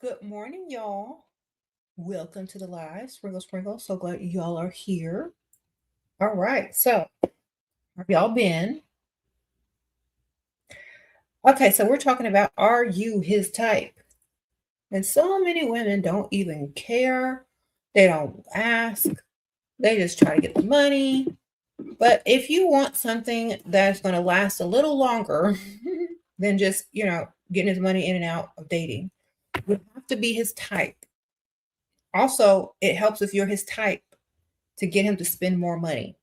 Good morning, y'all. Welcome to the live. Sprinkle, sprinkle. So glad y'all are here. All right. So, have y'all been? Okay. So, we're talking about are you his type? And so many women don't even care. They don't ask. They just try to get the money. But if you want something that's going to last a little longer than just, getting his money in and out of dating, you have to be his type. Also, it helps if you're his type to get him to spend more money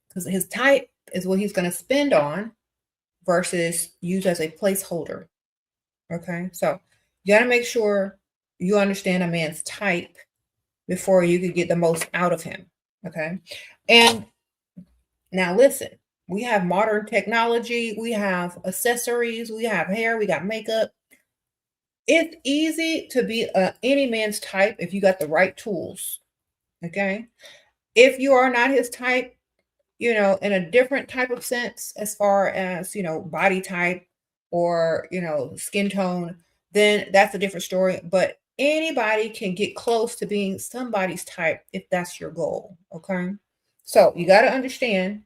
because his type is what he's going to spend on versus use as a placeholder. Okay. So you got to make sure you understand a man's type before you could get the most out of him. Okay. And now listen, we have modern technology, we have accessories, we have hair, we got makeup. It's easy to be any man's type if you got the right tools. Okay. If you are not his type, in a different type of sense, as far as, body type or, skin tone, then that's a different story. But anybody can get close to being somebody's type if that's your goal. Okay. So you got to understand,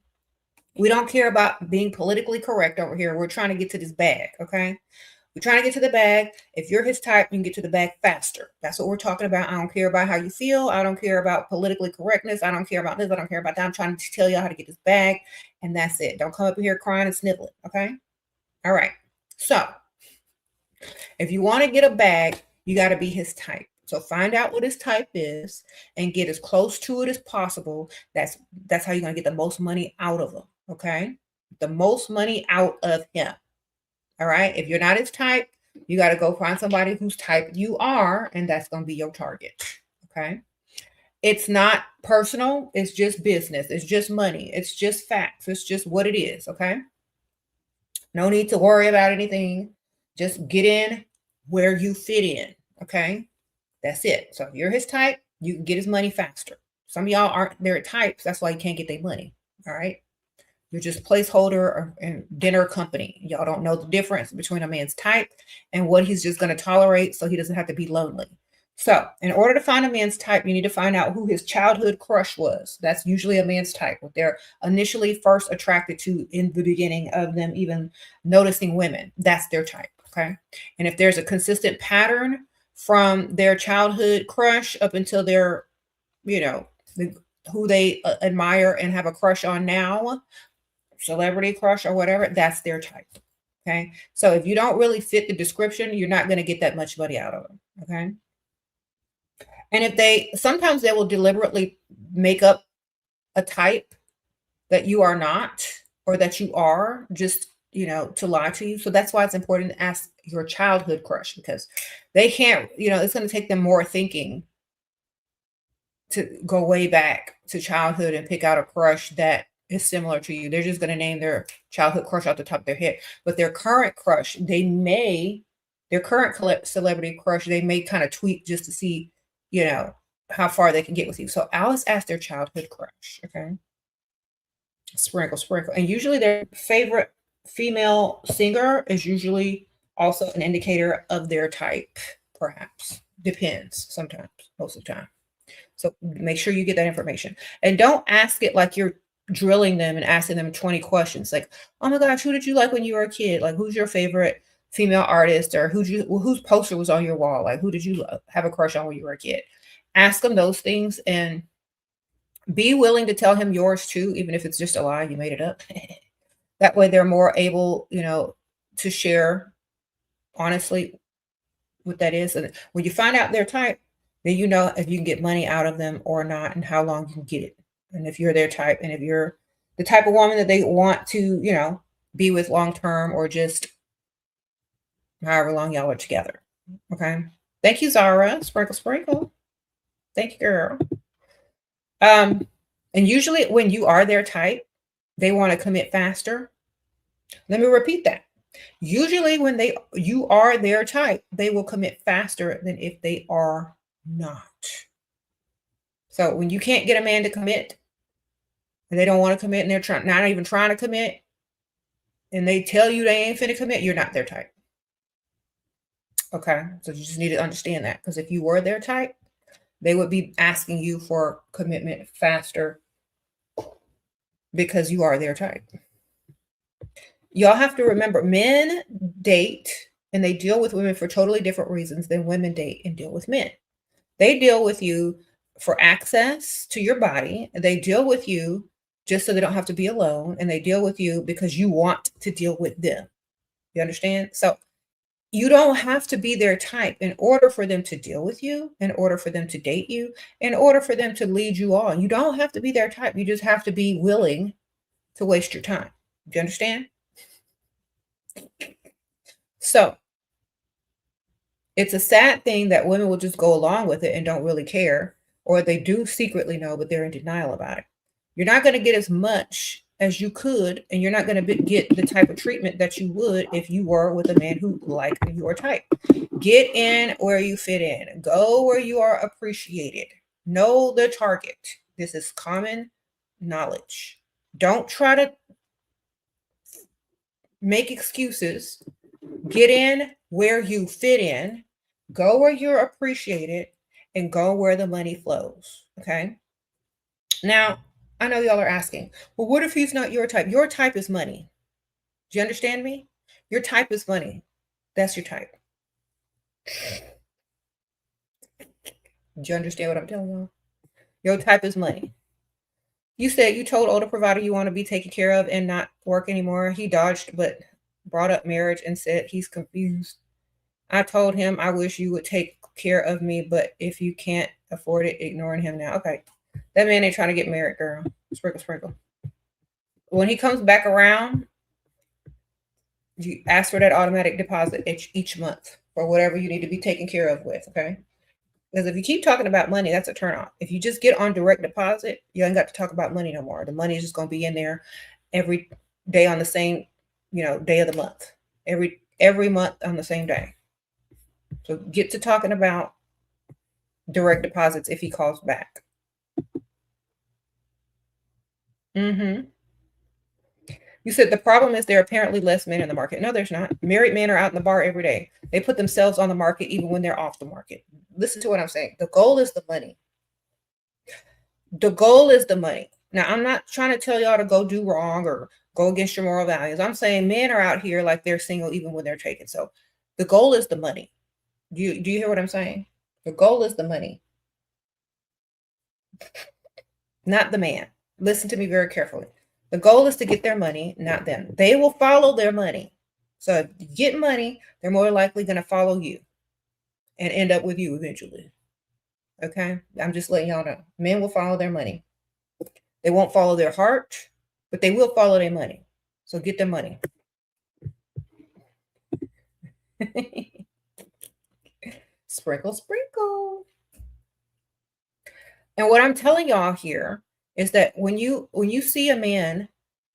we don't care about being politically correct over here. We're trying to get to this bag. Okay. We're trying to get to the bag. If you're his type, you can get to the bag faster. That's what we're talking about. I don't care about how you feel. I don't care about politically correctness. I don't care about this. I don't care about that. I'm trying to tell you how to get this bag, and that's it. Don't come up here crying and sniveling, okay? All right. So, if you want to get a bag, you got to be his type. So find out what his type is and get as close to it as possible. That's how you're going to get the most money out of him, okay? The most money out of him. All right. If you're not his type, you got to go find somebody whose type you are, and that's going to be your target. Okay. It's not personal. It's just business. It's just money. It's just facts. It's just what it is. Okay. No need to worry about anything. Just get in where you fit in. Okay. That's it. So if you're his type, you can get his money faster. Some of y'all aren't their types. That's why you can't get their money. All right. You're just placeholder and dinner company. Y'all don't know the difference between a man's type and what he's just going to tolerate so he doesn't have to be lonely. So, in order to find a man's type, you need to find out who his childhood crush was. That's usually a man's type, what they're initially first attracted to in the beginning of them even noticing women. That's their type. Okay. And if there's a consistent pattern from their childhood crush up until their, who they admire and have a crush on now, celebrity crush or whatever, that's their type. Okay. So if you don't really fit the description, you're not going to get that much money out of them. Okay. And if sometimes they will deliberately make up a type that you are not or that you are just, to lie to you. So that's why it's important to ask your childhood crush because they can't, it's going to take them more thinking to go way back to childhood and pick out a crush that is similar to you. They're just going to name their childhood crush off the top of their head. But their current crush, their current celebrity crush, they may kind of tweak just to see, how far they can get with you. So always ask their childhood crush. Okay. Sprinkle, sprinkle. And usually their favorite female singer is usually also an indicator of their type, perhaps. Depends sometimes, most of the time. So make sure you get that information. And don't ask it like you're drilling them and asking them 20 questions. Like, oh my gosh, who did you like when you were a kid? Like, who's your favorite female artist or whose poster was on your wall? Like, who did you have a crush on when you were a kid? Ask them those things and be willing to tell him yours too, even if it's just a lie, you made it up. That way they're more able, to share honestly what that is. And when you find out their type, then you know if you can get money out of them or not and how long you can get it. And if you're their type and if you're the type of woman that they want to, be with long term or just however long y'all are together. Okay. Thank you, Zara. Sprinkle, sprinkle. Thank you, girl. And usually when you are their type, they want to commit faster. Let me repeat that. Usually when you are their type, they will commit faster than if they are not. So when you can't get a man to commit and they don't want to commit and they're not even trying to commit and they tell you they ain't finna commit, you're not their type. Okay. So you just need to understand that, because if you were their type, they would be asking you for commitment faster because you are their type. Y'all have to remember, men date and they deal with women for totally different reasons than women date and deal with men. They deal with you for access to your body. They deal with you just so they don't have to be alone. And they deal with you because you want to deal with them. You understand? So you don't have to be their type in order for them to deal with you, in order for them to date you, in order for them to lead you on. You don't have to be their type. You just have to be willing to waste your time. Do you understand? So it's a sad thing that women will just go along with it and don't really care, or they do secretly know, but they're in denial about it. You're not going to get as much as you could, and you're not going to get the type of treatment that you would if you were with a man who liked your type. Get in where you fit in. Go where you are appreciated. Know the target. This is common knowledge. Don't try to make excuses. Get in where you fit in. Go where you're appreciated, and go where the money flows. Okay. Now, I know y'all are asking, well, what if he's not your type? Your type is money. Do you understand me? Your type is money. That's your type. Do you understand what I'm telling y'all? Your type is money. You said you told older provider you want to be taken care of and not work anymore. He dodged, but brought up marriage and said he's confused. I told him I wish you would take care of me, but if you can't afford it, ignoring him now. Okay. That man ain't trying to get married, girl. Sprinkle, sprinkle. When he comes back around, you ask for that automatic deposit each month for whatever you need to be taken care of with, okay? Because if you keep talking about money, that's a turnoff. If you just get on direct deposit, you ain't got to talk about money no more. The money is just going to be in there every day on the same, day of the month. Every month on the same day. So get to talking about direct deposits if he calls back. You said the problem is there are apparently less men in the market. No, there's not. Married men are out in the bar every day. They put themselves on the market even when they're off the market. Listen to what I'm saying. The goal is the money. The goal is the money. Now, I'm not trying to tell y'all to go do wrong or go against your moral values. I'm saying men are out here like they're single even when they're taken. So the goal is the money. Do you hear what I'm saying? The goal is the money, not the man. Listen to me very carefully. The goal is to get their money, not them. They will follow their money. So if you get money, they're more likely going to follow you and end up with you eventually. Okay? I'm just letting y'all know. Men will follow their money. They won't follow their heart, but they will follow their money. So get their money. Sprinkle, sprinkle. And what I'm telling y'all here is that when you see a man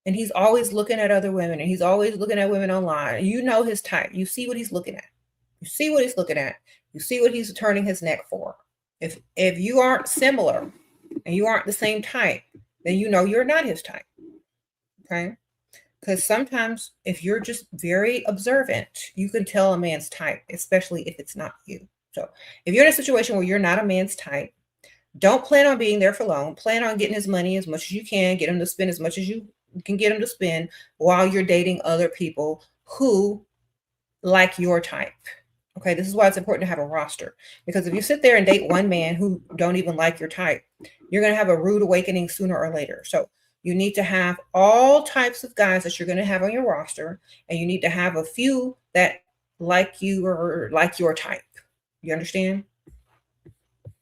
and he's always looking at other women and he's always looking at women online, you know his type. You see what he's looking at. You see what he's looking at. You see what he's turning his neck for. If you aren't similar and you aren't the same type, then you know you're not his type. Okay? Because sometimes if you're just very observant, you can tell a man's type, especially if it's not you. So if you're in a situation where you're not a man's type, don't plan on being there for long. Plan on getting his money as much as you can. Get him to spend as much as you can get him to spend while you're dating other people who like your type. Okay, this is why it's important to have a roster. Because if you sit there and date one man who don't even like your type, you're going to have a rude awakening sooner or later. So you need to have all types of guys that you're going to have on your roster, and you need to have a few that like you or like your type. You understand?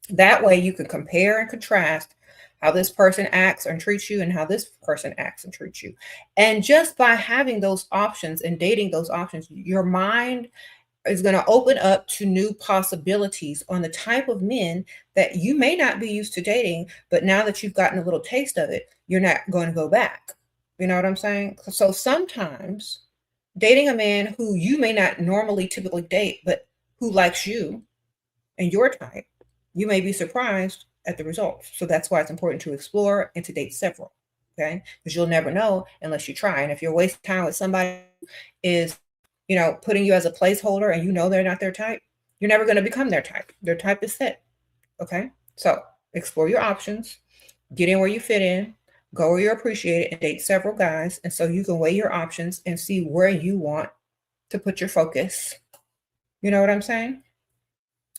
That way you can compare and contrast how this person acts and treats you and how this person acts and treats you. And just by having those options and dating those options, your mind is going to open up to new possibilities on the type of men that you may not be used to dating, but now that you've gotten a little taste of it, you're not going to go back. You know what I'm saying? So sometimes dating a man who you may not normally typically date, but who likes you and your type, you may be surprised at the results. So that's why it's important to explore and to date several. Okay? Because you'll never know unless you try. And if you're wasting time with somebody who is you know, putting you as a placeholder and you know they're not their type, you're never going to become their type. Their type is set. Okay. So explore your options, get in where you fit in, go where you're appreciated, and date several guys. And so you can weigh your options and see where you want to put your focus. You know what I'm saying?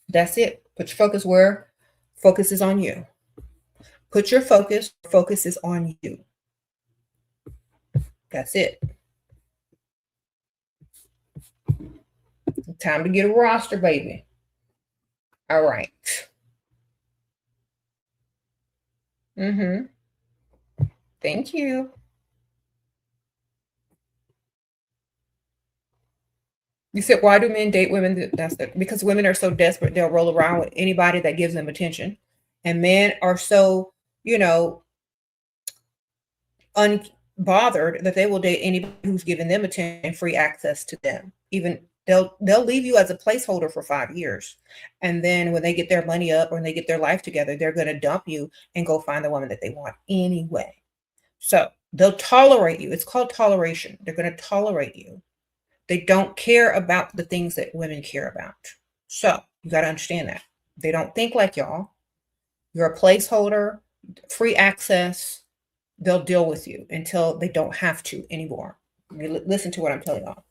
That's it. Put your focus where focus is on you. Put your focus is on you. That's it. Time to get a roster, baby. All right. Thank you. You said, why do men date women? Because women are so desperate, they'll roll around with anybody that gives them attention. And men are so, you know, unbothered that they will date anybody who's giving them attention and free access to them. Even they'll leave you as a placeholder for 5 years. And then when they get their money up or when they get their life together, they're going to dump you and go find the woman that they want anyway. So they'll tolerate you. It's called toleration. They're going to tolerate you. They don't care about the things that women care about. So you got to understand that. They don't think like y'all. You're a placeholder, free access. They'll deal with you until they don't have to anymore. Listen to what I'm telling y'all.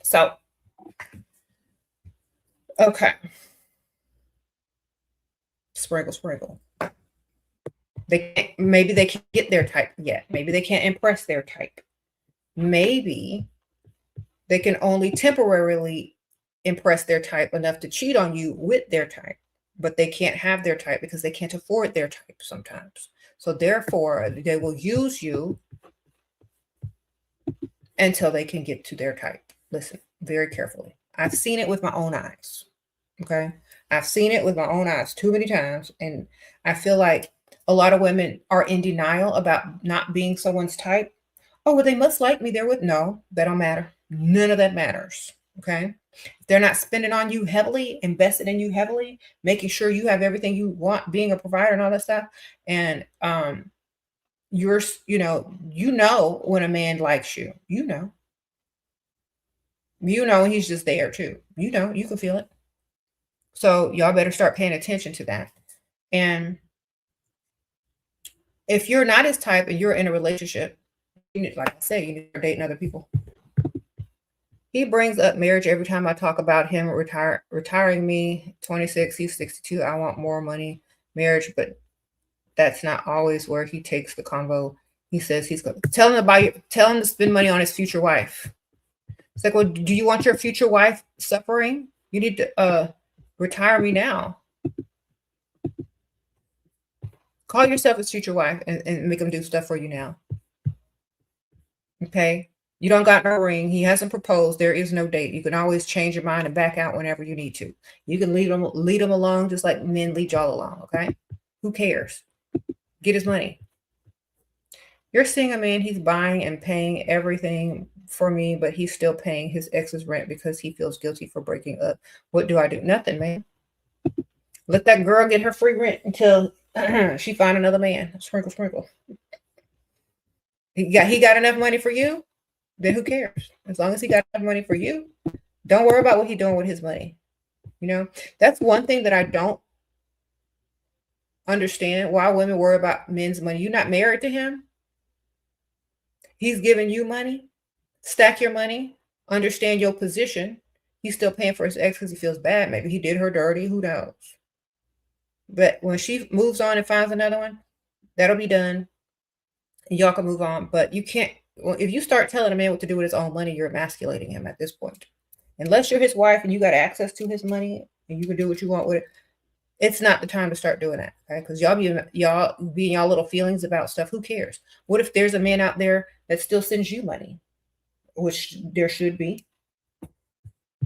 So, okay. Sprinkle. Maybe they can't get their type yet. Maybe they can't impress their type. Maybe they can only temporarily impress their type enough to cheat on you with their type, but they can't have their type because they can't afford their type sometimes. So therefore, they will use you until they can get to their type. Listen very carefully. I've seen it with my own eyes. Okay. I've seen it with my own eyes too many times. And I feel like a lot of women are in denial about not being someone's type. Oh, well, they must like me. No, that don't matter. None of that matters. Okay. If they're not spending on you heavily, invested in you heavily, making sure you have everything you want, being a provider and all that stuff. And you're, you know when a man likes you, you know, he's just there too. You know, you can feel it. So y'all better start paying attention to that. And if you're not his type and you're in a relationship, you need, like I said, you need to start dating other people. He brings up marriage every time I talk about him retiring me. 26, he's 62. I want more money, marriage, but that's not always where he takes the convo. He says he's going to tell him to spend money on his future wife. It's like, well, do you want your future wife suffering? You need to retire me now. Call yourself his future wife and make him do stuff for you now. Okay. You don't got no ring. He hasn't proposed. There is no date. You can always change your mind and back out whenever you need to. You can lead him along just like men lead y'all along. Okay. Who cares? Get his money. You're seeing a man, he's buying and paying everything for me, but he's still paying his ex's rent because he feels guilty for breaking up. What do I do? Nothing, man. Let that girl get her free rent until she find another man. Sprinkle. He got enough money for you? Then who cares? As long as he got enough money for you, don't worry about what he's doing with his money. You know, that's one thing that I don't understand, why women worry about men's money. You're not married to him. He's giving you money. Stack your money. Understand your position. He's still paying for his ex because he feels bad. Maybe he did her dirty. Who knows? But when she moves on and finds another one, that'll be done. And y'all can move on. But you can't. Well, if you start telling a man what to do with his own money, you're emasculating him at this point. Unless you're his wife and you got access to his money and you can do what you want with it, it's not the time to start doing that. Okay? Because y'all be in y'all little feelings about stuff. Who cares? What if there's a man out there that still sends you money? Which there should be.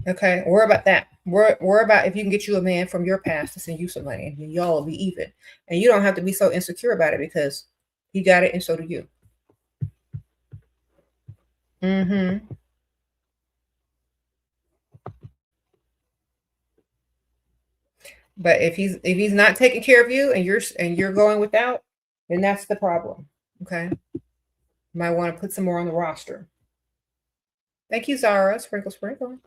Okay, worry about that. Worry about if you can get you a man from your past to send you some money, and y'all will be even. And you don't have to be so insecure about it because he got it, and so do you. But if he's not taking care of you and you're going without, then that's the problem. Okay, you might want to put some more on the roster. Thank you, Zara. Sprinkle, sprinkle.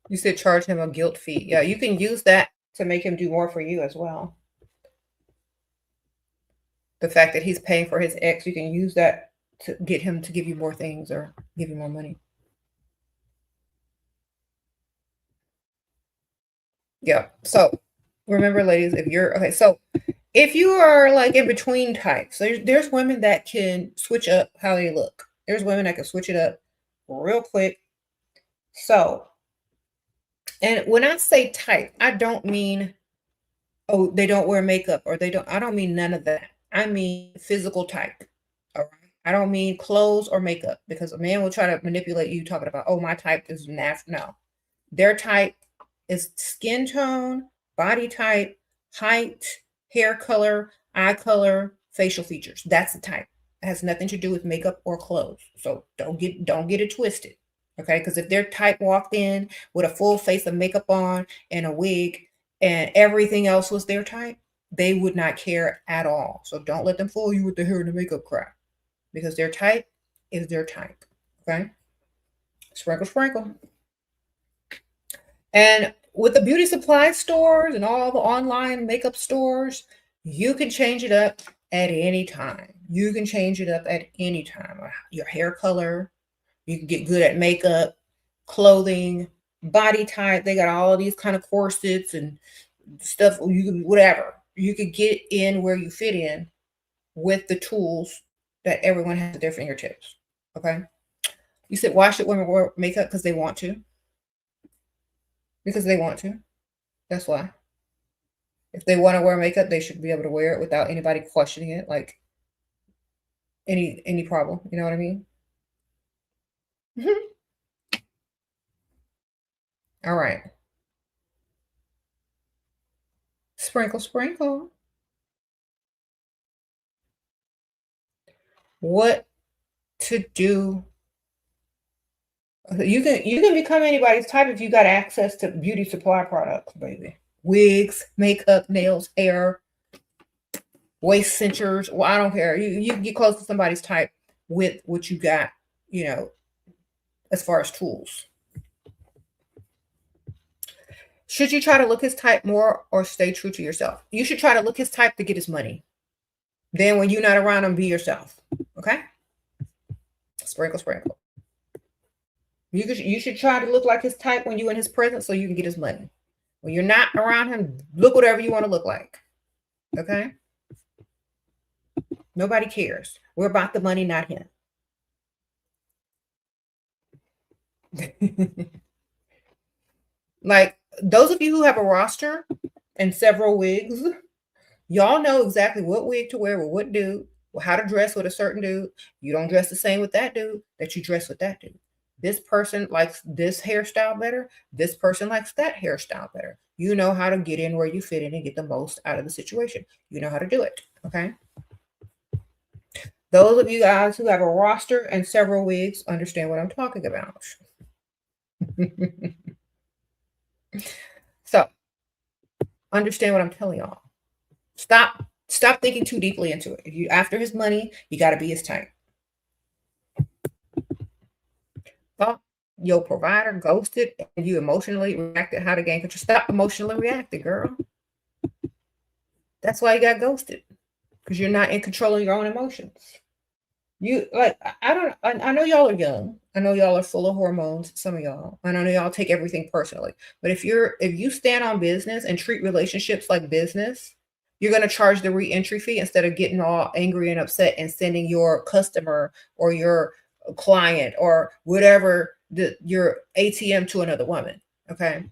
You said charge him a guilt fee. Yeah, you can use that to make him do more for you as well. The fact that he's paying for his ex, you can use that to get him to give you more things or give you more money. Yeah. So remember, ladies, if you're okay, so if you are like in between types, there's women that can switch up how they look. There's women that can switch it up real quick. So, and when I say type, I don't mean, oh, they don't wear makeup or I don't mean none of that. I mean physical type. All right. I don't mean clothes or makeup because a man will try to manipulate you talking about, oh, my type is natural. No, their type is skin tone, body type, height, hair color, eye color, facial features. That's the type. It has nothing to do with makeup or clothes. So don't get it twisted. Okay? Because if their type walked in with a full face of makeup on and a wig and everything else was their type, they would not care at all. So don't let them fool you with the hair and the makeup crap. Because their type is their type. Okay? Sprinkle, sprinkle. And with the beauty supply stores and all the online makeup stores, you can change it up at any time. You can change it up at any time. Your hair color, you can get good at makeup, clothing, body type. They got all of these kind of corsets and stuff. You can, whatever. You could get in where you fit in with the tools that everyone has at their fingertips. Okay. You said, why should women wear makeup? Because they want to. Because they want to. That's why. If they want to wear makeup, they should be able to wear it without anybody questioning it, like any problem. You know what I mean? All right. Sprinkle, sprinkle. What to do? You can become anybody's type if you got access to beauty supply products, baby. Wigs, makeup, nails, hair, waist cinchers. Well, I don't care. You can get close to somebody's type with what you got, you know, as far as tools. Should you try to look his type more or stay true to yourself? You should try to look his type to get his money. Then when you're not around him, be yourself. Okay? Sprinkle, sprinkle. You should try to look like his type when you're in his presence so you can get his money. When you're not around him, look whatever you want to look like. Okay? Nobody cares. We're about the money, not him. Like those of you who have a roster and several wigs, y'all know exactly what wig to wear with what dude, how to dress with a certain dude. You don't dress the same with that dude that you dress with that dude. This person likes this hairstyle better. This person likes that hairstyle better. You know how to get in where you fit in and get the most out of the situation. You know how to do it. Okay. Those of you guys who have a roster and several wigs understand what I'm talking about. So understand what I'm telling y'all. Stop thinking too deeply into it. If you after his money, you got to be his type. Thought your provider ghosted and you emotionally reacted how to gain control. Stop emotionally reacting, girl. That's why you got ghosted. Because you're not in control of your own emotions. You like I know y'all are young. I know y'all are full of hormones, some of y'all. I know y'all take everything personally. But if you stand on business and treat relationships like business, you're going to charge the re-entry fee instead of getting all angry and upset and sending your customer or your client or whatever your ATM to another woman. Okay.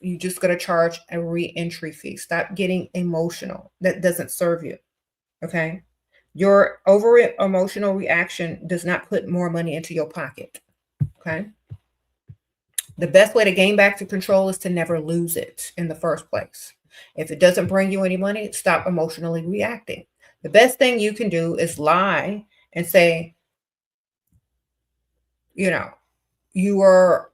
You're just going to charge a re-entry fee. Stop getting emotional. That doesn't serve you. Okay. Your over emotional reaction does not put more money into your pocket. Okay. The best way to gain back to control is to never lose it in the first place. If it doesn't bring you any money, stop emotionally reacting. The best thing you can do is lie and say, you know, you are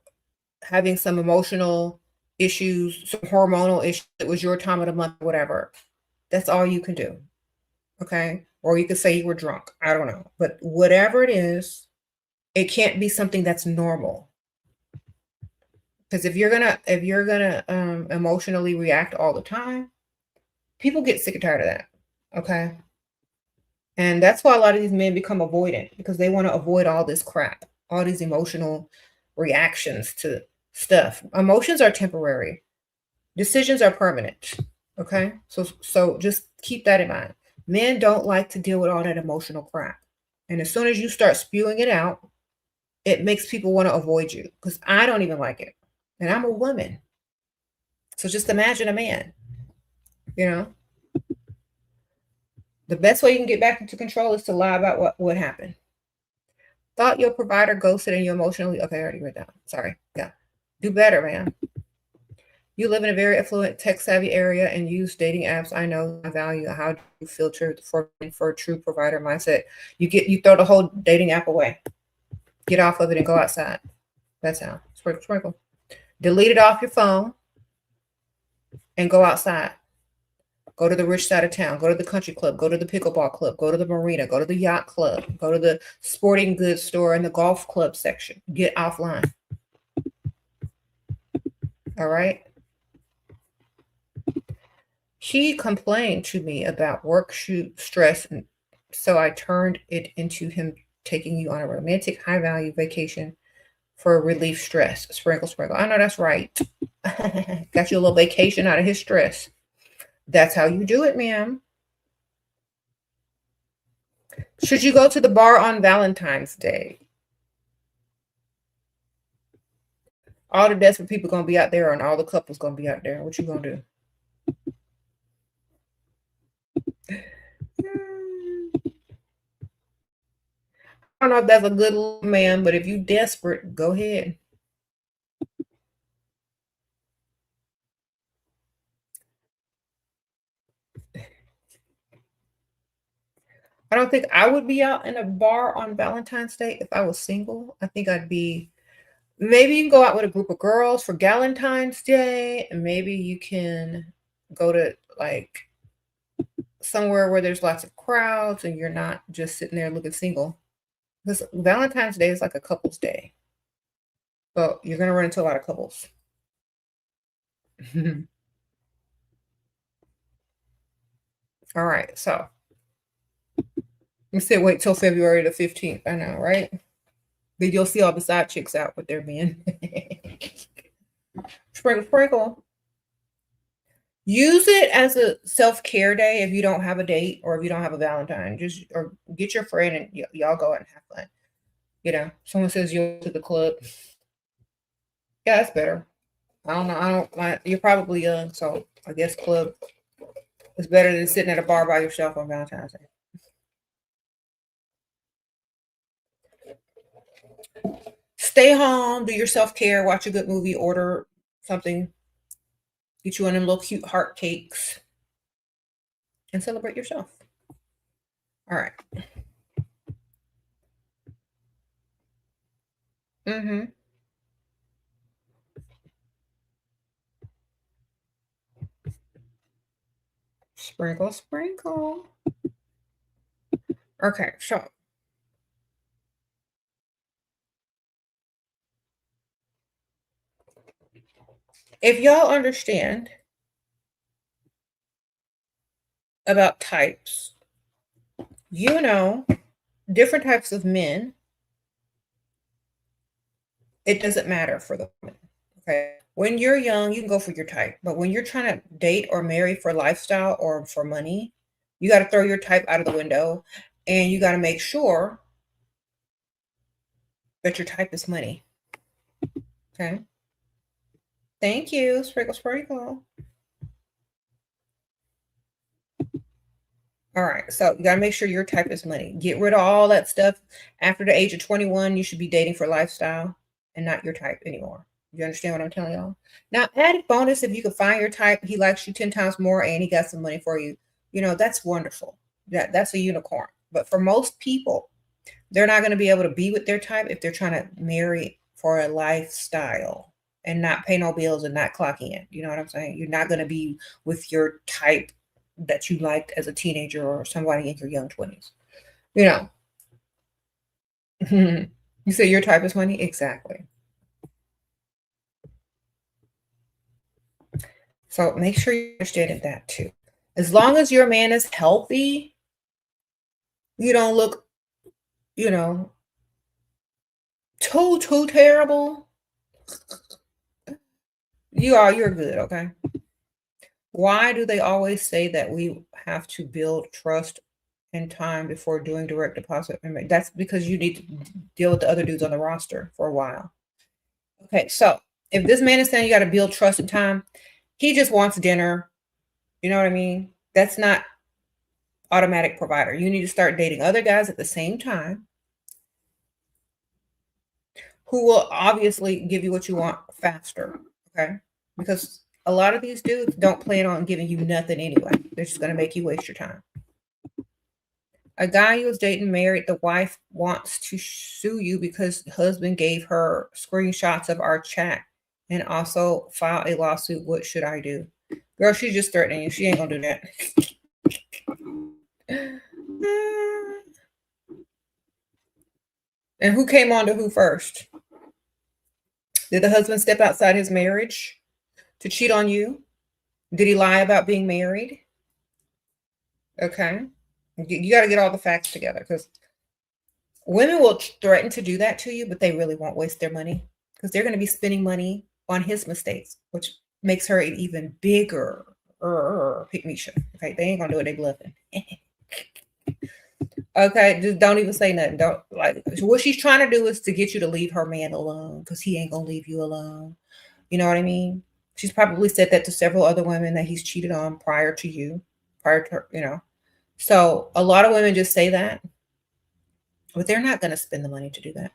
having some emotional issues, some hormonal issues, it was your time of the month, whatever. That's all you can do. Okay? Or you could say you were drunk. I don't know. But whatever it is, it can't be something that's normal. Because if you're gonna emotionally react all the time, people get sick and tired of that. Okay. And that's why a lot of these men become avoidant, because they want to avoid all this crap, all these emotional reactions to stuff. Emotions are temporary. Decisions are permanent. Okay. So just keep that in mind. Men don't like to deal with all that emotional crap. And as soon as you start spewing it out, it makes people want to avoid you, because I don't even like it. And I'm a woman. So just imagine a man, you know. The best way you can get back into control is to lie about what happened. Thought your provider ghosted and you emotionally. Okay, I already read that. Sorry. Yeah. Do better, man. You live in a very affluent, tech-savvy area and use dating apps. I know I value. How do you filter for a true provider mindset? You throw the whole dating app away. Get off of it and go outside. That's how. Sprinkle. Delete it off your phone and go outside. Go to the rich side of town. Go to the country club. Go to the pickleball club. Go to the marina. Go to the yacht club. Go to the sporting goods store and the golf club section. Get offline. All right? He complained to me about work stress, and so I turned it into him taking you on a romantic, high-value vacation for relief stress. Sprinkle. I know that's right. Got you a little vacation out of his stress. That's how you do it, ma'am. Should you go to the bar on Valentine's Day? All the desperate people going to be out there, and all the couples going to be out there. What you going to do? I don't know if that's a good man, but if you desperate, go ahead. I don't think I would be out in a bar on Valentine's Day if I was single. I think I'd be, maybe you can go out with a group of girls for Valentine's Day, and maybe you can go to like somewhere where there's lots of crowds and you're not just sitting there looking single. Because Valentine's Day is like a couple's day. So you're going to run into a lot of couples. All right. So you said wait till February the 15th. I know, right? Then you'll see all the side chicks out with their men. Sprinkle. Use it as a self-care day if you don't have a date or if you don't have a Valentine. Just or get your friend and y'all go out and have fun. You know, someone says you'll to the club. Yeah, that's better. I don't know. I don't like. You're probably young, so I guess club is better than sitting at a bar by yourself on Valentine's Day. Stay home, do your self-care, watch a good movie, order something, get you one of them little cute heart cakes, and celebrate yourself. All right. Mm-hmm. Sprinkle. Okay, so if y'all understand about types, you know different types of men, it doesn't matter for the woman. Okay. When you're young, you can go for your type. But when you're trying to date or marry for lifestyle or for money, you got to throw your type out of the window, and you got to make sure that your type is money. Okay. Thank you. Sprinkle. All right. So you got to make sure your type is money. Get rid of all that stuff. After the age of 21, you should be dating for lifestyle and not your type anymore. You understand what I'm telling y'all? Now, added bonus, if you can find your type, he likes you 10 times more and he got some money for you. You know, that's wonderful. That's a unicorn. But for most people, they're not going to be able to be with their type if they're trying to marry for a lifestyle. and not pay no bills and not clock in. You know what I'm saying? You're not going to be with your type that you liked as a teenager or somebody in your young 20s. You know. You say your type is money? Exactly. So make sure you understand that too. As long as your man is healthy, you don't look, you know, too terrible. You're good, okay? Why do they always say that we have to build trust and time before doing direct deposit? That's because you need to deal with the other dudes on the roster for a while. Okay, so if this man is saying you got to build trust and time, he just wants dinner. You know what I mean? That's not automatic provider. You need to start dating other guys at the same time who will obviously give you what you want faster. Okay, because a lot of these dudes don't plan on giving you nothing anyway. They're just going to make you waste your time. A guy you was dating married, the wife wants to sue you because husband gave her screenshots of our chat and also file a lawsuit. What should I do? Girl, she's just threatening you. She ain't gonna do that. And who came on to who first? Did the husband step outside his marriage to cheat on you? Did he lie about being married? Okay. You got to get all the facts together because women will threaten to do that to you, but they really won't waste their money because they're going to be spending money on his mistakes, which makes her an even bigger pick-me-shit. Okay, they ain't going to do it. They bluffing. Okay, just don't even say nothing. Don't like what she's trying to do is to get you to leave her man alone because he ain't going to leave you alone. You know what I mean? She's probably said that to several other women that he's cheated on prior to you, prior to her, you know. So a lot of women just say that, but they're not going to spend the money to do that.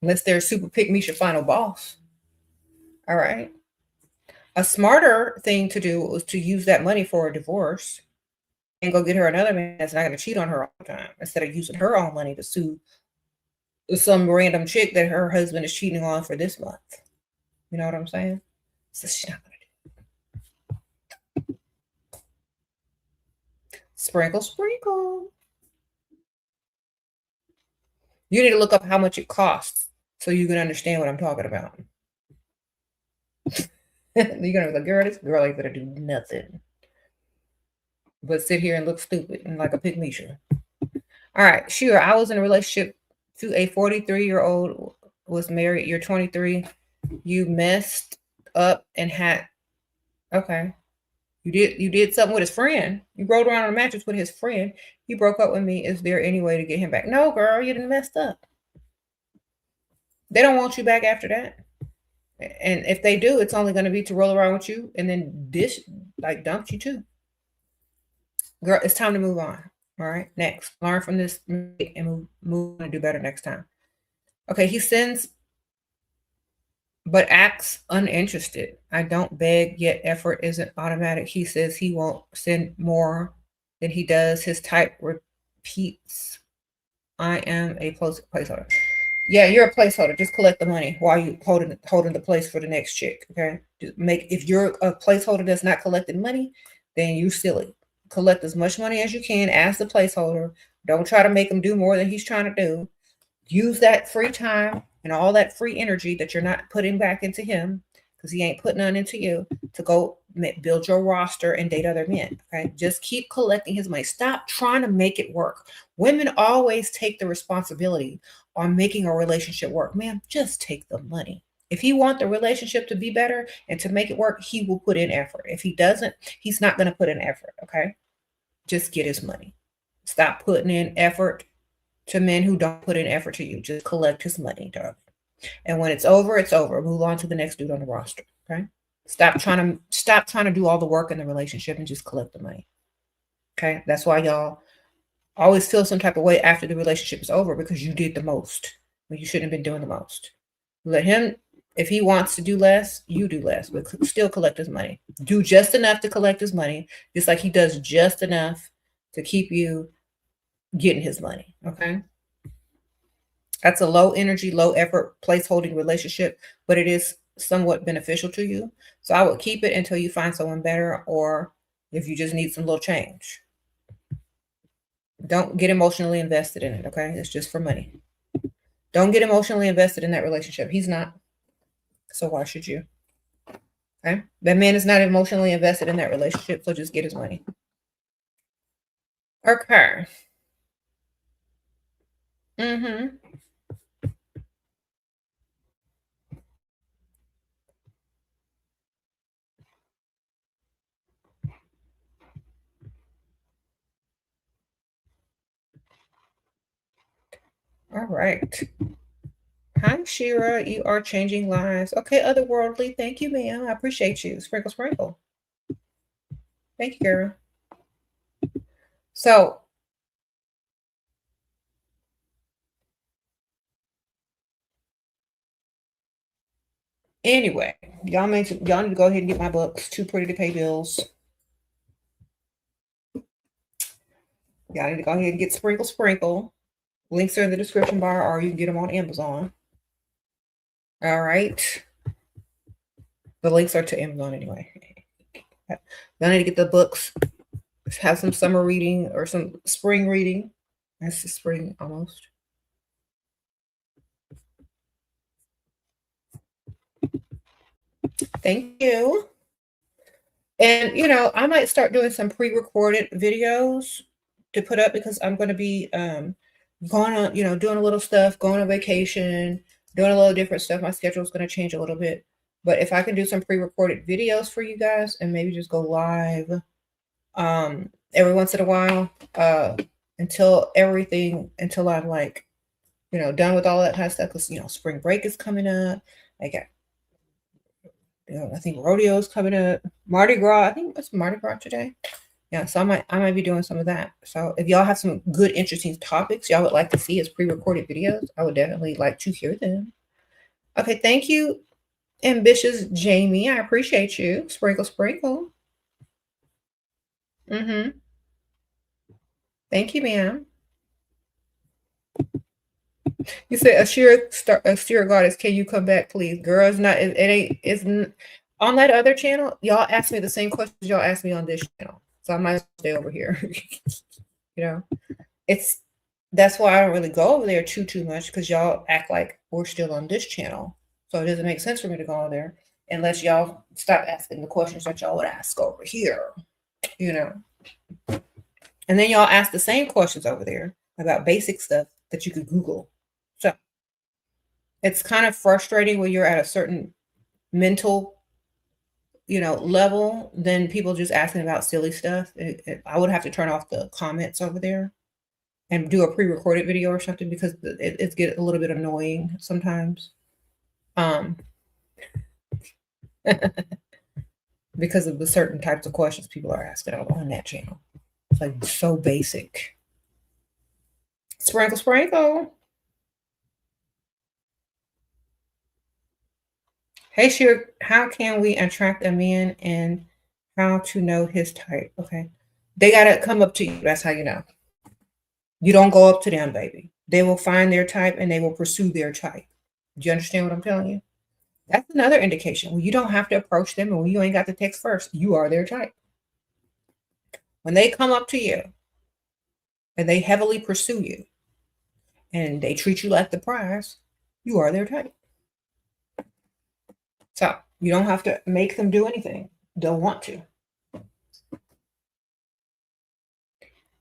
Unless they're super pick-me-shit final boss. All right. A smarter thing to do was to use that money for a divorce and go get her another man that's not going to cheat on her all the time instead of using her own money to sue some random chick that her husband is cheating on for this month. You know what I'm saying? So she's not going to do it. Sprinkle, sprinkle. You need to look up how much it costs so you can understand what I'm talking about. You're going to be like, girl, this girl ain't going to do nothing but sit here and look stupid and like a pygmy. All right, Shera, I was in a relationship to a 43-year-old, was married. You're 23. You messed up and had, okay. You did something with his friend. You rolled around on a mattress with his friend. He broke up with me. Is there any way to get him back? No, girl, you didn't messed up. They don't want you back after that. And if they do, it's only going to be to roll around with you and then dump you too. Girl, it's time to move on. All right. Next, learn from this and move on and do better next time. Okay. He sends, but acts uninterested. I don't beg, yet effort isn't automatic. He says he won't send more than he does. His type repeats. I am a placeholder. Yeah, you're a placeholder. Just collect the money while you holding the place for the next chick. Okay. If you're a placeholder that's not collecting money, then you're silly. Collect as much money as you can as the placeholder. Don't try to make him do more than he's trying to do. Use that free time and all that free energy that you're not putting back into him because he ain't putting none into you to go build your roster and date other men. Okay. Just keep collecting his money. Stop trying to make it work. Women always take the responsibility on making a relationship work. Man, just take the money. If he wants the relationship to be better and to make it work, he will put in effort. If he doesn't, he's not going to put in effort. Okay. Just get his money. Stop putting in effort to men who don't put in effort to you. Just collect his money, darling. And when it's over, it's over. Move on to the next dude on the roster. Okay. Stop trying to do all the work in the relationship and just collect the money. Okay. That's why y'all always feel some type of way after the relationship is over because you did the most when you shouldn't have been doing the most. Let him, if he wants to do less, you do less, but still collect his money. Do just enough to collect his money, just like he does just enough to keep you getting his money. Okay. That's a low energy, low effort, place holding relationship, but it is somewhat beneficial to you. So I would keep it until you find someone better, or if you just need some little change. Don't get emotionally invested in it, okay? It's just for money. Don't get emotionally invested in that relationship. He's not. So why should you? Okay? That man is not emotionally invested in that relationship, so just get his money. Okay. Mm-hmm. All right. Hi, Shera. You are changing lives. Okay, otherworldly. Thank you, ma'am. I appreciate you. Sprinkle, sprinkle. Thank you, girl. So, anyway, y'all need to go ahead and get my books. Too Pretty to Pay Bills. Y'all need to go ahead and get Sprinkle, Sprinkle. Links are in the description bar, or you can get them on Amazon. All right. The links are to Amazon anyway. Y'all need to get the books. Have some summer reading or some spring reading. That's the spring almost. Thank you. And I might start doing some pre-recorded videos to put up, because I'm going to be going on, doing a little stuff, going on vacation, doing a little different stuff. My schedule is going to change a little bit. But if I can do some pre-recorded videos for you guys and maybe just go live every once in a while, until I'm like, done with all that kind of stuff, because spring break is coming up. I got, I think rodeo is coming up. Mardi Gras, I think it's Mardi Gras today. Yeah, so I might be doing some of that. So if y'all have some good, interesting topics y'all would like to see as pre-recorded videos, I would definitely like to hear them. Okay, thank you, ambitious Jamie. I appreciate you. Sprinkle, sprinkle. Mm-hmm. Thank you, ma'am. You said a Shera goddess. Can you come back, please? Girl, it's not. It ain't. On that other channel. Y'all asked me the same questions y'all asked me on this channel, so I might as well stay over here. you know, it's that's why I don't really go over there too much, because y'all act like we're still on this channel, so it doesn't make sense for me to go over there unless y'all stop asking the questions that y'all would ask over here. You know, and then y'all ask the same questions over there about basic stuff that you could Google. So it's kind of frustrating when you're at a certain mental, level, then people just asking about silly stuff. I would have to turn off the comments over there and do a pre-recorded video or something, because it's get a little bit annoying sometimes. Um, because of the certain types of questions people are asking on that channel. It's like so basic. Sprinkle, sprinkle. Hey, Shera, how can we attract a man and how to know his type? Okay. They got to come up to you. That's how you know. You don't go up to them, baby. They will find their type and they will pursue their type. Do you understand what I'm telling you? That's another indication. Well, you don't have to approach them, and when you ain't got the text first, you are their type. When they come up to you and they heavily pursue you and they treat you like the prize, you are their type. So you don't have to make them do anything. They'll want to.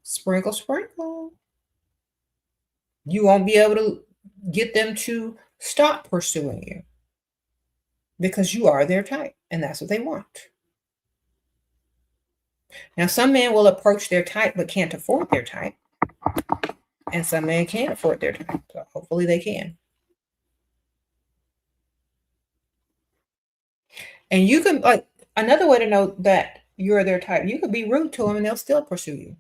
Sprinkle, sprinkle. You won't be able to get them to stop pursuing you, because you are their type and that's what they want. Now, some men will approach their type but can't afford their type, and some men can afford their type. So hopefully they can. And you can, like, another way to know that you're their type, you could be rude to them and they'll still pursue you.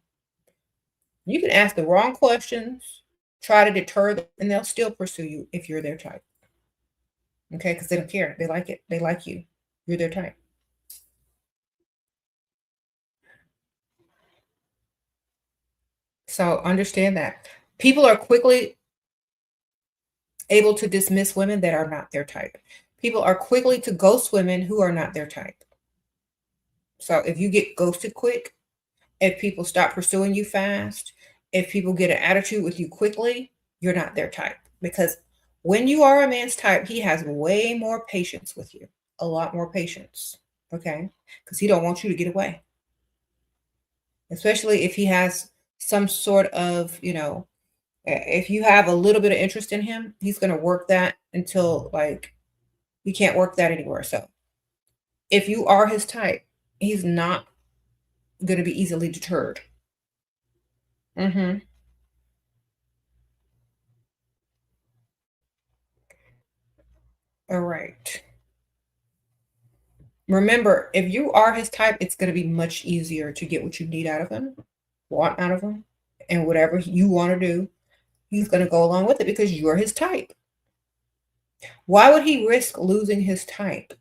You can ask the wrong questions, try to deter them, and they'll still pursue you if you're their type. Okay, because they don't care. They like it. They like you. You're their type. So understand that. People are quickly able to dismiss women that are not their type. People are quickly to ghost women who are not their type. So if you get ghosted quick, if people stop pursuing you fast, if people get an attitude with you quickly, you're not their type. Because when you are a man's type, he has way more patience with you, a lot more patience. Okay? Because he don't want you to get away. Especially if he has some sort of, if you have a little bit of interest in him, he's going to work that until like he can't work that anywhere. So if you are his type, he's not going to be easily deterred. Mm-hmm. All right. Remember, if you are his type, it's going to be much easier to get what you need out of him, want out of him, and whatever you want to do, he's going to go along with it because you're his type. Why would he risk losing his type?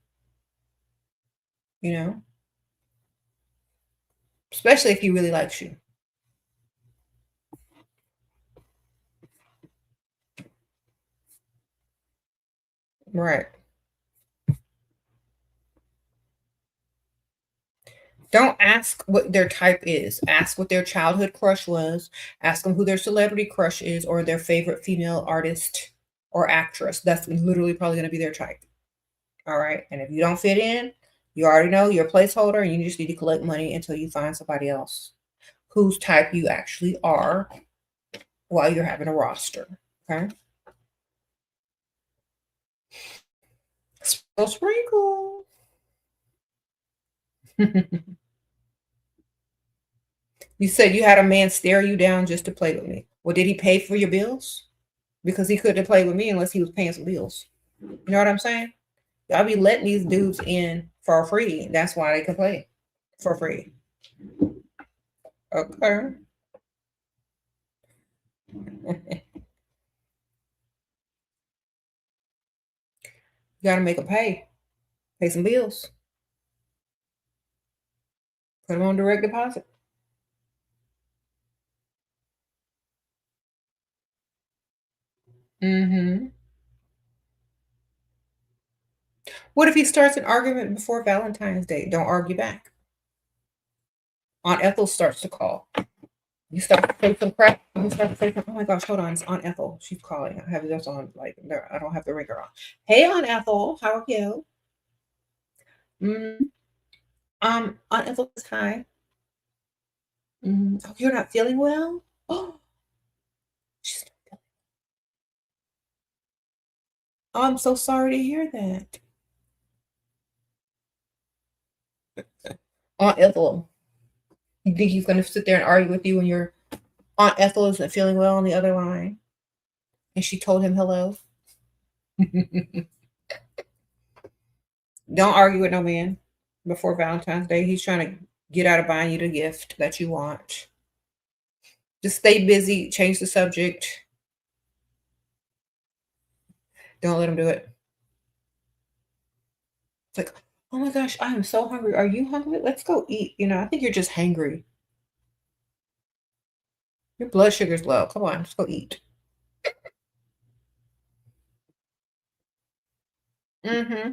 Especially if he really likes you. Right. Don't ask what their type is. Ask what their childhood crush was. Ask them who their celebrity crush is or their favorite female artist or actress. That's literally probably going to be their type. All right. And if you don't fit in, you already know you're a placeholder and you just need to collect money until you find somebody else whose type you actually are while you're having a roster. Okay. Sprinkle. You said you had a man stare you down just to play with me. Well, did he pay for your bills? Because he couldn't play with me unless he was paying some bills. You know what I'm saying? Y'all be letting these dudes in for free. That's why they can play for free. Okay. You got to make them pay some bills. Put them on direct deposit. Mm-hmm. What if he starts an argument before Valentine's Day? Don't argue back. Aunt Ethel starts to call. You start to say some crap. You start to say, oh my gosh, hold on. It's Aunt Ethel. She's calling. I have this on, like, I don't have the ringer on. Hey, Aunt Ethel. How are you? Mm, Aunt Ethel says hi. Oh, you're not feeling well? Oh, she's not feeling. Oh, I'm so sorry to hear that. Aunt Ethel, you think he's going to sit there and argue with you when your Aunt Ethel isn't feeling well on the other line? And she told him hello? Don't argue with no man before Valentine's Day. He's trying to get out of buying you the gift that you want. Just stay busy, change the subject. Don't let him do it. It's like, oh my gosh, I am so hungry. Are you hungry? Let's go eat. I think you're just hangry. Your blood sugar's low. Come on, let's go eat. Mm-hmm.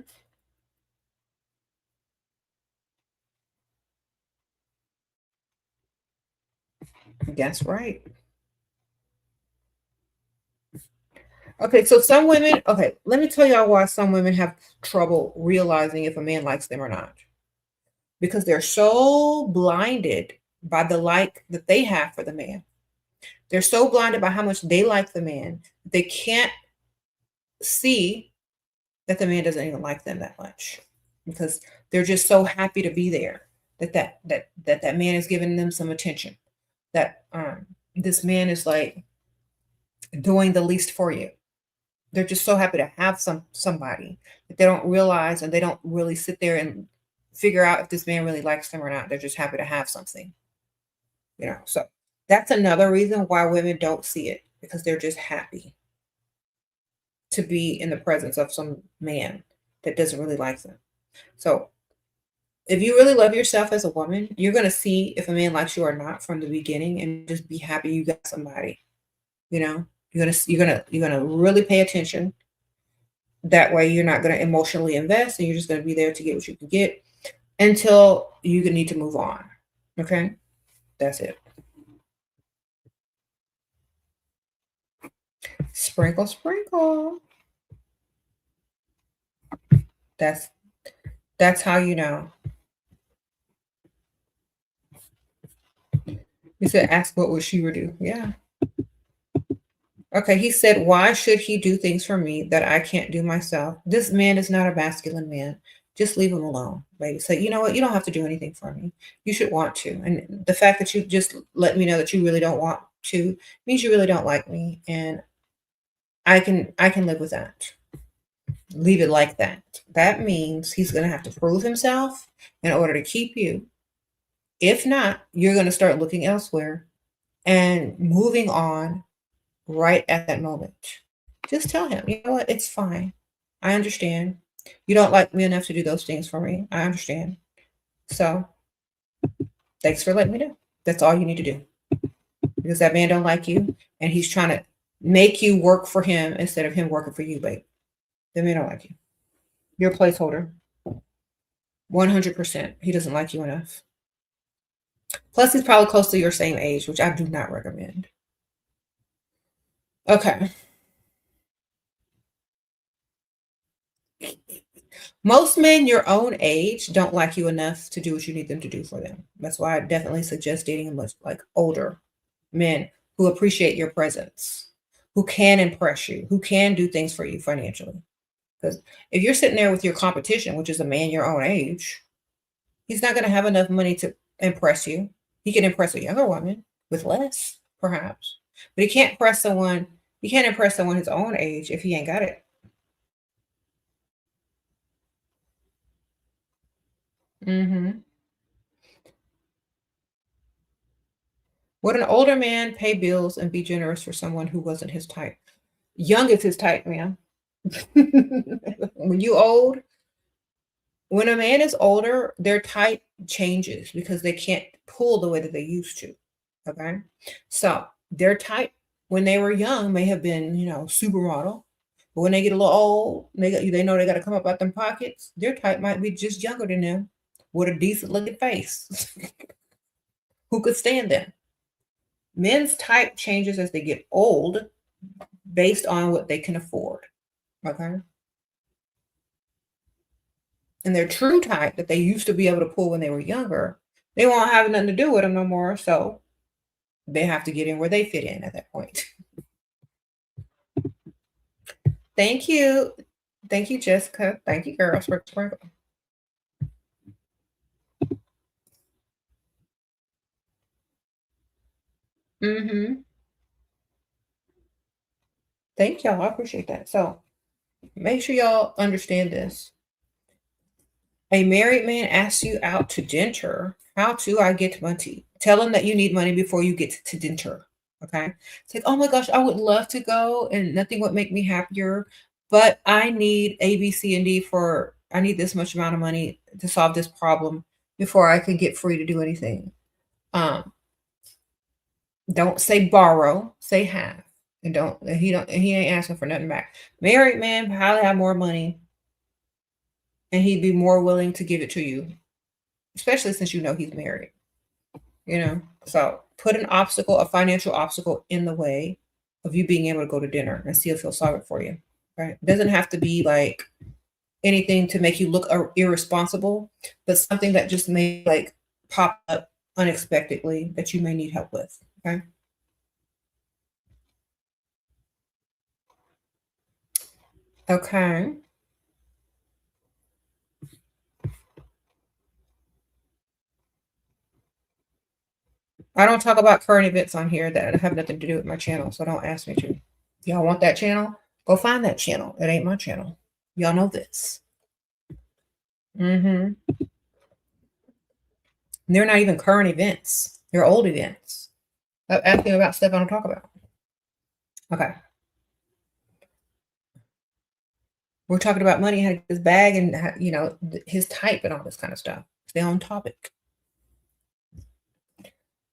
That's right. Okay, so some women, okay, let me tell y'all why some women have trouble realizing if a man likes them or not. Because they're so blinded by the like that they have for the man. They're so blinded by how much they like the man, they can't see that the man doesn't even like them that much because they're just so happy to be there that man is giving them some attention. That this man is like doing the least for you. They're just so happy to have somebody that they don't realize and they don't really sit there and figure out if this man really likes them or not. They're just happy to have something. So that's another reason why women don't see it because they're just happy to be in the presence of some man that doesn't really like them. So if you really love yourself as a woman, you're going to see if a man likes you or not from the beginning and just be happy you got somebody. You're You're gonna really pay attention. That way you're not gonna emotionally invest and you're just gonna be there to get what you can get until you need to move on. Okay? That's it. Sprinkle, sprinkle. That's how you know. He said, ask what would Shera do? Yeah. Okay, he said, why should he do things for me that I can't do myself? This man is not a masculine man. Just leave him alone, baby. Say, you know what? You don't have to do anything for me. You should want to. And the fact that you just let me know that you really don't want to means you really don't like me. And I can live with that. Leave it like that. That means he's gonna have to prove himself in order to keep you. If not, you're gonna start looking elsewhere and moving on right at that moment. Just tell him, you know what, it's fine. I understand. You don't like me enough to do those things for me. I understand. So thanks for letting me know. That's all you need to do. Because that man don't like you and he's trying to make you work for him instead of him working for you, babe. That man don't like you. You're a placeholder. 100%. He doesn't like you enough. Plus, he's probably close to your same age, which I do not recommend. Okay. Most men your own age don't like you enough to do what you need them to do for them. That's why I definitely suggest dating much like older men who appreciate your presence, who can impress you, who can do things for you financially. Because if you're sitting there with your competition, which is a man your own age, he's not going to have enough money to impress you. He can impress a younger woman with less, perhaps, but he can't impress someone. He can't impress someone his own age if he ain't got it. Hmm. Would an older man pay bills and be generous for someone who wasn't his type? Young is his type, man. When you old, when a man is older, their type changes because they can't pull the way that they used to. Okay. So their type when they were young may have been, supermodel. But when they get a little old, they know they got to come up out them pockets. Their type might be just younger than them with a decent looking face. Who could stand them? Men's type changes as they get old based on what they can afford. Okay. And their true type that they used to be able to pull when they were younger, they won't have nothing to do with them no more. So they have to get in where they fit in at that point. Thank you. Thank you, Jessica. Thank you, girls. Sprinkle. Mm-hmm. Thank y'all. I appreciate that. So make sure y'all understand this. A married man asks you out to dinner. How do I get money? Tell him that you need money before you get to dinner. Okay. It's like, oh my gosh, I would love to go and nothing would make me happier, but I need A, B, C, and D I need this much amount of money to solve this problem before I can get free to do anything. Um, don't say borrow, say have. And he ain't asking for nothing back. Married man probably have more money and he'd be more willing to give it to you, especially since he's married. So put a financial obstacle in the way of you being able to go to dinner and see if he'll solve it for you. Right? It doesn't have to be like anything to make you look irresponsible, but something that just may like pop up unexpectedly that you may need help with. Okay. Okay. I don't talk about current events on here that have nothing to do with my channel, so don't ask me to. Y'all want that channel? Go find that channel. It ain't my channel. Y'all know this. Mm-hmm. They're not even current events. They're old events. Stop asking about stuff I don't talk about. Okay. We're talking about money, how to get his bag, and his type and all this kind of stuff. Stay on topic.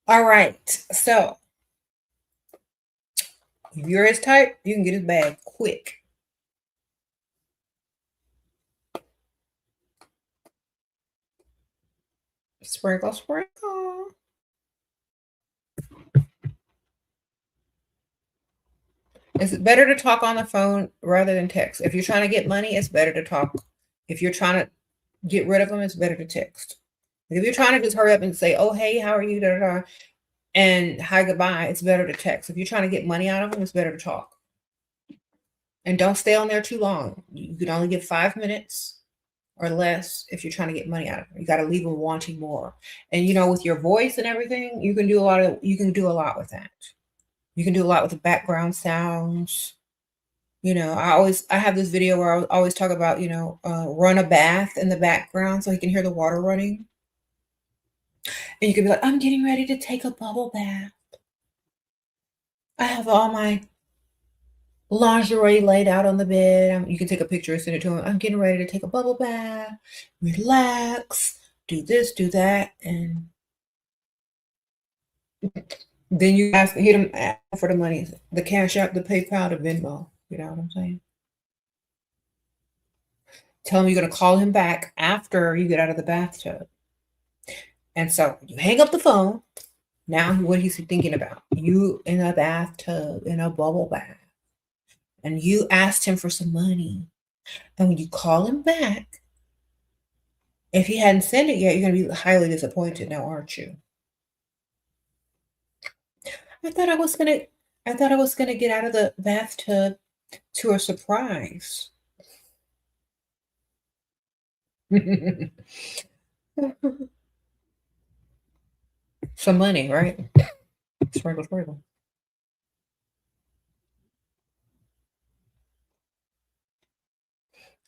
All right. So If you're his type, you can get his bag quick. Sprinkle, sprinkle. It's better to talk on the phone rather than text. If you're trying to get money, it's better to talk. If you're trying to get rid of them, it's better to text. If you're trying to just hurry up and say, "Oh, hey, how are you?" Da, da, da, and hi, goodbye, it's better to text. If you're trying to get money out of them, it's better to talk. And don't stay on there too long. You can only get 5 minutes or less if you're trying to get money out of them. You got to leave them wanting more. And with your voice and everything, you can do a lot with that. You can do a lot with the background sounds. I have this video where I always talk about, run a bath in the background so he can hear the water running. And you can be like, I'm getting ready to take a bubble bath. I have all my lingerie laid out on the bed. You can take a picture and send it to him. I'm getting ready to take a bubble bath, relax, do this, do that. And then you hit him for the money, the Cash App, the PayPal, the Venmo. You know what I'm saying? Tell him you're going to call him back after you get out of the bathtub. And so you hang up the phone. Now what he's thinking about? You in a bathtub, in a bubble bath. And you asked him for some money. And when you call him back, if he hadn't sent it yet, you're going to be highly disappointed now, aren't you? I thought I was going to get out of the bathtub to a surprise. Some money, right? Sprinkle, sprinkle.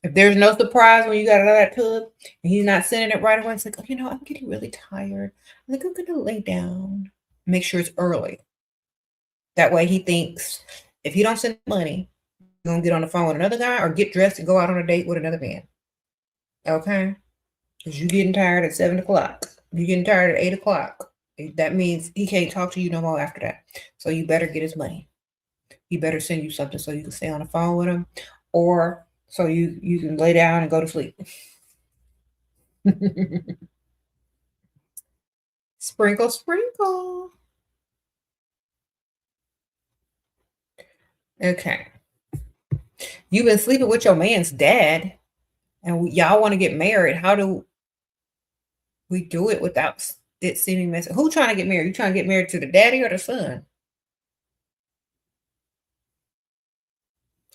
If there's no surprise when you got out of that tub and he's not sending it right away, it's like, I'm getting really tired. I think I'm going to lay down. Make sure it's early. That way he thinks if you don't send money, you're going to get on the phone with another guy or get dressed and go out on a date with another man. Okay? Because you're getting tired at 7 o'clock. You're getting tired at 8 o'clock. That means he can't talk to you no more after that. So you better get his money. He better send you something so you can stay on the phone with him or so you can lay down and go to sleep. Sprinkle, sprinkle. Okay. You've been sleeping with your man's dad and y'all want to get married. How do we do it without it seeming messy? Who trying to get married? You trying to get married to the daddy or the son?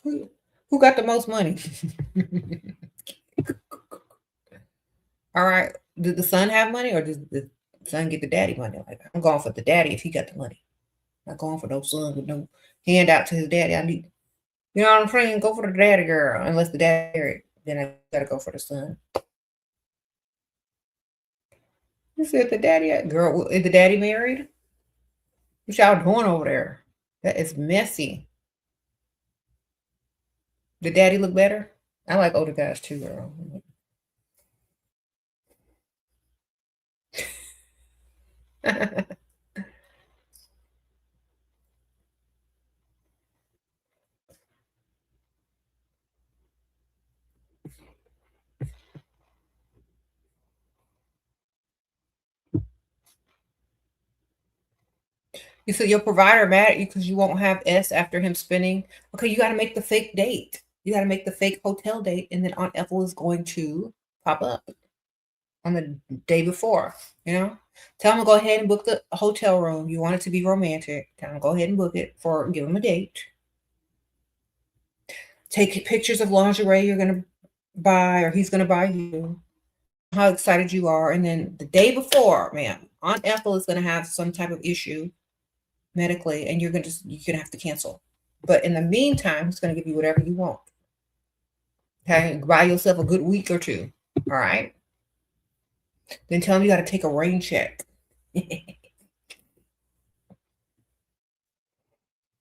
Who got the most money? All right. Did the son have money or does the son get the daddy money? Like, I'm going for the daddy if he got the money. Not going for no son with no handout to his daddy. I need, you know what I'm saying? Go for the daddy girl. Unless the daddy married, then I gotta go for the son. You said the daddy girl. Is the daddy married? What y'all doing over there? That is messy. The daddy look better? I like older guys too, girl. You said your provider mad at you because you won't have S after him spending. Okay, you got to make the fake date. You got to make the fake hotel date, and then Aunt Ethel is going to pop up on the day before. Tell him to go ahead and book the hotel room. You want it to be romantic. Tell him to go ahead and book it give him a date. Take pictures of lingerie you're going to buy or he's going to buy you. How excited you are, and then the day before, man, Aunt Ethel is going to have some type of issue medically, and you're gonna have to cancel. But in the meantime, he's gonna give you whatever you want. Okay, buy yourself a good week or two. All right. Then tell him you got to take a rain check.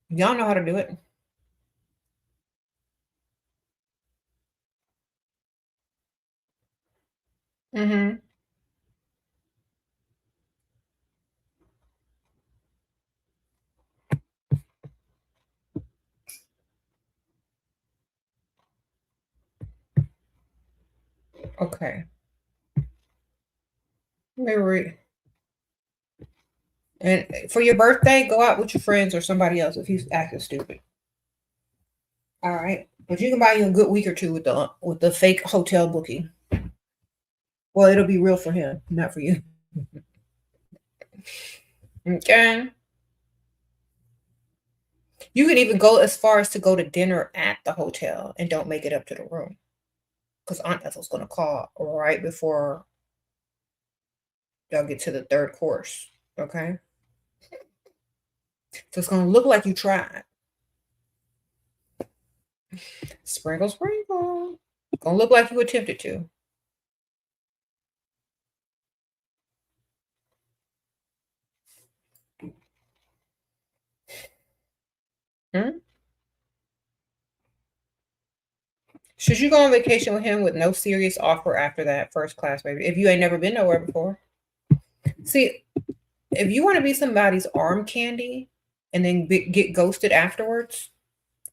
Y'all know how to do it. Mm-hmm. Okay. Let me read. And for your birthday, go out with your friends or somebody else if he's acting stupid. All right. But you can buy you a good week or two with the fake hotel booking. Well, it'll be real for him, not for you. Okay. You can even go as far as to go to dinner at the hotel and don't make it up to the room. Because Aunt Ethel's going to call right before y'all get to the third course. Okay. So it's going to look like you tried. Sprinkle, sprinkle. Gonna look like you attempted to. Hmm? Should you go on vacation with him with no serious offer after that first class, baby? If you ain't never been nowhere before. See, if you want to be somebody's arm candy and then get ghosted afterwards,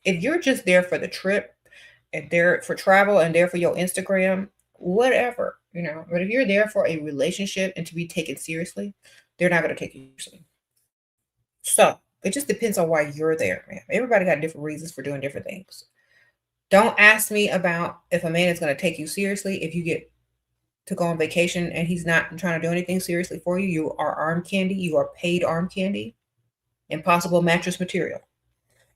if you're just there for the trip and there for travel and there for your Instagram, whatever, but if you're there for a relationship and to be taken seriously, they're not going to take you seriously. So it just depends on why you're there, man. Everybody got different reasons for doing different things. Don't ask me about if a man is going to take you seriously if you get to go on vacation and he's not trying to do anything seriously for you. You are arm candy. You are paid arm candy. Impossible mattress material.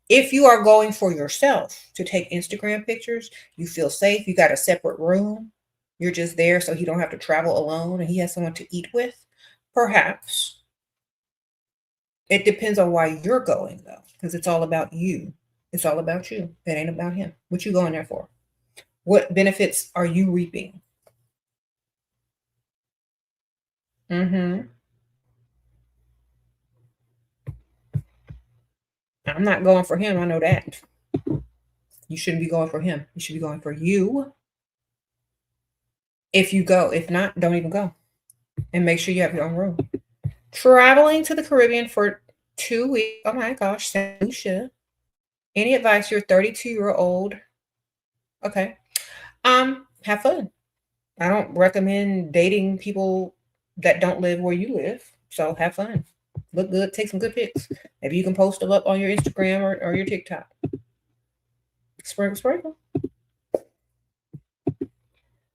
If you are going for yourself to take Instagram pictures, you feel safe. You got a separate room. You're just there so he don't have to travel alone and he has someone to eat with. Perhaps. It depends on why you're going, though, because it's all about you. It's all about you. It ain't about him. What you going there for? What benefits are you reaping? Mm-hmm. I'm not going for him. I know that. You shouldn't be going for him. You should be going for you. If you go. If not, don't even go. And make sure you have your own room. Traveling to the Caribbean for 2 weeks. Oh my gosh, Lucia. Any advice? You're 32-year-old. Okay. Have fun. I don't recommend dating people that don't live where you live. So have fun. Look good. Take some good pics. Maybe you can post them up on your Instagram or your TikTok. Sprinkle, sprinkle.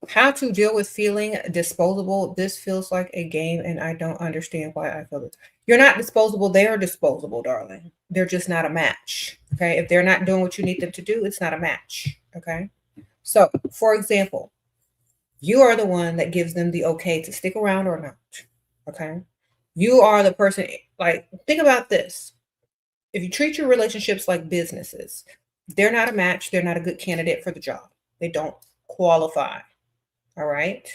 How to deal with feeling disposable. This feels like a game and I don't understand why I feel this. You're not disposable. They are disposable, darling. They're just not a match. Okay. If they're not doing what you need them to do, it's not a match. Okay. So, for example, you are the one that gives them the okay to stick around or not. Okay. You are the person, like, think about this. If you treat your relationships like businesses, they're not a match. They're not a good candidate for the job. They don't qualify. All right.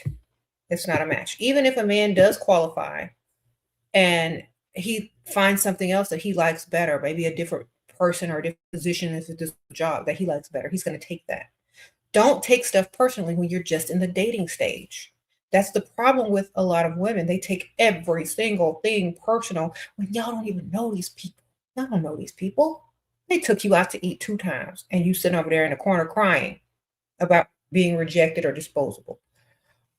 It's not a match. Even if a man does qualify and he finds something else that he likes better, maybe a different person or a different position in this job that he likes better, he's going to take that. Don't take stuff personally when you're just in the dating stage. That's the problem with a lot of women. They take every single thing personal when y'all don't even know these people. Y'all don't know these people. They took you out to eat 2 times and you sitting over there in the corner crying about being rejected or disposable.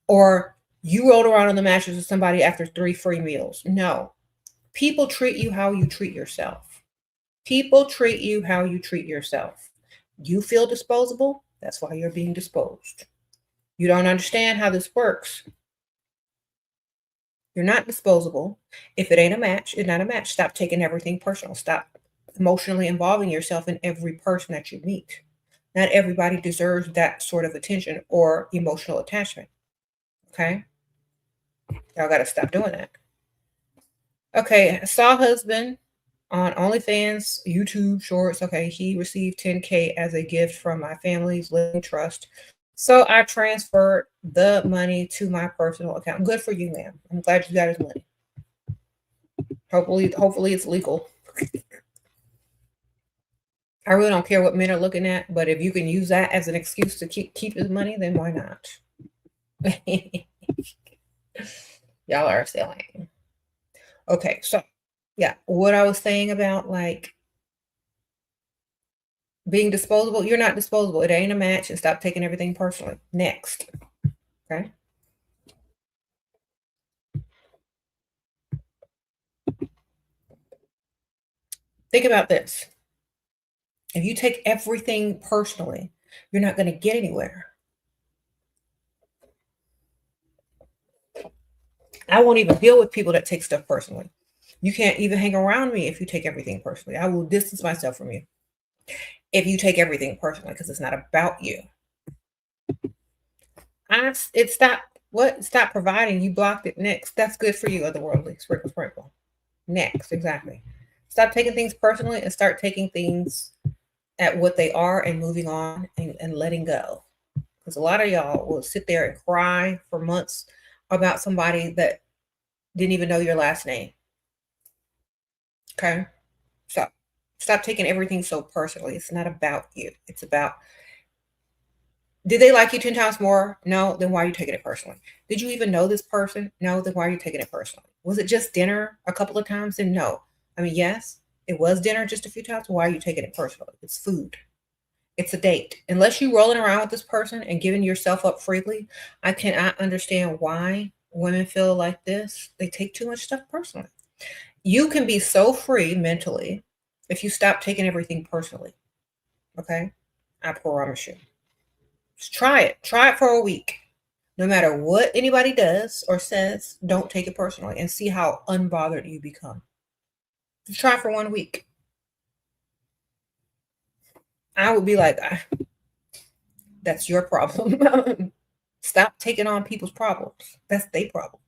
Or you rolled around on the mattress with somebody after 3 free meals. No. People treat you how you treat yourself. People treat you how you treat yourself. You feel disposable? That's why you're being disposed. You don't understand how this works. You're not disposable. If it ain't a match, it's not a match. Stop taking everything personal. Stop emotionally involving yourself in every person that you meet. Not everybody deserves that sort of attention or emotional attachment. Okay? Y'all got to stop doing that. Okay, I saw husband on OnlyFans, YouTube Shorts. Okay, he received 10K as a gift from my family's living trust. So I transferred the money to my personal account. Good for you, ma'am. I'm glad you got his money. Hopefully it's legal. I really don't care what men are looking at, but if you can use that as an excuse to keep his money, then why not? Y'all are silly. Okay, so yeah, what I was saying about like being disposable, you're not disposable. It ain't a match, and stop taking everything personally. Next. Okay. Think about this. If you take everything personally, you're not going to get anywhere. I won't even deal with people that take stuff personally. You can't even hang around me if you take everything personally. I will distance myself from you if you take everything personally because it's not about you. It stopped. What? Stop providing. You blocked it. Next. That's good for you, otherworldly. Sprinkle, sprinkle. Next. Exactly. Stop taking things personally and start taking things at what they are and moving on and letting go. Because a lot of y'all will sit there and cry for months about somebody that didn't even know your last name. Okay? Stop taking everything so personally. It's not about you. It's about, did they like you 10 times more? No. Then why are you taking it personally? Did you even know this person? No. Then why are you taking it personally? Was it just dinner a couple of times? Then no. I mean, yes, it was dinner just a few times. Why are you taking it personally? It's food. It's a date. Unless you're rolling around with this person and giving yourself up freely, I cannot understand why women feel like this. They take too much stuff personally. You can be so free mentally if you stop taking everything personally. Okay? I promise you. Just try it. Try it for a week. No matter what anybody does or says, don't take it personally and see how unbothered you become. Just try it for 1 week. I would be like, that's your problem. Stop taking on people's problems. That's their problem.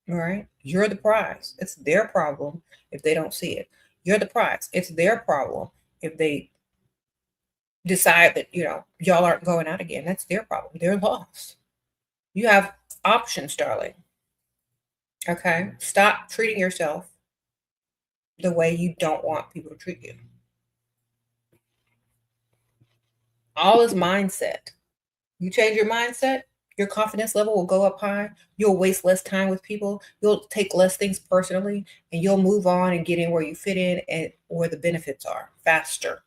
All right? You're the prize. It's their problem if they don't see it. You're the prize. It's their problem if they decide that, y'all aren't going out again. That's their problem. Their loss. You have options, darling. Okay? Stop treating yourself the way you don't want people to treat you. All is mindset. You change your mindset, your confidence level will go up high. You'll waste less time with people. You'll take less things personally, and you'll move on and get in where you fit in and where the benefits are faster.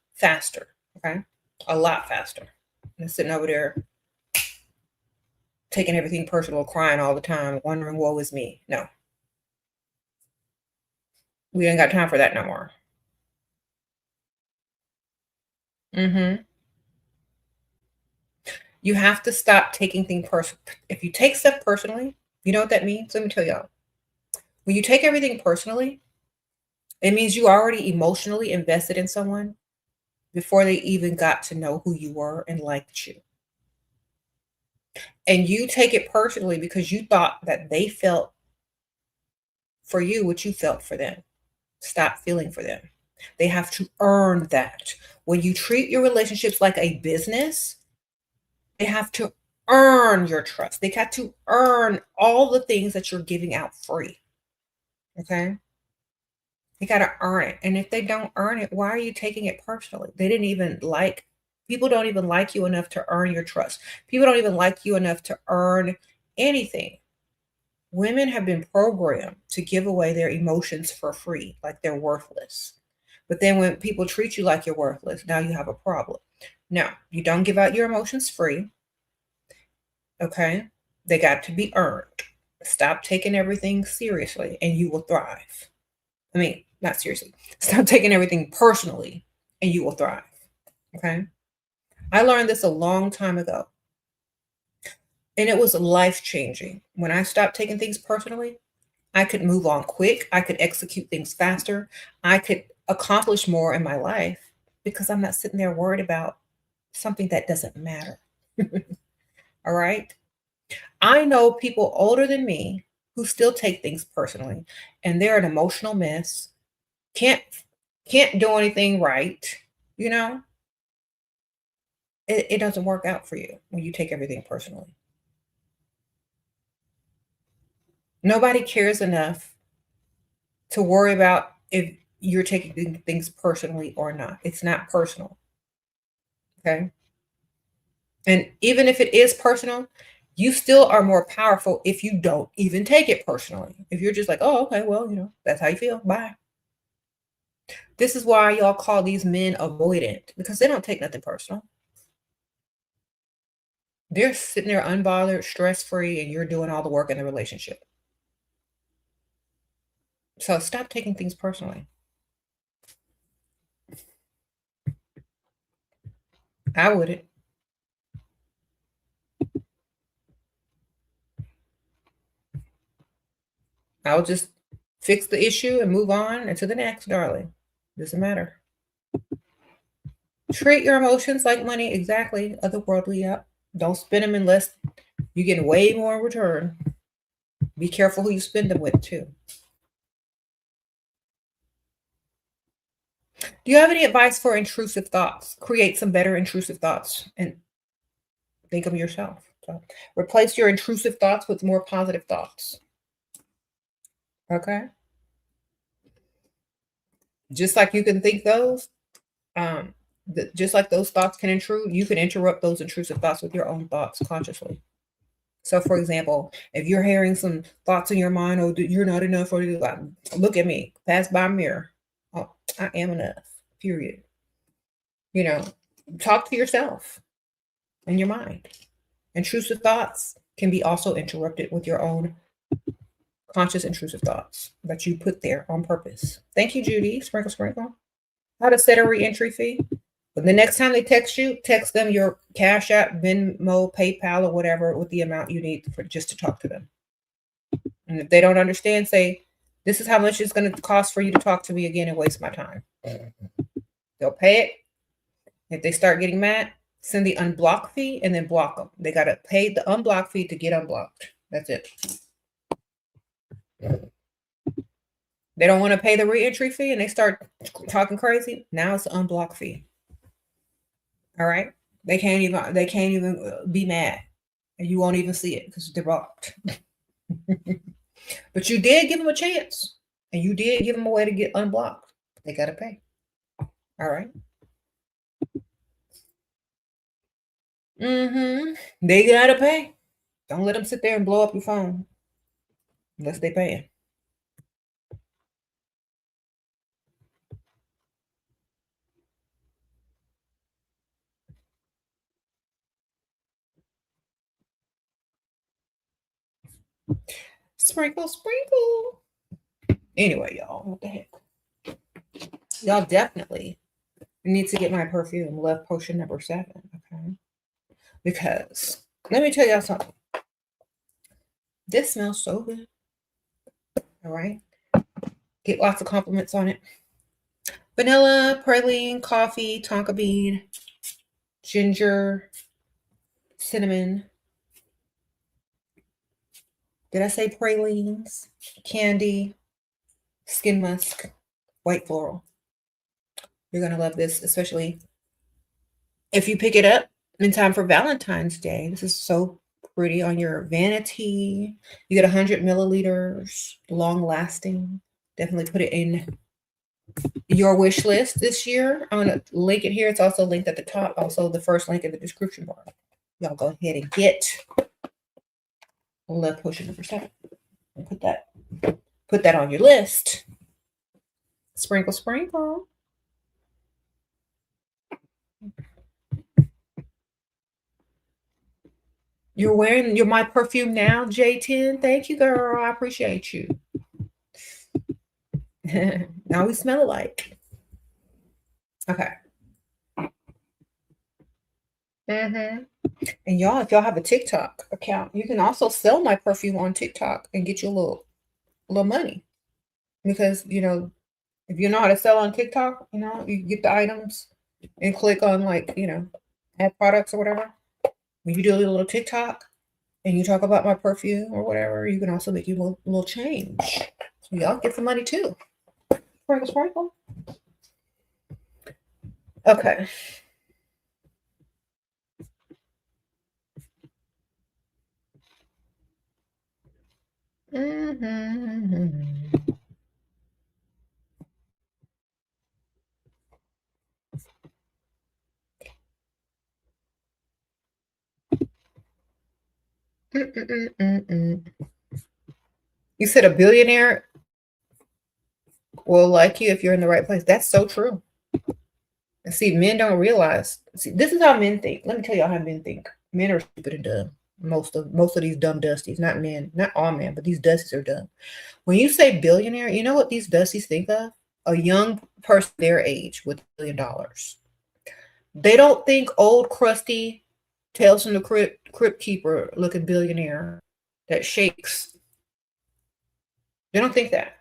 Okay? A lot faster than sitting over there taking everything personal, crying all the time, wondering, woe is me. No. We ain't got time for that no more. You have to stop taking things personal. If you take stuff personally, you know what that means? Let me tell y'all. When you take everything personally, it means you already emotionally invested in someone before they even got to know who you were and liked you. And you take it personally because you thought that they felt for you what you felt for them. Stop feeling for them. They have to earn that. When you treat your relationships like a business, they have to earn your trust. They got to earn all the things that you're giving out free. Okay? They got to earn it. And if they don't earn it, why are you taking it personally? People don't even like you enough to earn your trust. People don't even like you enough to earn anything. Women have been programmed to give away their emotions for free, like they're worthless. But then when people treat you like you're worthless, now you have a problem. Now, you don't give out your emotions free. Okay? They got to be earned. Stop taking everything seriously and you will thrive. I mean, not seriously. Stop taking everything personally and you will thrive. Okay? I learned this a long time ago. And it was life-changing. When I stopped taking things personally, I could move on quick. I could execute things faster. I could accomplish more in my life because I'm not sitting there worried about something that doesn't matter. All right? I know people older than me who still take things personally and they're an emotional mess. Can't do anything right, you know? It doesn't work out for you when you take everything personally. Nobody cares enough to worry about if you're taking things personally or not. It's not personal. Okay? And even if it is personal, you still are more powerful if you don't even take it personally. If you're just like, oh, okay, well, that's how you feel. Bye. This is why y'all call these men avoidant because they don't take nothing personal. They're sitting there unbothered, stress-free, and you're doing all the work in the relationship. So stop taking things personally. I wouldn't. I'll just fix the issue and move on and to the next, darling. Doesn't matter. Treat your emotions like money, exactly. Otherworldly, yeah. Don't spend them unless you get way more in return. Be careful who you spend them with, too. Do you have any advice for intrusive thoughts? Create some better intrusive thoughts and think of yourself. So replace your intrusive thoughts with more positive thoughts. Okay? Just like you can think those, just like those thoughts can intrude, you can interrupt those intrusive thoughts with your own thoughts consciously. So, for example, if you're hearing some thoughts in your mind, oh, you're not enough, or look at me, pass by a mirror. Oh, I am enough, period. You know, talk to yourself in your mind. Intrusive thoughts can be also interrupted with your own conscious intrusive thoughts that you put there on purpose. Thank you, Judy. Sprinkle, sprinkle. How to set a re-entry fee. But the next time they text you, text them your Cash App, Venmo, PayPal, or whatever with the amount you need for just to talk to them. And if they don't understand, say, this is how much it's going to cost for you to talk to me again and waste my time. They'll pay it. If they start getting mad, send the unblock fee and then block them. They got to pay the unblock fee to get unblocked. That's it. They don't want to pay the re-entry fee and they start talking crazy. Now it's an unblock fee. All right. They can't even be mad. And you won't even see it because they're blocked. But you did give them a chance. And you did give them a way to get unblocked. They got to pay. All right. They got to pay. Don't let them sit there and blow up your phone. Unless they paying. Sprinkle, sprinkle. Anyway, y'all, what the heck? Y'all definitely need to get my perfume, Love Potion number 7, okay? Because let me tell y'all something. This smells so good. All right. Get lots of compliments on it. Vanilla, praline, coffee, tonka bean, ginger, cinnamon. Did I say pralines? Candy, skin musk, white floral. You're going to love this, especially if you pick it up in time for Valentine's Day. This is so pretty on your vanity. You get 100 milliliters, long lasting. Definitely put it in your wish list this year. I'm going to link it here. It's also linked at the top. Also, the first link in the description bar. Y'all go ahead and get Love Potion number 7. And put that on your list. Sprinkle, sprinkle. You're my perfume now, J10. Thank you, girl. I appreciate you. Now we smell alike. Okay. And y'all, if y'all have a TikTok account, you can also sell my perfume on TikTok and get you a little money. Because, you know, if you know how to sell on TikTok, you know, you get the items and click on, like, you know, add products or whatever. When you do a little TikTok and you talk about my perfume or whatever, you can also make you a little change. So y'all get some money too. Sprinkle, sprinkle. Okay. You said a billionaire will like you if you're in the right place. That's so true. And see, men don't realize. See, this is how men think. Let me tell y'all how men think. Men are stupid and dumb. Most of these dumb dusties, not men, not all men, but these dusties are dumb. When you say billionaire, you know what these dusties think of? A young person their age with $1 billion. They don't think old crusty Tales from the Crypt Keeper looking billionaire that shakes. They don't think that.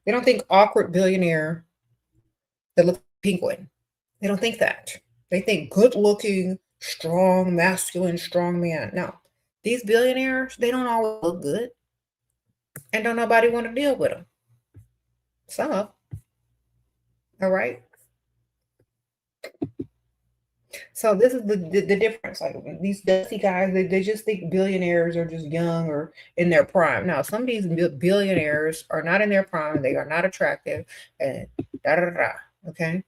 They don't think awkward billionaire that looks like penguin. They don't think that. They think good looking, strong, masculine, strong man. No. These billionaires, they don't always look good. And don't nobody want to deal with them. Some of them. All right. So this is the difference. Like these dusty guys, they just think billionaires are just young or in their prime. Now, some of these billionaires are not in their prime. They are not attractive. And da da da. Okay.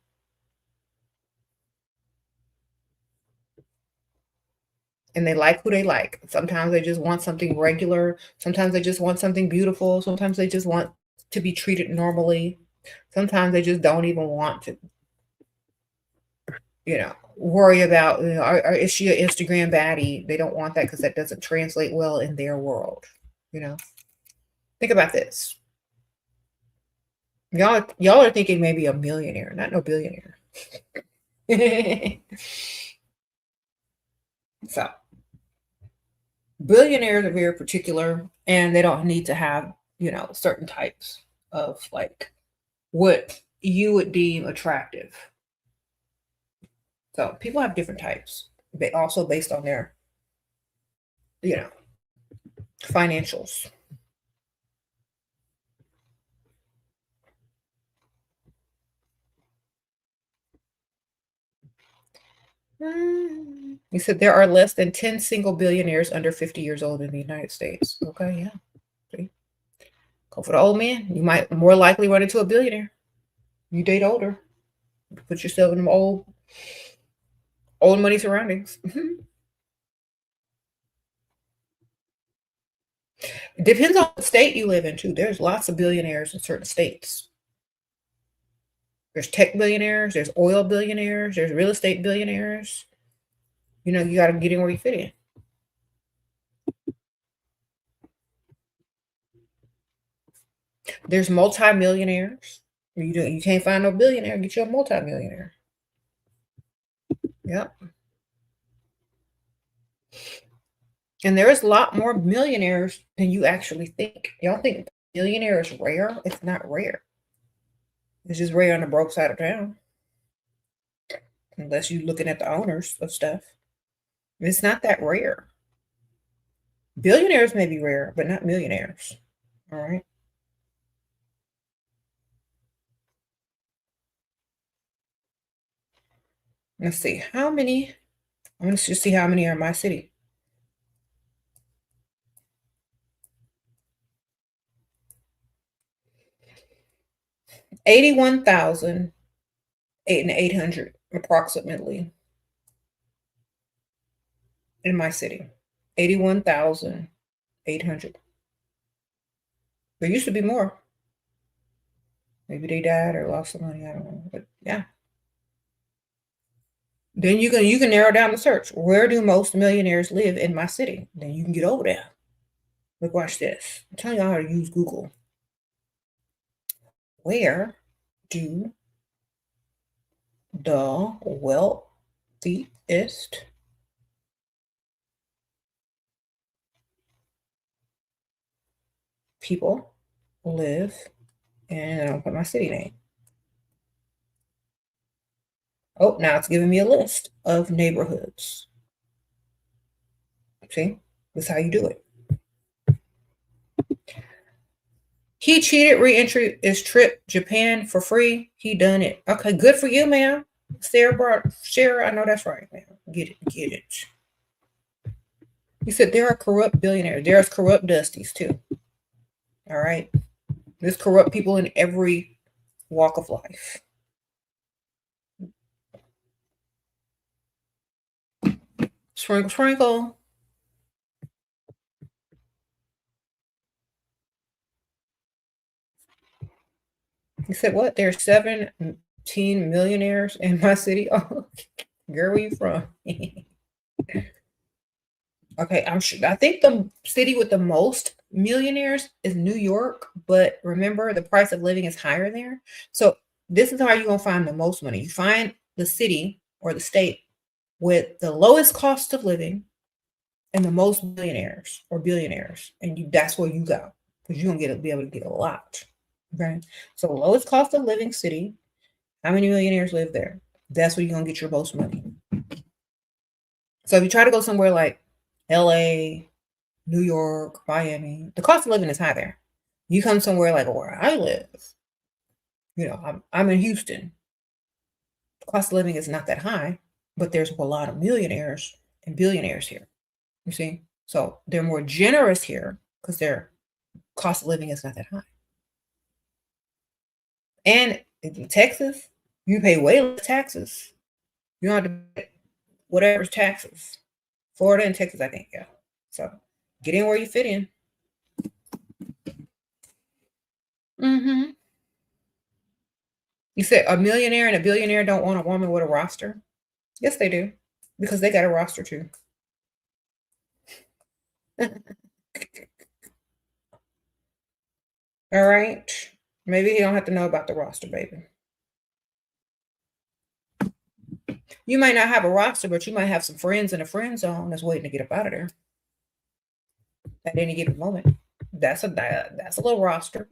And they like who they like. Sometimes they just want something regular. Sometimes they just want something beautiful. Sometimes they just want to be treated normally. Sometimes they just don't even want to, worry about, is she an Instagram baddie? They don't want that because that doesn't translate well in their world. Think about this. Y'all are thinking maybe a millionaire, not no billionaire. So billionaires are very particular, and they don't need to have, certain types of like what you would deem attractive. So people have different types, but also based on their, financials. He said there are less than 10 single billionaires under 50 years old in the United States. Okay, yeah. See? Go for the old man. You might more likely run into a billionaire. You date older. Put yourself in them old money surroundings. It depends on what state you live in, too. There's lots of billionaires in certain states. There's tech billionaires, there's oil billionaires, there's real estate billionaires. You got to get in where you fit in. There's multimillionaires. You can't find no billionaire, get you a multimillionaire. Yep. And there is a lot more millionaires than you actually think. Y'all think millionaire is rare? It's not rare. It's just rare on the broke side of town. Unless you're looking at the owners of stuff. It's not that rare. Billionaires may be rare, but not millionaires. All right. Let's see how many. I'm going to just see how many are in my city. 81,800 approximately in my city. 81,800. There used to be more. Maybe they died or lost some money. I don't know. But yeah. Then you can narrow down the search. Where do most millionaires live in my city? Then you can get over there. Look, watch this. I'm telling y'all how to use Google. Where do the wealthiest people live? And I'll put my city name. Oh, now it's giving me a list of neighborhoods. See? That's how you do it. He cheated. Re-entry is trip Japan for free. He done it. Okay, good for you, man. SheraSeven, I know that's right, man. Get it. He said there are corrupt billionaires. There's corrupt dusties too. All right. There's corrupt people in every walk of life. Sprinkle, sprinkle. He said, what? There's 17 millionaires in my city? Oh, girl, where you from? Okay, I'm sure. I think the city with the most millionaires is New York, but remember the price of living is higher there. So this is how you're gonna find the most money. You find the city or the state with the lowest cost of living and the most millionaires or billionaires, and that's where you go because you're gonna be able to get a lot. Okay, so lowest cost of living city. How many millionaires live there? That's where you're gonna get your most money. So if you try to go somewhere like LA, New York, Miami, the cost of living is high there. You come somewhere like where I live, I'm in Houston. The cost of living is not that high, but there's a lot of millionaires and billionaires here. You see? So they're more generous here because their cost of living is not that high. And in Texas, you pay way less taxes. You don't have to pay whatever's taxes. Florida and Texas, I think, yeah. So get in where you fit in. Mm-hmm. You said a millionaire and a billionaire don't want a woman with a roster? Yes, they do. Because they got a roster too. All right. Maybe he don't have to know about the roster, baby. You might not have a roster, but you might have some friends in a friend zone that's waiting to get up out of there at any given moment. That's a little roster.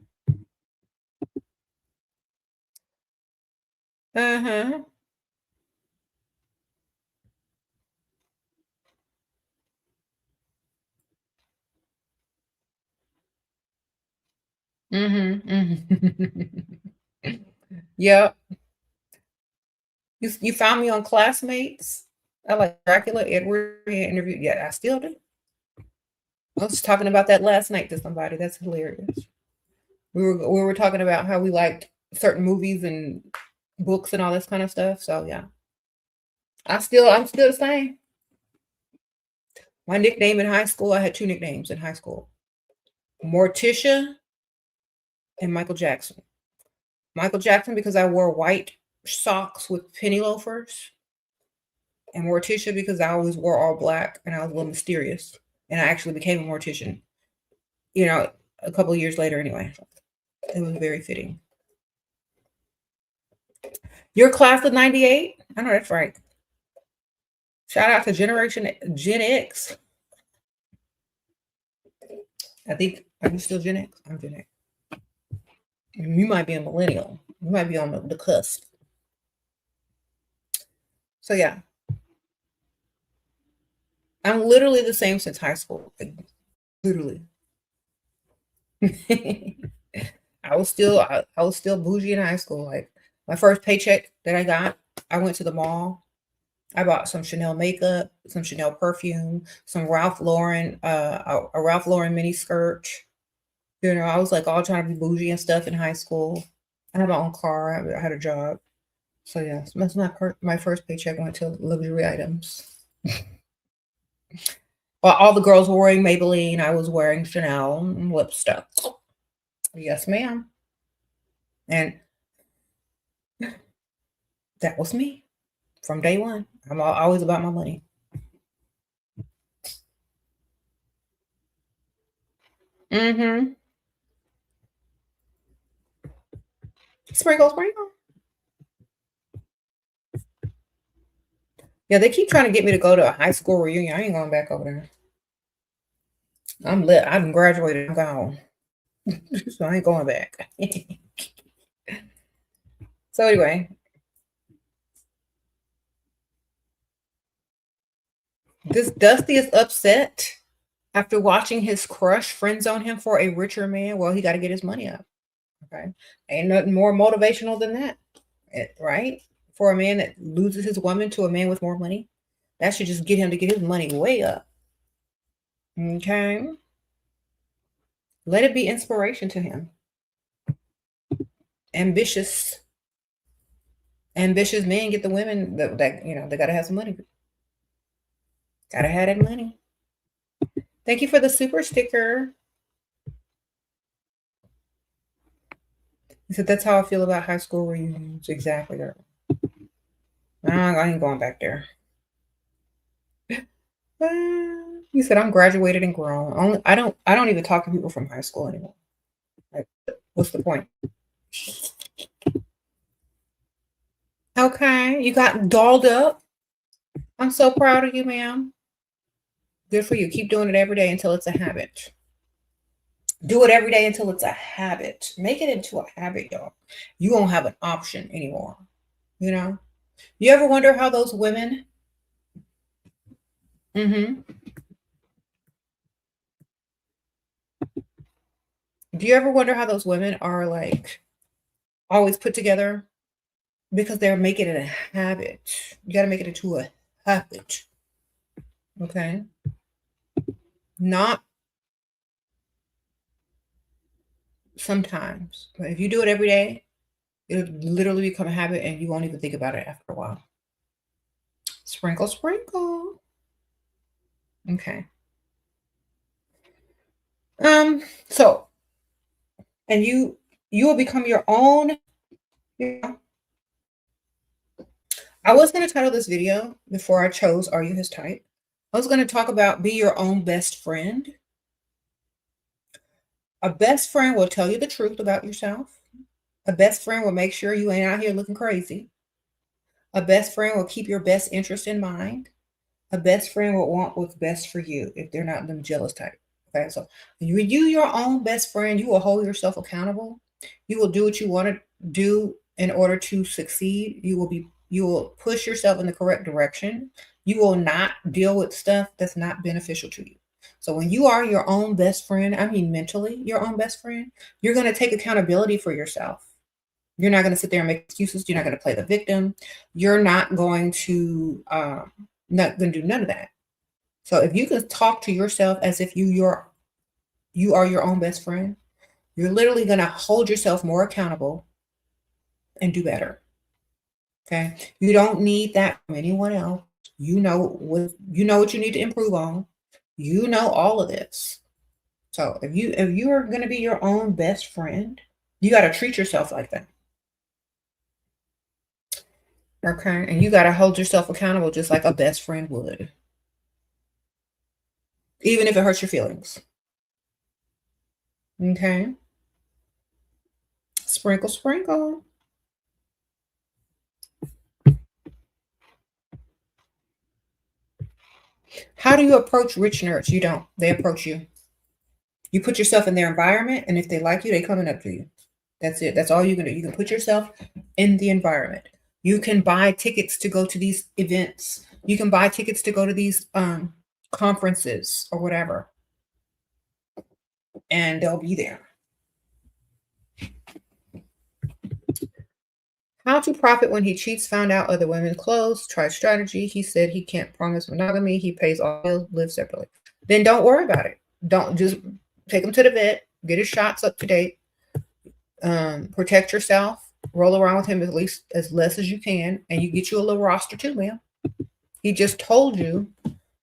Uh-huh. Mm-hmm. Mm-hmm. Yep. You found me on Classmates. I like Dracula, Edward interview. Yeah, I still do. I was talking about that last night to somebody. That's hilarious. We were talking about how we liked certain movies and books and all this kind of stuff. So yeah. I'm still the same. My nickname in high school, I had two nicknames in high school. Morticia and Michael Jackson. Michael Jackson because I wore white socks with penny loafers. And Morticia because I always wore all black and I was a little mysterious. And I actually became a mortician, a couple of years later anyway. It was very fitting. Your class of 98? I know that's right. Shout out to Generation Gen X. I think, are you still Gen X? I'm Gen X. You might be a millennial. You might be on the cusp. So yeah. I'm literally the same since high school. Like, literally. I was still bougie in high school. Like my first paycheck that I got, I went to the mall. I bought some Chanel makeup, some Chanel perfume, some Ralph Lauren, a Ralph Lauren mini skirt. I was like all trying to be bougie and stuff in high school. I had my own car. I had a job. So yeah, that's my first paycheck went to luxury items. While all the girls were wearing Maybelline, I was wearing Chanel lipstick. Yes, ma'am. And that was me from day one. I'm always about my money. Mm-hmm. Sprinkle, sprinkle. Yeah, they keep trying to get me to go to a high school reunion. I ain't going back over there. I'm lit. I'm graduated. I'm gone. So I ain't going back. So anyway, this Dusty is upset after watching his crush friend zone him for a richer man. Well, he got to get his money up. Okay. Ain't nothing more motivational than that. Right? For a man that loses his woman to a man with more money. That should just get him to get his money way up. Okay. Let it be inspiration to him. Ambitious men get the women that they gotta have some money. Gotta have that money. Thank you for the super sticker. He said that's how I feel about high school reunions. Exactly, girl. I ain't going back there. You said I'm graduated and grown. I don't even talk to people from high school anymore. Like, what's the point? Okay, you got dolled up. I'm so proud of you, ma'am. Good for you. Keep doing it every day until it's a habit. Do it every day until it's a habit. Make it into a habit, y'all. You won't have an option anymore. You know? You ever wonder how those women do you ever wonder how those women are like always put together? Because they're making it a habit. You got to make it into a habit. Okay? Not sometimes. But if you do it every day, it'll literally become a habit and you won't even think about it after a while. Sprinkle, sprinkle. Okay. So, and you will become your own. I was going to title this video before I chose Are You His Type? I was going to talk about be your own best friend. A best friend will tell you the truth about yourself. A best friend will make sure you ain't out here looking crazy. A best friend will keep your best interest in mind. A best friend will want what's best for you if they're not the jealous type. Okay, so you your own best friend, you will hold yourself accountable. You will do what you want to do in order to succeed. You will push yourself in the correct direction. You will not deal with stuff that's not beneficial to you. So when you are your own best friend, I mean mentally your own best friend, you're going to take accountability for yourself. You're not going to sit there and make excuses. You're not going to play the victim. You're not going to not going to do none of that. So if you can talk to yourself as if you are your own best friend, you're literally going to hold yourself more accountable and do better. Okay? You don't need that from anyone else. You know what you need to improve on. You know all of this. So if you are going to be your own best friend, you got to treat yourself like that. Okay? And you got to hold yourself accountable just like a best friend would. Even if it hurts your feelings. Okay? Sprinkle, sprinkle. How do you approach rich nerds? You don't. They approach you. You put yourself in their environment, and if they like you, they coming up to you. That's it. That's all you can do. You can put yourself in the environment. You can buy tickets to go to these events. You can buy tickets to go to these conferences or whatever. And they'll be there. How to profit when he cheats, found out other women's clothes, tried strategy. He said he can't promise monogamy. He pays all bills, lives separately. Then don't worry about it. Don't just take him to the vet, get his shots up to date, protect yourself, roll around with him at least as less as you can, and you get you a little roster too, ma'am. He just told you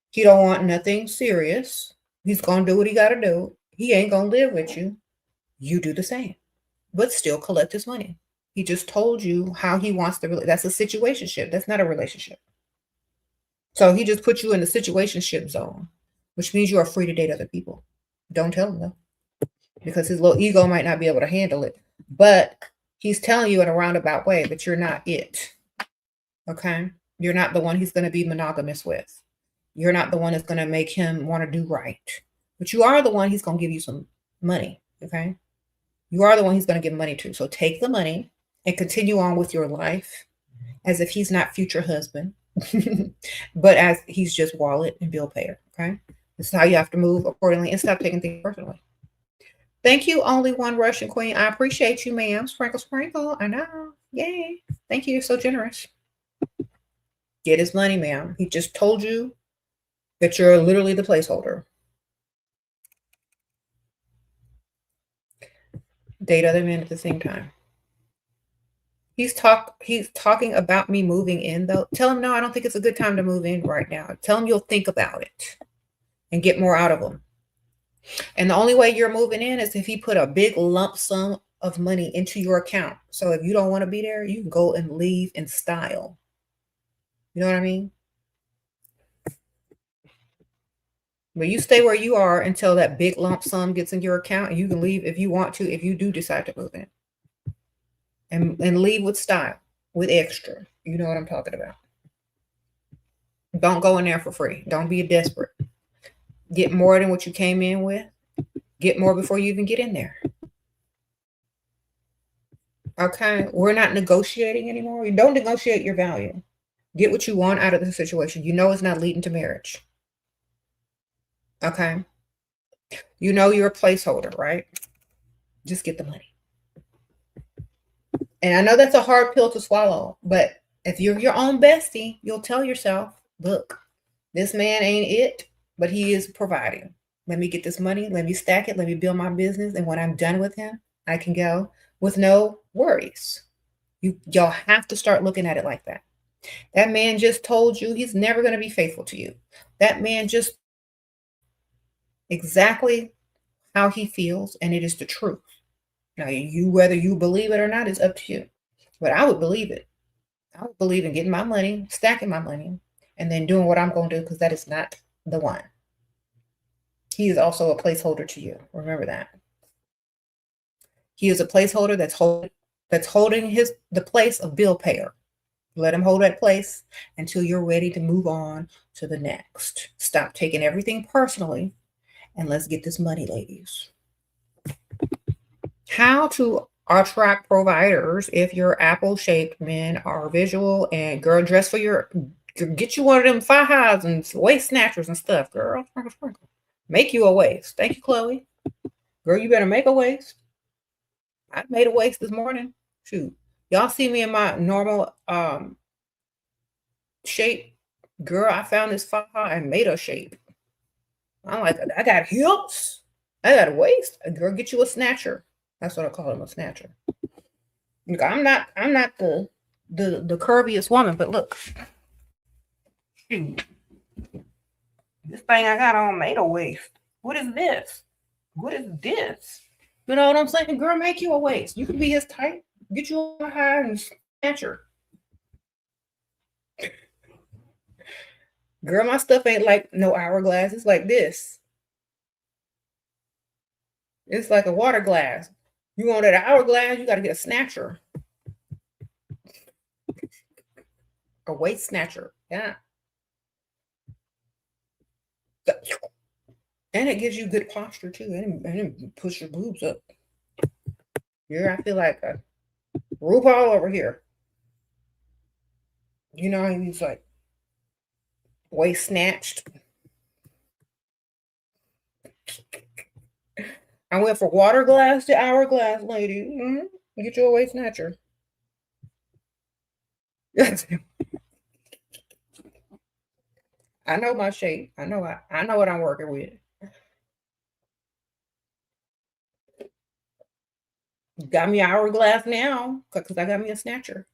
he don't want nothing serious. He's going to do what he got to do. He ain't going to live with you. You do the same, but still collect his money. He just told you how he wants to. That's a situationship. That's not a relationship. So he just put you in the situationship zone, which means you are free to date other people. Don't tell him though, because his little ego might not be able to handle it. But he's telling you in a roundabout way that you're not it. Okay? You're not the one he's going to be monogamous with. You're not the one that's going to make him want to do right. But you are the one he's going to give you some money. Okay? You are the one he's going to give money to. So take the money and continue on with your life as if he's not future husband, but as he's just wallet and bill payer. Okay? This is how you have to move accordingly and stop taking things personally. Thank you, only one Russian queen. I appreciate you, ma'am. Sprinkle, sprinkle. I know. Yay. Thank you. You're so generous. Get his money, ma'am. He just told you that you're literally the placeholder. Date other men at the same time. He's talking about me moving in though. Tell him no, I don't think it's a good time to move in right now. Tell him you'll think about it and get more out of him. And the only way you're moving in is if he put a big lump sum of money into your account. So if you don't want to be there, you can go and leave in style. You know what I mean? But you stay where you are until that big lump sum gets in your account, and you can leave if you want to, if you do decide to move in. And leave with style, with extra. You know what I'm talking about. Don't go in there for free. Don't be desperate. Get more than what you came in with. Get more before you even get in there. Okay? We're not negotiating anymore. You don't negotiate your value. Get what you want out of the situation. You know it's not leading to marriage. Okay? You know you're a placeholder, right? Just get the money. And I know that's a hard pill to swallow, but if you're your own bestie, you'll tell yourself, look, this man ain't it, but he is providing. Let me get this money. Let me stack it. Let me build my business. And when I'm done with him, I can go with no worries. Y'all have to start looking at it like that. That man just told you he's never going to be faithful to you. That man just exactly how he feels, and it is the truth. Now, whether you believe it or not is up to you. But I would believe it. I would believe in getting my money, stacking my money, and then doing what I'm going to do, because that is not the one. He is also a placeholder to you. Remember that. He is a placeholder that's holding the place of bill payer. Let him hold that place until you're ready to move on to the next. Stop taking everything personally, and let's get this money, ladies. How to attract providers if your apple-shaped men are visual, and girl, dress for get you one of them fajas and waist snatchers and stuff, girl. Sprinkle. Make you a waist. Thank you, Chloe. Girl, you better make a waist. I made a waist this morning. Shoot. Y'all see me in my normal shape. Girl, I found this faja and made a shape. I'm like, I got hips. I got a waist. Girl, get you a snatcher. That's what I call him, a snatcher. Look, I'm not the curviest woman, but look. Shoot. This thing I got on made a waist. What is this? What is this? You know what I'm saying? Girl, make you a waist. You can be his type. Get you a high and snatcher. Girl, my stuff ain't like no hourglass. It's like this. It's like a water glass. You want an hourglass, you got to get a snatcher. A waist snatcher. Yeah. And it gives you good posture too. And it push your boobs up. Here, I feel like a RuPaul over here. You know, he's like waist snatched. I went from water glass to hourglass, lady. Mm-hmm. Get you a waist snatcher. I know my shape. I know what I'm working with. Got me an hourglass now because I got me a snatcher.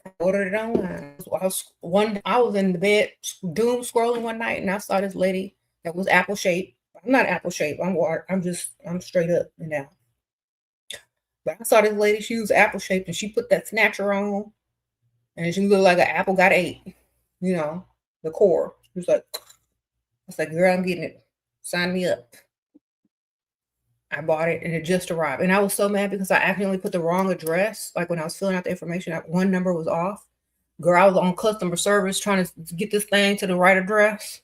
I ordered it online. I was in the bed doom scrolling one night, and I saw this lady that was apple shaped. I'm not apple shaped. I'm straight up and down. But I saw this lady. She was apple shaped, and she put that snatcher on, and she looked like an apple got ate. You know, the core. She was like, I was like, girl, I'm getting it. Sign me up. I bought it and it just arrived. And I was so mad because I accidentally put the wrong address. Like when I was filling out the information, one number was off. Girl, I was on customer service trying to get this thing to the right address.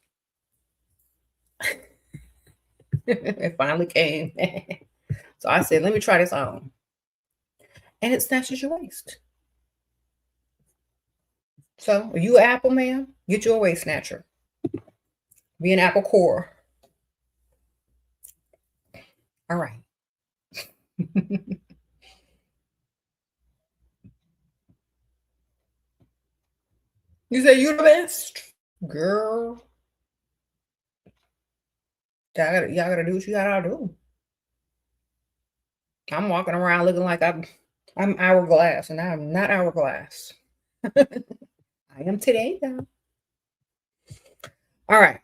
It finally came. So I said, let me try this on. And it snatches your waist. So are you an apple man? Get you a waist snatcher. Be an apple core. All right. You say you the best? Girl. Y'all gotta do what you gotta do. I'm walking around looking like I'm hourglass, and I'm not hourglass. I am today, though. All right.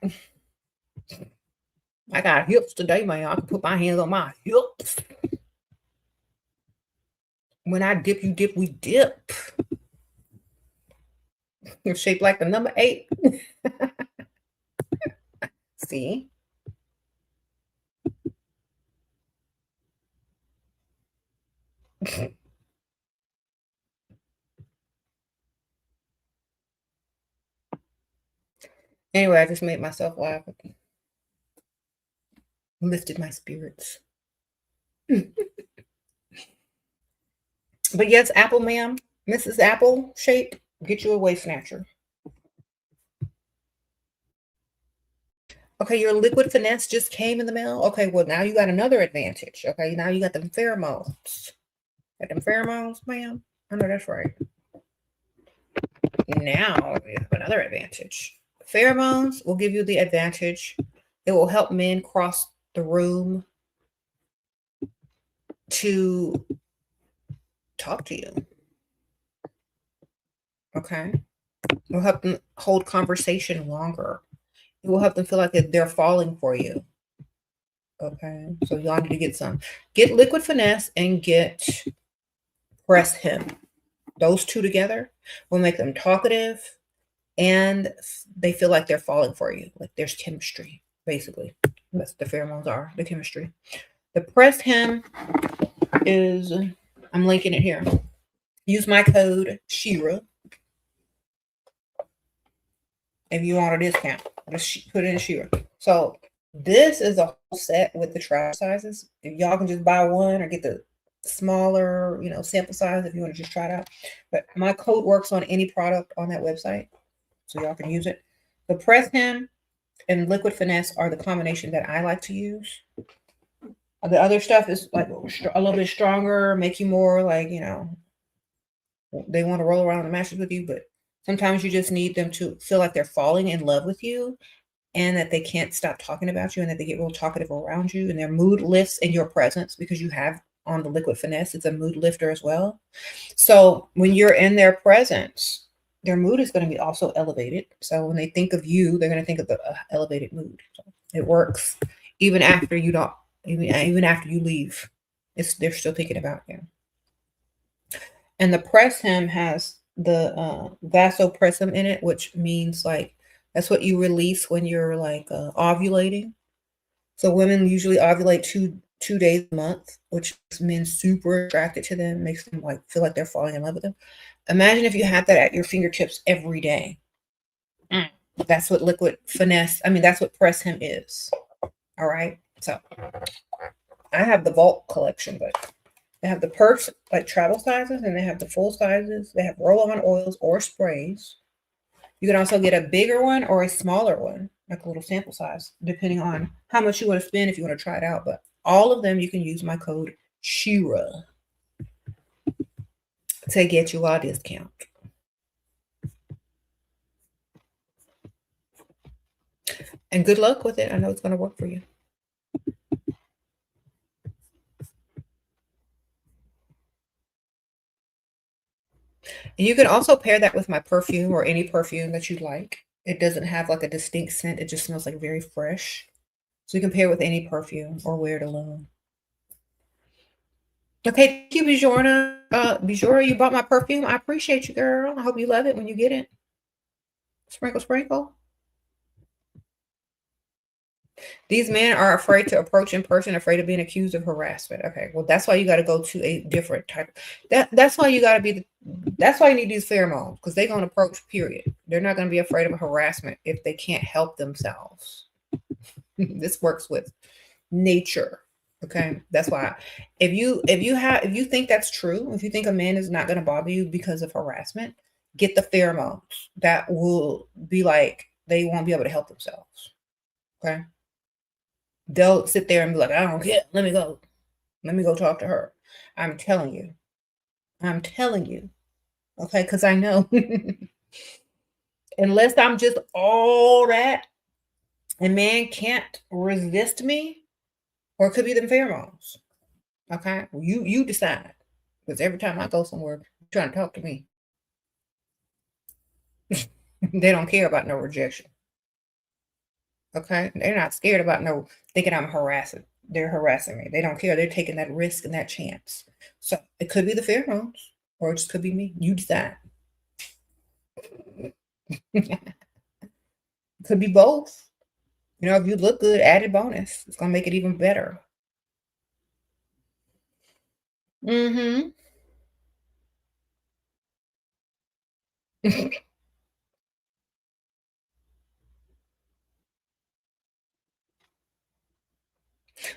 I got hips today, man. I can put my hands on my hips. When I dip, you dip, we dip. You're shaped like the number 8. See? Anyway, I just made myself laugh. Lifted my spirits. But yes, Apple, ma'am, Mrs. Apple shape, get you a waist snatcher. Okay, your liquid finesse just came in the mail. Okay, well, now you got another advantage. Okay, now you got them pheromones. Got them pheromones, ma'am? I know that's right. Now we have another advantage. Pheromones will give you the advantage. It will help men cross the room to talk to you. Okay. It will help them hold conversation longer. It will help them feel like they're falling for you. Okay. So y'all need to get some. Get liquid finesse and get press him. Those two together will make them talkative and they feel like they're falling for you. Like there's chemistry, basically. That's what the pheromones are, the chemistry. The press him is, I'm linking it here. Use my code SHERA if you want a discount. Just put in SHERA. So this is a whole set with the travel sizes. If y'all can just buy one or get the smaller, sample size if you want to just try it out. But my code works on any product on that website, so y'all can use it. The press him and liquid finesse are the combination that I like to use. The other stuff is like a little bit stronger, make you more like, they want to roll around on the mattress with you, but sometimes you just need them to feel like they're falling in love with you and that they can't stop talking about you and that they get real talkative around you and their mood lifts in your presence because you have on the liquid finesse. It's a mood lifter as well. So when you're in their presence, their mood is going to be also elevated. So when they think of you, they're going to think of the elevated mood. So it works even after you don't, even after you leave. They're still thinking about you. And the press him has the vasopressin in it, which means like that's what you release when you're like ovulating. So women usually ovulate two days a month, which makes men super attracted to them, makes them like feel like they're falling in love with them. Imagine if you had that at your fingertips every day. That's what liquid finesse, that's what press him is. All right. So I have the Vault collection, but they have the purse, like travel sizes, and they have the full sizes. They have roll-on oils or sprays. You can also get a bigger one or a smaller one, like a little sample size, depending on how much you want to spend if you want to try it out. But all of them, you can use my code SHERA to get you a discount. And good luck with it. I know it's going to work for you. And you can also pair that with my perfume or any perfume that you like. It doesn't have like a distinct scent. It just smells like very fresh. So you can pair it with any perfume or wear it alone. Okay, thank you, Bjorna. Bjorna, you bought my perfume. I appreciate you, girl. I hope you love it when you get it. Sprinkle, sprinkle. These men are afraid to approach in person, afraid of being accused of harassment. Okay, well, that's why you got to go to a different type. That's why you got to be. That's why you need these pheromones, because they're going to approach. Period. They're not going to be afraid of harassment if they can't help themselves. This works with nature. Okay, that's why. If you think that's true, if you think a man is not going to bother you because of harassment, get the pheromones. That will be like they won't be able to help themselves. Okay. They'll sit there and be like, I don't care. Let me go talk to her. I'm telling you. Okay, because I know. Unless I'm just all that, a man can't resist me, or it could be them pheromones. Okay, well, you decide. Because every time I go somewhere, you're trying to talk to me. They don't care about no rejection. Okay, they're not scared about no thinking I'm harassing. They're harassing me. They don't care. They're taking that risk and that chance. So it could be the pheromones, or it just could be me. You decide. Could be both. You know, if you look good, added bonus. It's gonna make it even better. Mm-hmm.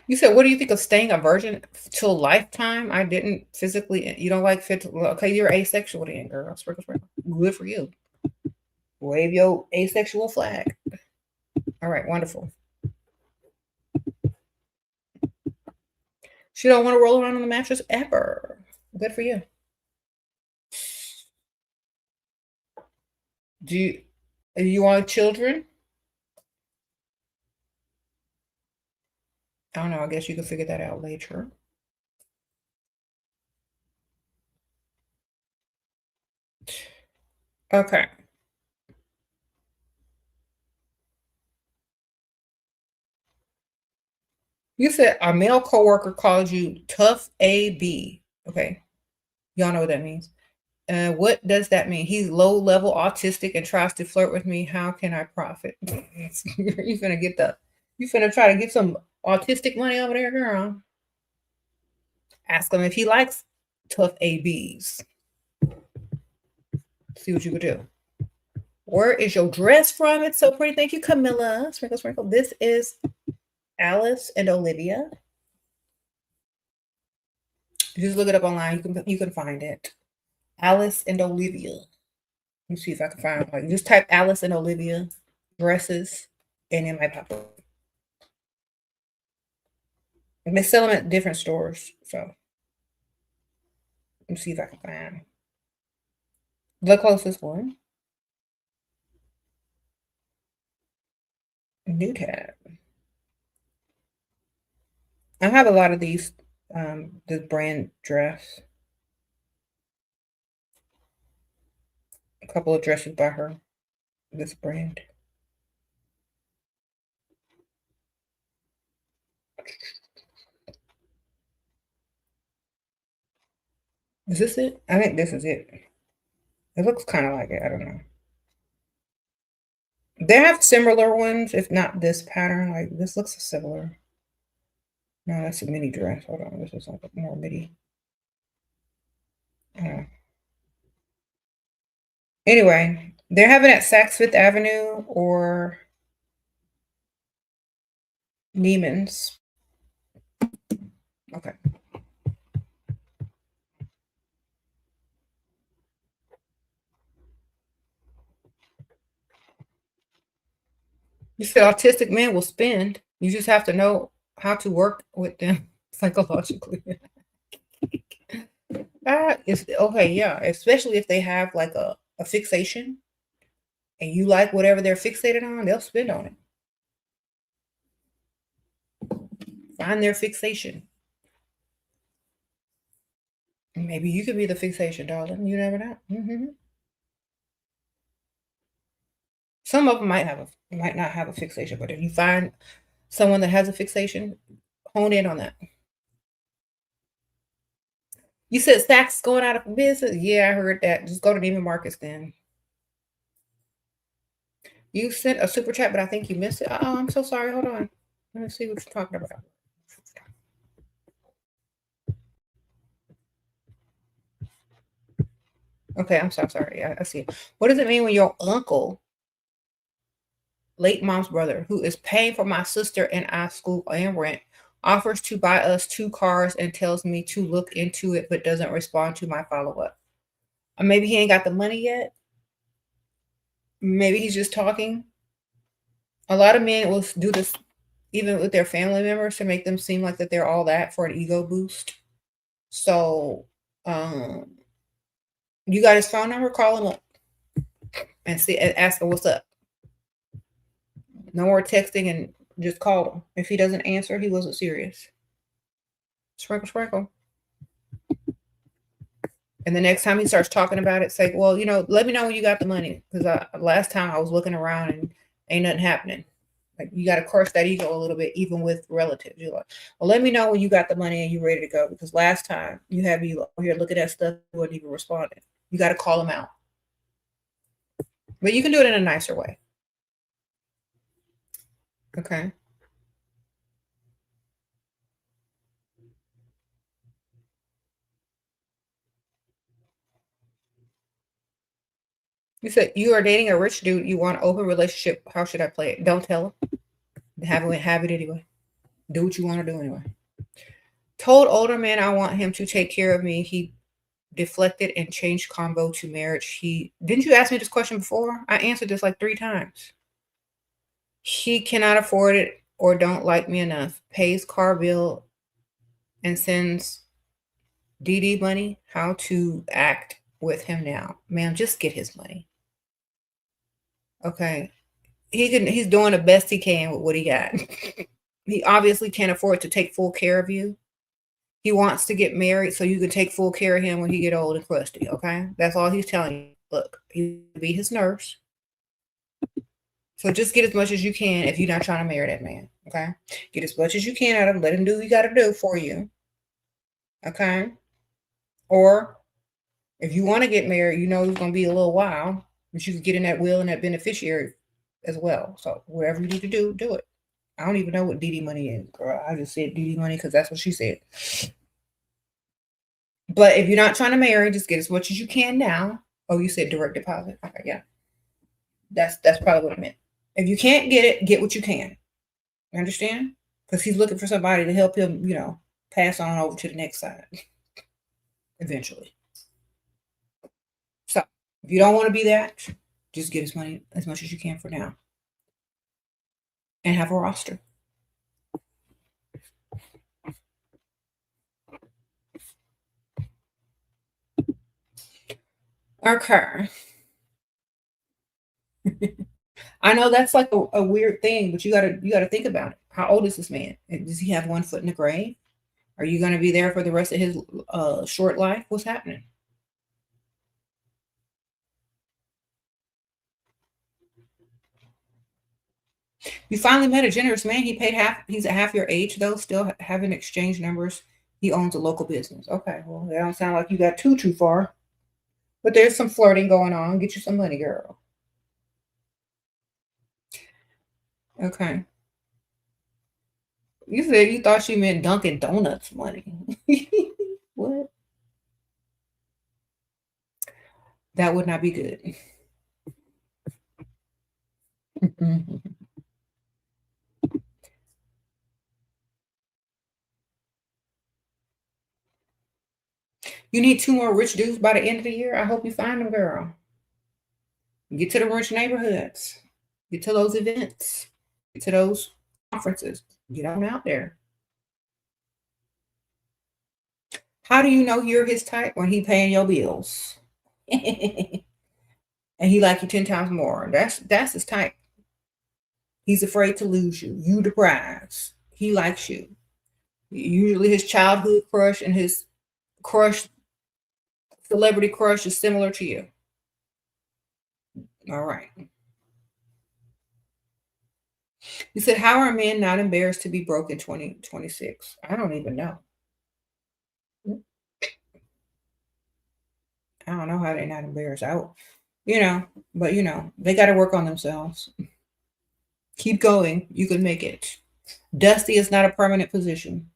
You said, what do you think of staying a virgin till lifetime? I didn't physically. You don't like fit. Okay, you're asexual then, girl. Sprinkle, sprinkle. Good for you. Wave your asexual flag. All right, wonderful. She don't want to roll around on the mattress ever. Good for you. Do you want children? I don't know. I guess you can figure that out later. Okay. You said a male coworker called you tough AB. Okay. Y'all know what that means. What does that mean? He's low level autistic and tries to flirt with me. How can I profit? You finna get the you finna try to get some autistic money over there, girl. Ask him if he likes tough ABs. See what you could do. Where is your dress from? It's so pretty. Thank you, Camilla. Sprinkle, sprinkle. This is Alice and Olivia. Just look it up online. You can find it. Alice and Olivia. Let me see if I can find like just type Alice and Olivia dresses and it might pop up. And they sell them at different stores. So let me see if I can find the closest one. New tab. I have a lot of these the brand dress. A couple of dresses by her. This brand. Is this it? I think this is it. It looks kind of like it. I don't know. They have similar ones, if not this pattern. Like this looks similar. No, that's a mini dress. Hold on. This is like more midi. Anyway, they're having it at Saks Fifth Avenue or Neiman's. Okay. You said autistic men will spend. You just have to know how to work with them psychologically. It's okay, yeah. Especially if they have like a fixation and you like whatever they're fixated on, they'll spend on it. Find their fixation. Maybe you could be the fixation, darling. You never know. Some of them might not have a fixation, but if you find someone that has a fixation, hone in on that. You said Saks going out of business? Yeah, I heard that. Just go to Neiman Marcus then. You sent a super chat, but I think you missed it. Oh, I'm so sorry. Hold on. Let me see what you're talking about. Okay, I'm so sorry. I see it. What does it mean when your uncle, late mom's brother, who is paying for my sister and I school and rent, offers to buy us 2 cars and tells me to look into it, but doesn't respond to my follow-up? Maybe he ain't got the money yet. Maybe he's just talking. A lot of men will do this even with their family members to make them seem like that they're all that for an ego boost. So, you got his phone number? Call him up and see and ask him what's up. No more texting and just call him. If he doesn't answer, he wasn't serious. Sprinkle, sprinkle. And the next time he starts talking about it, say, well, let me know when you got the money. Because last time I was looking around and ain't nothing happening. Like you got to crush that ego a little bit, even with relatives. You're like, well, let me know when you got the money and you're ready to go. Because last time you had me here looking at stuff, you wasn't even responding. You got to call them out. But you can do it in a nicer way. Okay. You said you are dating a rich dude. You want an open relationship. How should I play it? Don't tell him. Have it anyway. Do what you want to do anyway. Told older man I want him to take care of me. He deflected and changed combo to marriage. He didn't you ask me this question before? I answered this like 3 times. He cannot afford it or don't like me enough. Pays car bill and sends DD money. How to act with him now? Man, just get his money. Okay. He's doing the best he can with what he got. He obviously can't afford to take full care of you. He wants to get married so you can take full care of him when he get old and crusty, okay? That's all he's telling you. Look, he'll be his nurse. So just get as much as you can if you're not trying to marry that man, okay? Get as much as you can out of him. Let him do what you got to do for you, okay? Or if you want to get married, you know it's going to be a little while, but you can get in that will and that beneficiary as well. So whatever you need to do, do it. I don't even know what DD money is, girl. I just said DD money because that's what she said. But if you're not trying to marry, just get as much as you can now. Oh, you said direct deposit. Okay, yeah. That's probably what I meant. If you can't get it, get what you can. You understand? Because he's looking for somebody to help him, pass on over to the next side eventually. So if you don't want to be that, just get his money as much as you can for now. And have a roster. Okay. I know that's like a weird thing, but you gotta think about it. How old is this man? Does he have one foot in the grave? Are you gonna be there for the rest of his short life? What's happening? You finally met a generous man. He paid half. He's at half your age though. Still having exchange numbers. He owns a local business. Okay, well, that don't sound like you got too far. But there's some flirting going on. Get you some money, girl. Okay. You said you thought she meant Dunkin' Donuts money. What? That would not be good. You need 2 more rich dudes by the end of the year. I hope you find them, girl. Get to the rich neighborhoods. Get to those events. Get to those conferences. Get on out there. How do you know you're his type when he paying your bills? And he like you 10 times more. That's his type. He's afraid to lose you. You the prize. He likes you. Usually his childhood crush and his crush, celebrity crush is similar to you. All right. You said, how are men not embarrassed to be broke in 2026? I don't even know. I don't know how they're not embarrassed. But they got to work on themselves. Keep going. You can make it. Dusty is not a permanent position.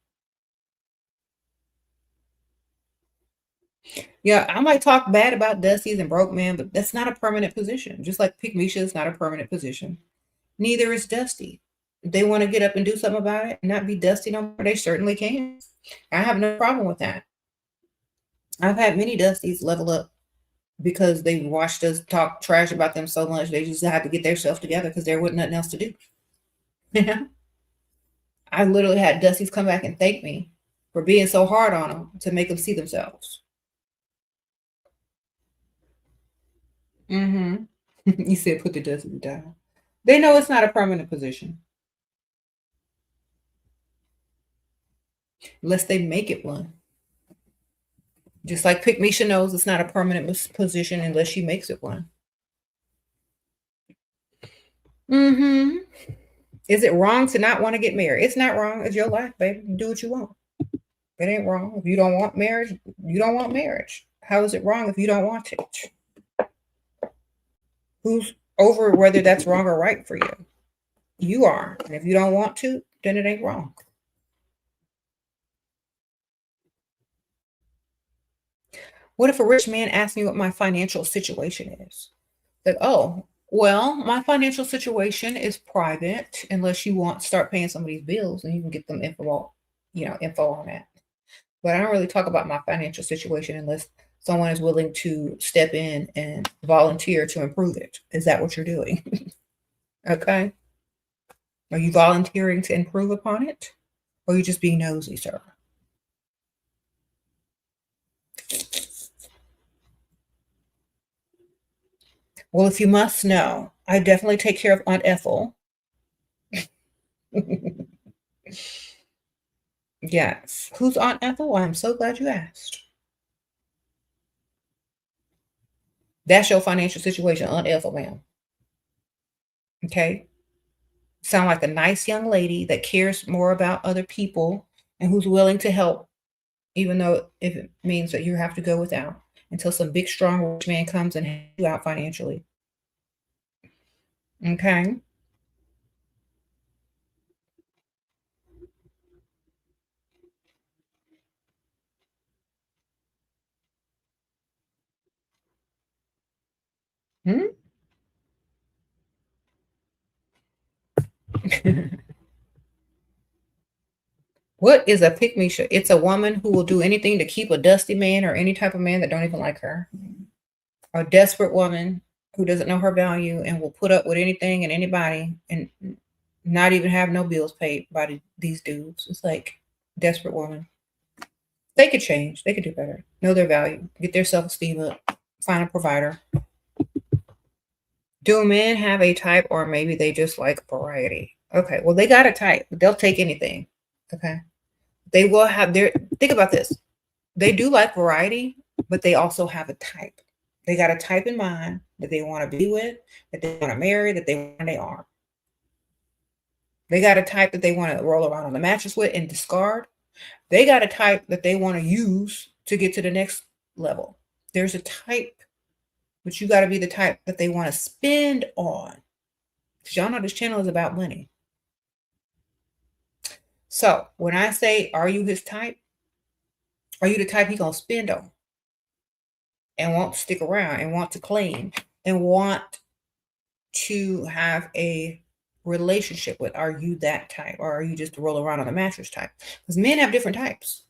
Yeah, I might talk bad about Dusty's and broke man, but that's not a permanent position. Just like Pick Misha is not a permanent position. Neither is Dusty. If they want to get up and do something about it and not be Dusty no more, they certainly can. I have no problem with that. I've had many Dusties level up because they watched us talk trash about them so much they just had to get themselves together because there wasn't nothing else to do. I literally had Dusties come back and thank me for being so hard on them to make them see themselves. Mm-hmm. You said put the Dusties down. They know it's not a permanent position unless they make it one. Just like Pick Misha knows it's not a permanent position unless she makes it one. Mm-hmm. Is it wrong to not want to get married? It's not wrong. It's your life, baby. You do what you want. It ain't wrong. If you don't want marriage, you don't want marriage. How is it wrong if you don't want it? Who's over whether that's wrong or right for you? You are. And if you don't want to, then it ain't wrong. What if a rich man asks me what my financial situation is? Like, oh, well, my financial situation is private unless you want to start paying some of these bills and you can get them info on that. But I don't really talk about my financial situation unless someone is willing to step in and volunteer to improve it. Is that what you're doing? Okay. Are you volunteering to improve upon it? Or are you just being nosy, sir? Well, if you must know, I definitely take care of Aunt Ethel. Yes. Who's Aunt Ethel? I'm so glad you asked. That's your financial situation, Aunt Ethel, ma'am. Okay. Sound like a nice young lady that cares more about other people and who's willing to help, even though if it means that you have to go without until some big, strong rich man comes and helps you out financially. Okay. Hmm? What is a pick me? It's a woman who will do anything to keep a dusty man or any type of man that don't even like her. A desperate woman who doesn't know her value and will put up with anything and anybody and not even have no bills paid by these dudes. It's like desperate woman. They could change. They could do better. Know their value. Get their self esteem up. Find a provider. Do men have a type, or maybe they just like variety? Okay, well they got a type. They'll take anything. Okay, they will have their. Think about this. They do like variety, but they also have a type. They got a type in mind that they want to be with, that they want to marry, that they are. They got a type that they want to roll around on the mattress with and discard. They got a type that they want to use to get to the next level. There's a type, but you got to be the type that they want to spend on. Because y'all know this channel is about money. So when I say, are you his type? Are you the type he gonna spend on and want to stick around and want to claim and want to have a relationship with? Are you that type, or are you just a roll around on the mattress type? Because men have different types.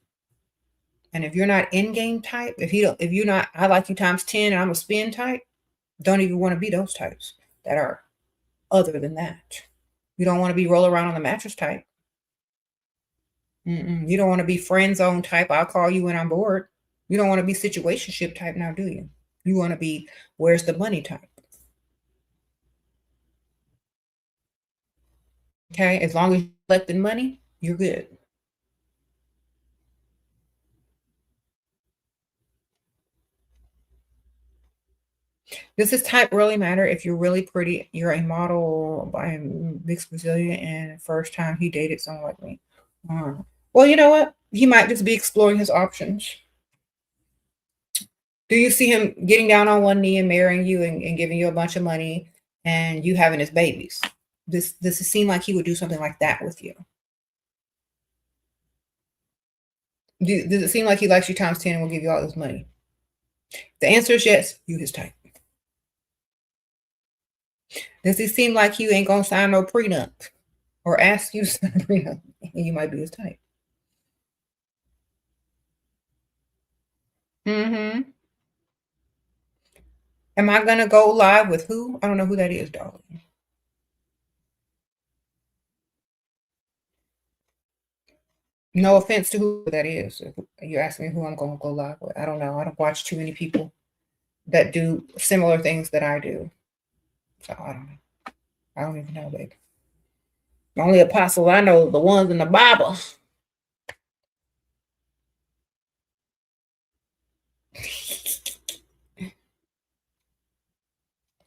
And if you're not in game type, if you're not, I like you times 10 and I'm a spin type, don't even want to be those types that are other than that. You don't want to be roll around on the mattress type. You don't want to be friend zone type. I'll call you when I'm bored. You don't want to be situationship type now, do you? You want to be where's the money type. Okay, as long as you're collecting money, you're good. Does this type really matter if you're really pretty? You're a model by mixed Brazilian, and first time he dated someone like me. Well, you know what? He might just be exploring his options. Do you see him getting down on one knee and marrying you and giving you a bunch of money and you having his babies? Does it seem like he would do something like that with you? Does it seem like he likes you times 10 and will give you all this money? The answer is yes, you his type. Does it seem like you ain't gonna sign no prenup or ask you to sign a prenup? You might be his type. Mm-hmm. Am I gonna go live with who? I don't know who that is, darling. No offense to who that is. You ask me who I'm gonna go live with. I don't know. I don't watch too many people that do similar things that I do. So I don't know. I don't even know, baby. The only apostles I know, the ones in the Bible.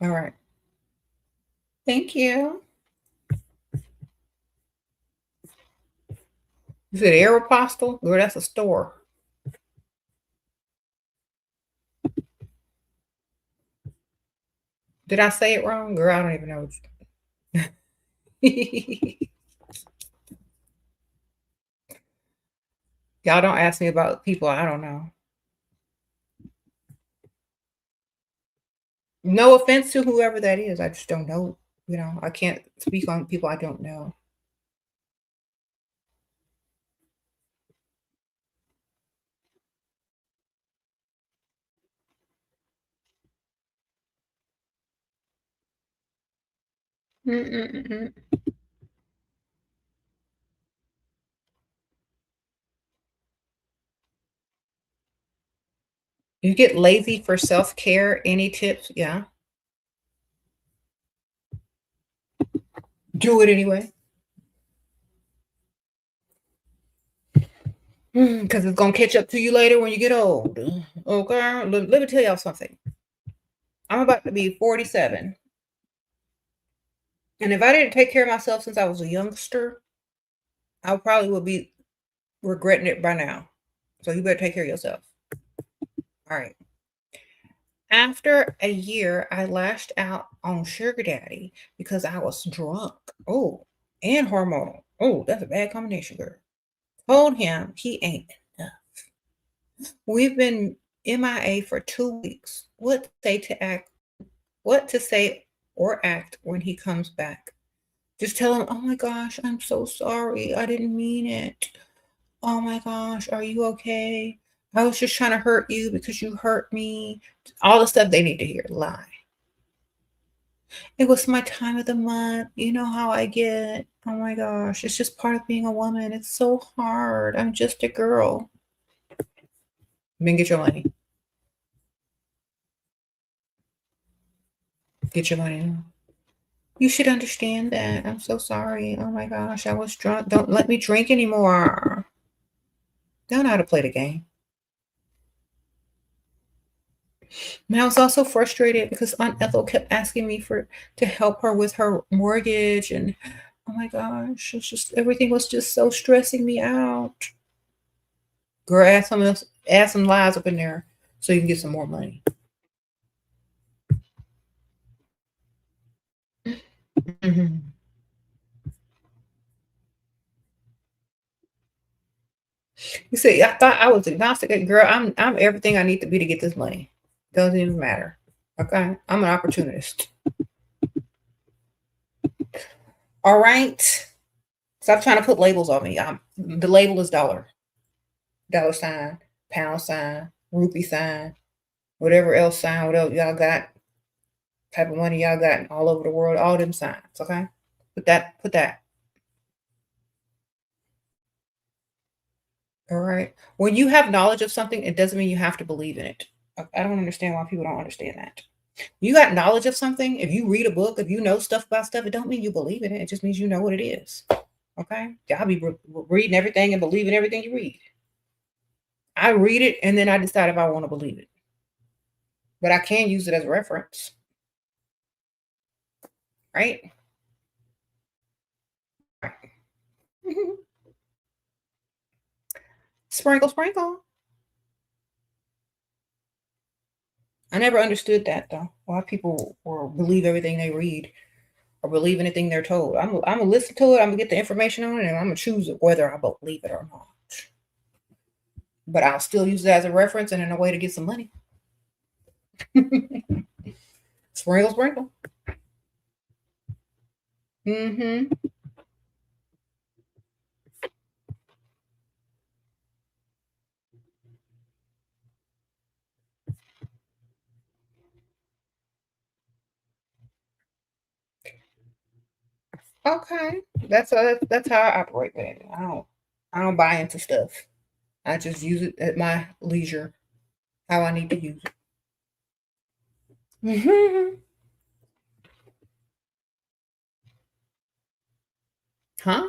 All right. Thank you. You said Aeropostale? Girl, that's a store. Did I say it wrong? Girl, I don't even know. Y'all don't ask me about people I don't know. No offense to whoever that is. I just don't know. You know, I can't speak on people I don't know. Mm-mm-mm. You get lazy for self-care. Any tips? Yeah. Do it anyway. Because it's going to catch up to you later when you get old. Okay. Let me tell y'all something. I'm about to be 47. And if I didn't take care of myself since I was a youngster, I probably would be regretting it by now. So you better take care of yourself. All right. After a year, I lashed out on Sugar Daddy because I was drunk. Oh, and hormonal. Oh, that's a bad combination, girl. Told him he ain't enough. We've been MIA for 2 weeks. What to say or act when he comes back? Just tell him, oh my gosh, I'm so sorry. I didn't mean it. Oh my gosh, are you okay? I was just trying to hurt you because you hurt me. All the stuff they need to hear. Lie. It was my time of the month. You know how I get. Oh my gosh, it's just part of being a woman. It's so hard. I'm just a girl. Then get your money. Get your money now. You should understand that. I'm so sorry. Oh my gosh, I was drunk. Don't let me drink anymore. Don't know how to play the game. And I was also frustrated because Aunt Ethel kept asking me to help her with her mortgage, and oh my gosh, it's just everything was just so stressing me out. Girl, add some lies up in there so you can get some more money. Mhm. You see, I thought I was agnostic. Girl, I'm everything I need to be to get this money. Doesn't even matter. Okay, I'm an opportunist. All right, stop trying to put labels on me. The label is dollar sign, pound sign, rupee sign, whatever else sign, whatever y'all got, type of money y'all got all over the world, all them signs. Okay, put that. All right. When you have knowledge of something, it doesn't mean you have to believe in it. I don't understand why people don't understand that. You got knowledge of something. If you read a book, if you know stuff about stuff, it don't mean you believe in it. It just means you know what it is. Okay. Y'all be reading everything and believing everything you read. I read it and then I decide if I want to believe it. But I can use it as a reference. Right? Sprinkle, sprinkle. I never understood that though. Why people or believe everything they read or believe anything they're told. I'm gonna listen to it. I'm gonna get the information on it, and I'm gonna choose whether I believe it or not. But I'll still use it as a reference and in a way to get some money. Sprinkle, sprinkle. Mm-hmm. Okay, that's how I operate, baby. I don't buy into stuff. I just use it at my leisure, how I need to use it. Mm-hmm. Huh?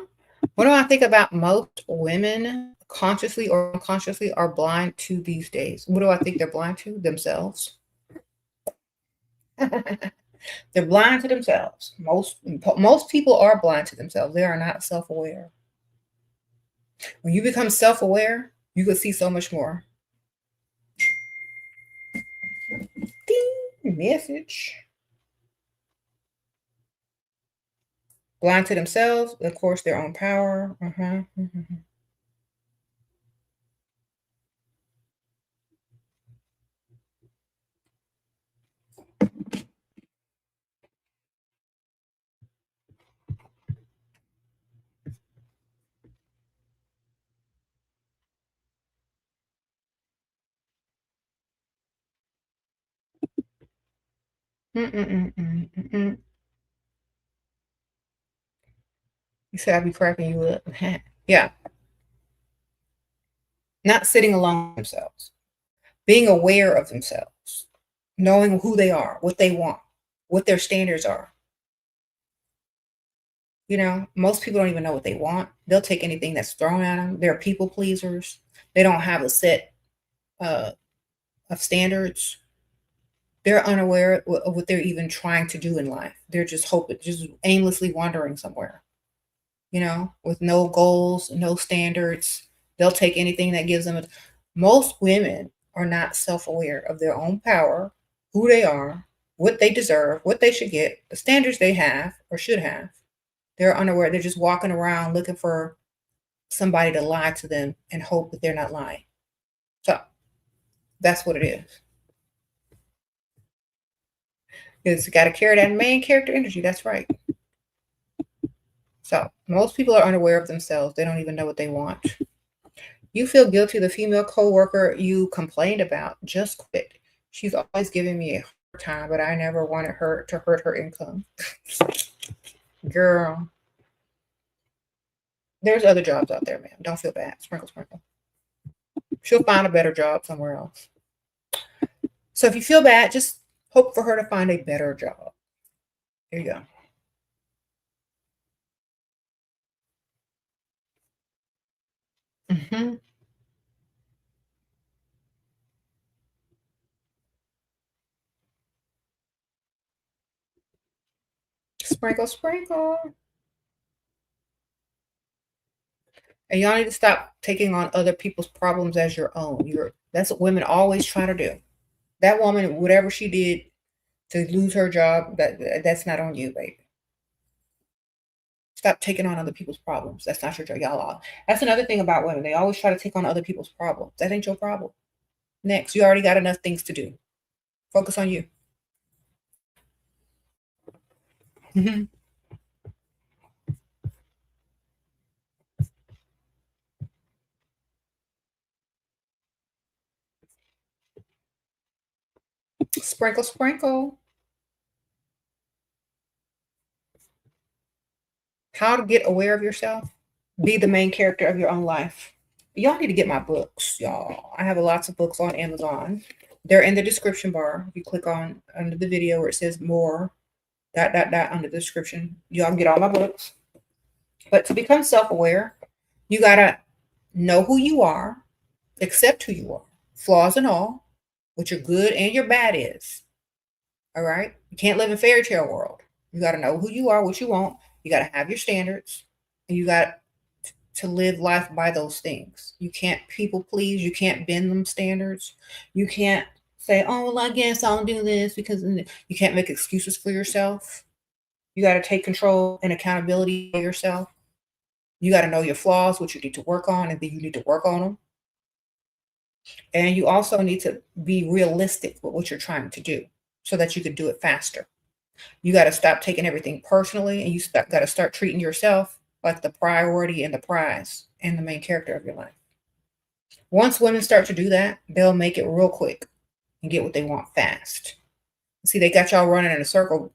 What do I think about most women consciously or unconsciously are blind to these days? What do I think they're blind to? Themselves. They're blind to themselves. Most people are blind to themselves. They are not self-aware. When you become self-aware, you can see so much more. Ding, message. Blind to themselves, of course, their own power. Mm-hmm. Mm-mm-mm-mm-mm. You said I'd be cracking you up. Yeah. Not sitting alone with themselves, being aware of themselves, knowing who they are, what they want, what their standards are. You know, most people don't even know what they want. They'll take anything that's thrown at them. They're people pleasers. They don't have a set uh, of standards. They're unaware of what they're even trying to do in life. They're just hoping, just aimlessly wandering somewhere, you know, with no goals, no standards. They'll take anything that gives them. Most women are not self aware of their own power, who they are, what they deserve, what they should get, the standards they have or should have. They're unaware. They're just walking around looking for somebody to lie to them and hope that they're not lying. So that's what it is. It's got to carry that main character energy. That's right. So most people are unaware of themselves. They don't even know what they want. You feel guilty. The female coworker you complained about just quit. She's always giving me a hard time, but I never wanted her to hurt her income. Girl, there's other jobs out there, man. Don't feel bad. Sprinkle, sprinkle. She'll find a better job somewhere else. So if you feel bad, just hope for her to find a better job. There you go. Hmm. Sprinkle, sprinkle. And y'all need to stop taking on other people's problems as your own. That's what women always try to do. That woman, whatever she did to lose her job, that's not on you, baby. Stop taking on other people's problems. That's not your job, y'all. That's another thing about women. They always try to take on other people's problems. That ain't your problem. Next, you already got enough things to do. Focus on you. Mhm. Sprinkle, sprinkle. How to get aware of yourself. Be the main character of your own life. Y'all need to get my books, y'all. I have lots of books on Amazon. They're in the description bar. If you click on under the video where it says more, dot, dot, dot, under the description, y'all can get all my books. But to become self aware, you got to know who you are, accept who you are, flaws and all, what your good and your bad is. All right. You can't live in fairy tale world. You got to know who you are, what you want. You got to have your standards, and you got to live life by those things. You can't people please. You can't bend them standards. You can't say, "Oh, well, I guess I'll do this," because you can't make excuses for yourself. You got to take control and accountability for yourself. You got to know your flaws, what you need to work on, and then you need to work on them. And you also need to be realistic with what you're trying to do so that you can do it faster. You got to stop taking everything personally, and you got to start treating yourself like the priority and the prize and the main character of your life. Once women start to do that, they'll make it real quick and get what they want fast. See, they got y'all running in a circle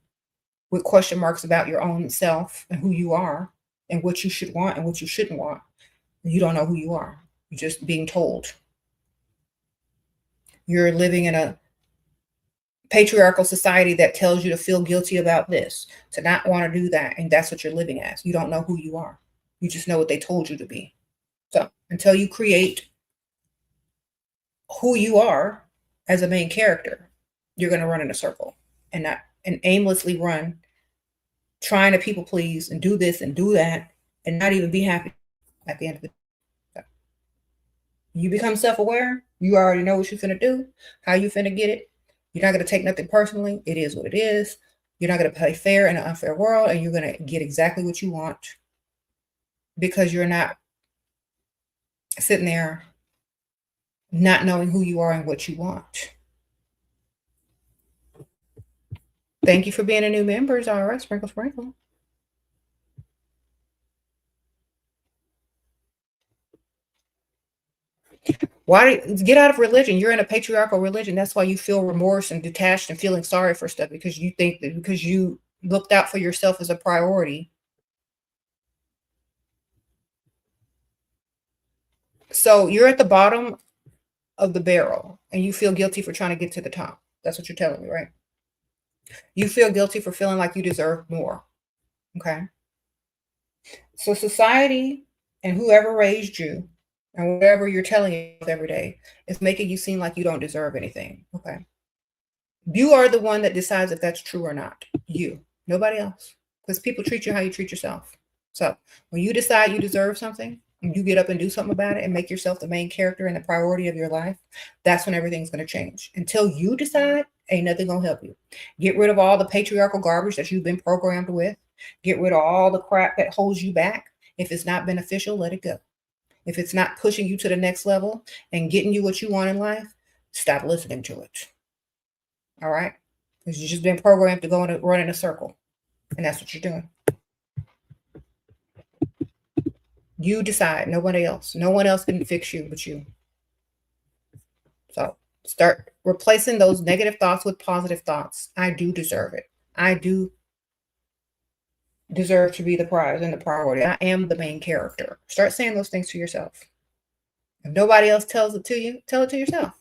with question marks about your own self and who you are and what you should want and what you shouldn't want. You don't know who you are. You're just being told. You're living in a patriarchal society that tells you to feel guilty about this, to not want to do that, and that's what you're living as. You don't know who you are. You just know what they told you to be. So until you create who you are as a main character, you're going to run in a circle and aimlessly run, trying to people please and do this and do that, and not even be happy at the end of the day. So you become self-aware. You already know what you're finna do, how you finna get it. You're not going to take nothing personally. It is what it is. You're not going to play fair in an unfair world, and you're going to get exactly what you want because you're not sitting there not knowing who you are and what you want. Thank you for being a new member, Zara. Sprinkle, sprinkle. Why get out of religion? You're in a patriarchal religion. That's why you feel remorse and detached and feeling sorry for stuff, because you think that because you looked out for yourself as a priority. So you're at the bottom of the barrel and you feel guilty for trying to get to the top. That's what you're telling me, right? You feel guilty for feeling like you deserve more. Okay. So society and whoever raised you and whatever you're telling yourself every day is making you seem like you don't deserve anything. Okay. You are the one that decides if that's true or not. You, nobody else. Because people treat you how you treat yourself. So when you decide you deserve something, and you get up and do something about it and make yourself the main character and the priority of your life, that's when everything's going to change. Until you decide, ain't nothing going to help you. Get rid of all the patriarchal garbage that you've been programmed with. Get rid of all the crap that holds you back. If it's not beneficial, let it go. If it's not pushing you to the next level and getting you what you want in life, stop listening to it. All right? Because you've just been programmed to go and run in a circle. And that's what you're doing. You decide, nobody else. No one else can fix you but you. So start replacing those negative thoughts with positive thoughts. I do deserve it. I do deserve to be the prize and the priority. I am the main character. Start saying those things to yourself. If nobody else tells it to you, tell it to yourself.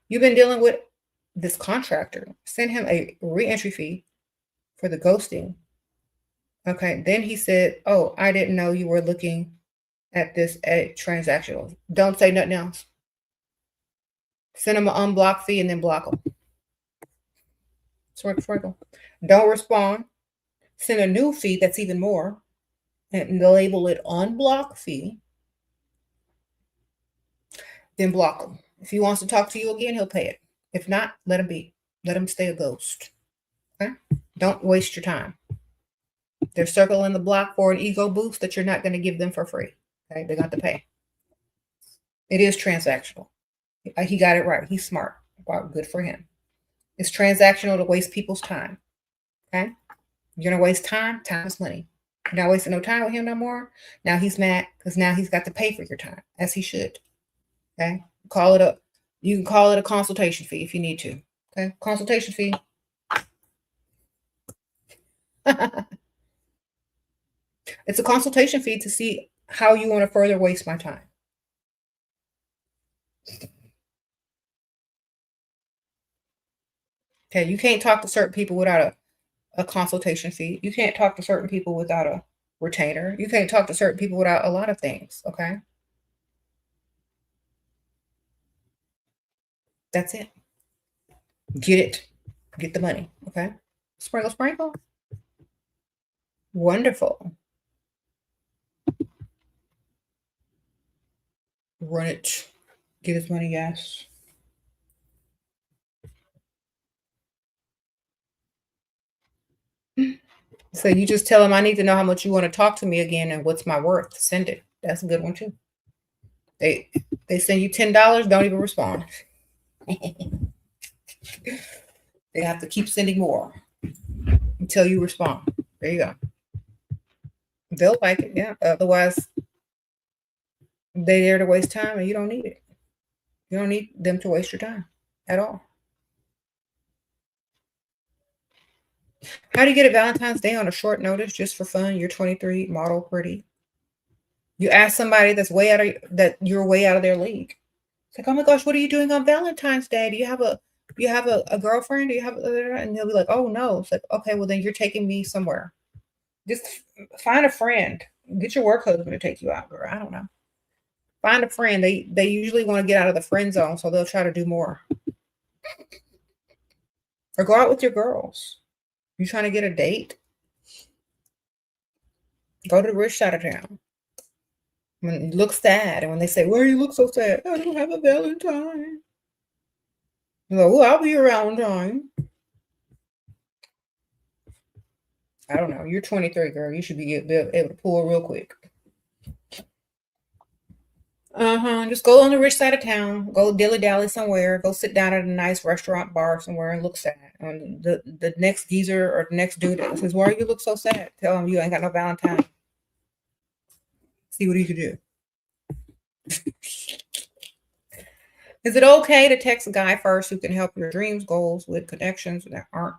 You've been dealing with this contractor. Send him a re-entry fee for the ghosting. Okay, then he said, oh, I didn't know you were looking at this transactional. Don't say nothing else. Send him an unblock fee and then block him. Sprinkle. Don't respond. Send a new fee that's even more and label it unblock fee. Then block him. If he wants to talk to you again, he'll pay it. If not, let him be. Let him stay a ghost. Okay? Don't waste your time. They're circling the block for an ego boost that you're not going to give them for free. Okay? They got to pay. It is transactional. He got it right. He's smart. Wow, good for him. It's transactional to waste people's time. Okay? You're going to waste time. Time is money. You're not wasting no time with him no more. Now he's mad because now he's got to pay for your time, as he should. Okay? Call it up. You can call it a consultation fee if you need to. Okay? Consultation fee. It's a consultation fee to see how you want to further waste my time. Okay, you can't talk to certain people without a consultation fee. You can't talk to certain people without a retainer. You can't talk to certain people without a lot of things, okay? That's it. Get it. Get the money, okay? Sprinkle, sprinkle. Wonderful. Run it. Get his money, yes. So you just tell him, I need to know how much you want to talk to me again and what's my worth. Send it. That's a good one too. They send you $10, don't even respond. They have to keep sending more until you respond. There you go. They'll like it, yeah. Otherwise, they're there to waste time and you don't need it. You don't need them to waste your time at all. How do you get a Valentine's Day on a short notice just for fun? You're 23, model, pretty. You ask somebody that's you're way out of their league. It's like, oh my gosh, what are you doing on Valentine's Day? Do you have a girlfriend? Do you have and they'll be like, oh no. It's like, okay, well then you're taking me somewhere. Just find a friend. Get your work husband to take you out, or I don't know. Find a friend. They usually want to get out of the friend zone, so they'll try to do more. Or go out with your girls. You trying to get a date? Go to the rich side of town. When you look sad, and when they say, "Why you look so sad?" I don't have a Valentine. You go, "Oh, I'll be your Valentine." I don't know. You're 23, girl. You should be able to pull real quick. Just go on the rich side of town. Go dilly dally somewhere. Go sit down at a nice restaurant bar somewhere and look sad. And the next geezer or the next dude that says, "Why you look so sad?" Tell him you ain't got no Valentine. See what he can do. Is it okay to text a guy first who can help your dreams, goals with connections that aren't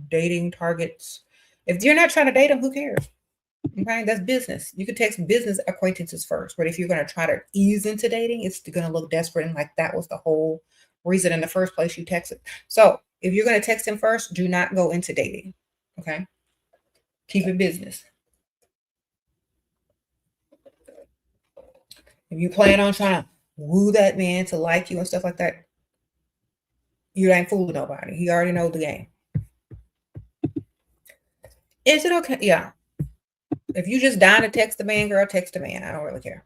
dating targets? If you're not trying to date him, who cares? Okay, that's business. You could text business acquaintances first, but if you're going to try to ease into dating, it's going to look desperate and like that was the whole reason in the first place you texted. So if you're going to text him first, do not go into dating. Okay, keep it business. If you plan on trying to woo that man to like you and stuff like that, you ain't fooling nobody. He already knows the game. Is it okay? Yeah. If you just dying to text the man, girl, text the man. I don't really care.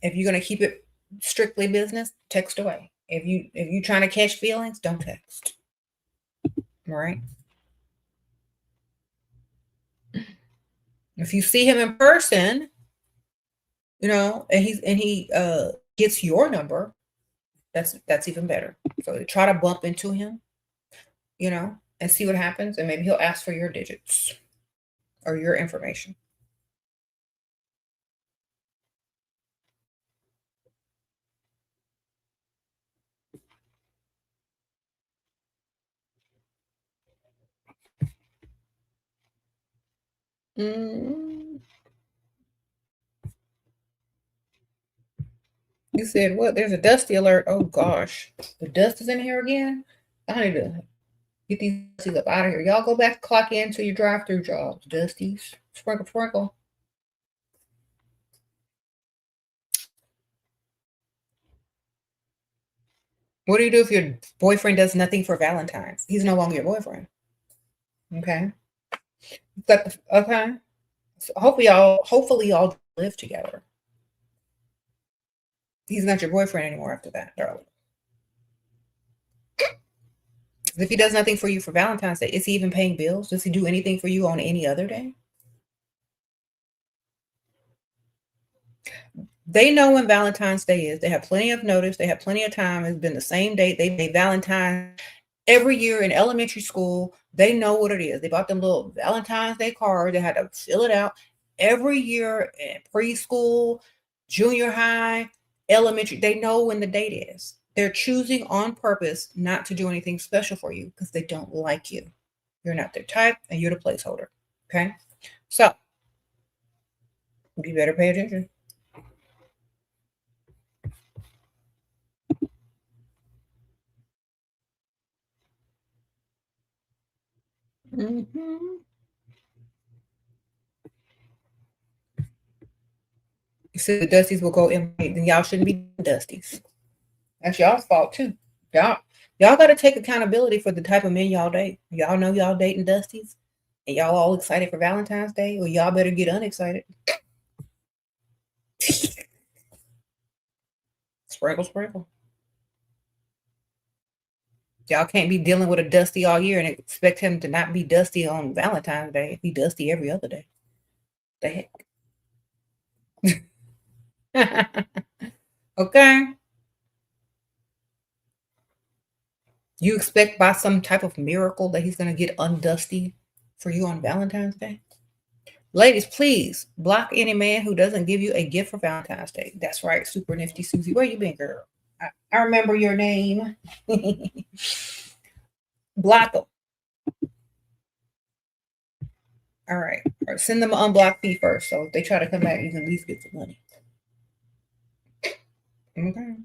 If you're gonna keep it strictly business, text away. If you trying to catch feelings, don't text. All right. If you see him in person, and he gets your number, that's even better. So try to bump into him, and see what happens, and maybe he'll ask for your digits or your information. Mm. You said what? There's a dusty alert. Oh gosh, the dust is in here again. I need to get these dusties up out of here. Y'all go back, clock in to your drive-through jobs. Dusties, sprinkle, sprinkle. What do you do if your boyfriend does nothing for Valentine's? He's no longer your boyfriend. Okay. Okay. So hopefully y'all live together. He's not your boyfriend anymore after that, darling. If he does nothing for you for Valentine's Day, is he even paying bills? Does he do anything for you on any other day? They know when Valentine's Day is. They have plenty of notice. They have plenty of time. It's been the same date. They made Valentine's every year in elementary school. They know what it is. They bought them little Valentine's Day cards. They had to fill it out every year in preschool, junior high, elementary. They know when the date is. They're choosing on purpose not to do anything special for you because they don't like you. You're not their type and you're the placeholder. Okay? So you better pay attention. Mm-hmm. You said the Dusties will go in, then y'all shouldn't be Dusties. That's y'all's fault too. Y'all got to take accountability for the type of men y'all date. Y'all know y'all dating Dusties, and y'all all excited for Valentine's Day. Well, y'all better get unexcited. Sprinkle, sprinkle. Y'all can't be dealing with a Dusty all year and expect him to not be Dusty on Valentine's Day. Be Dusty every other day. The heck? Okay. You expect by some type of miracle that he's going to get undusty for you on Valentine's Day? Ladies, please block any man who doesn't give you a gift for Valentine's Day. That's right, Super Nifty Susie. Where you been, girl? I remember your name. Block them. All right. Or send them an unblocked fee first. So if they try to come back, you can at least get some money. Okay.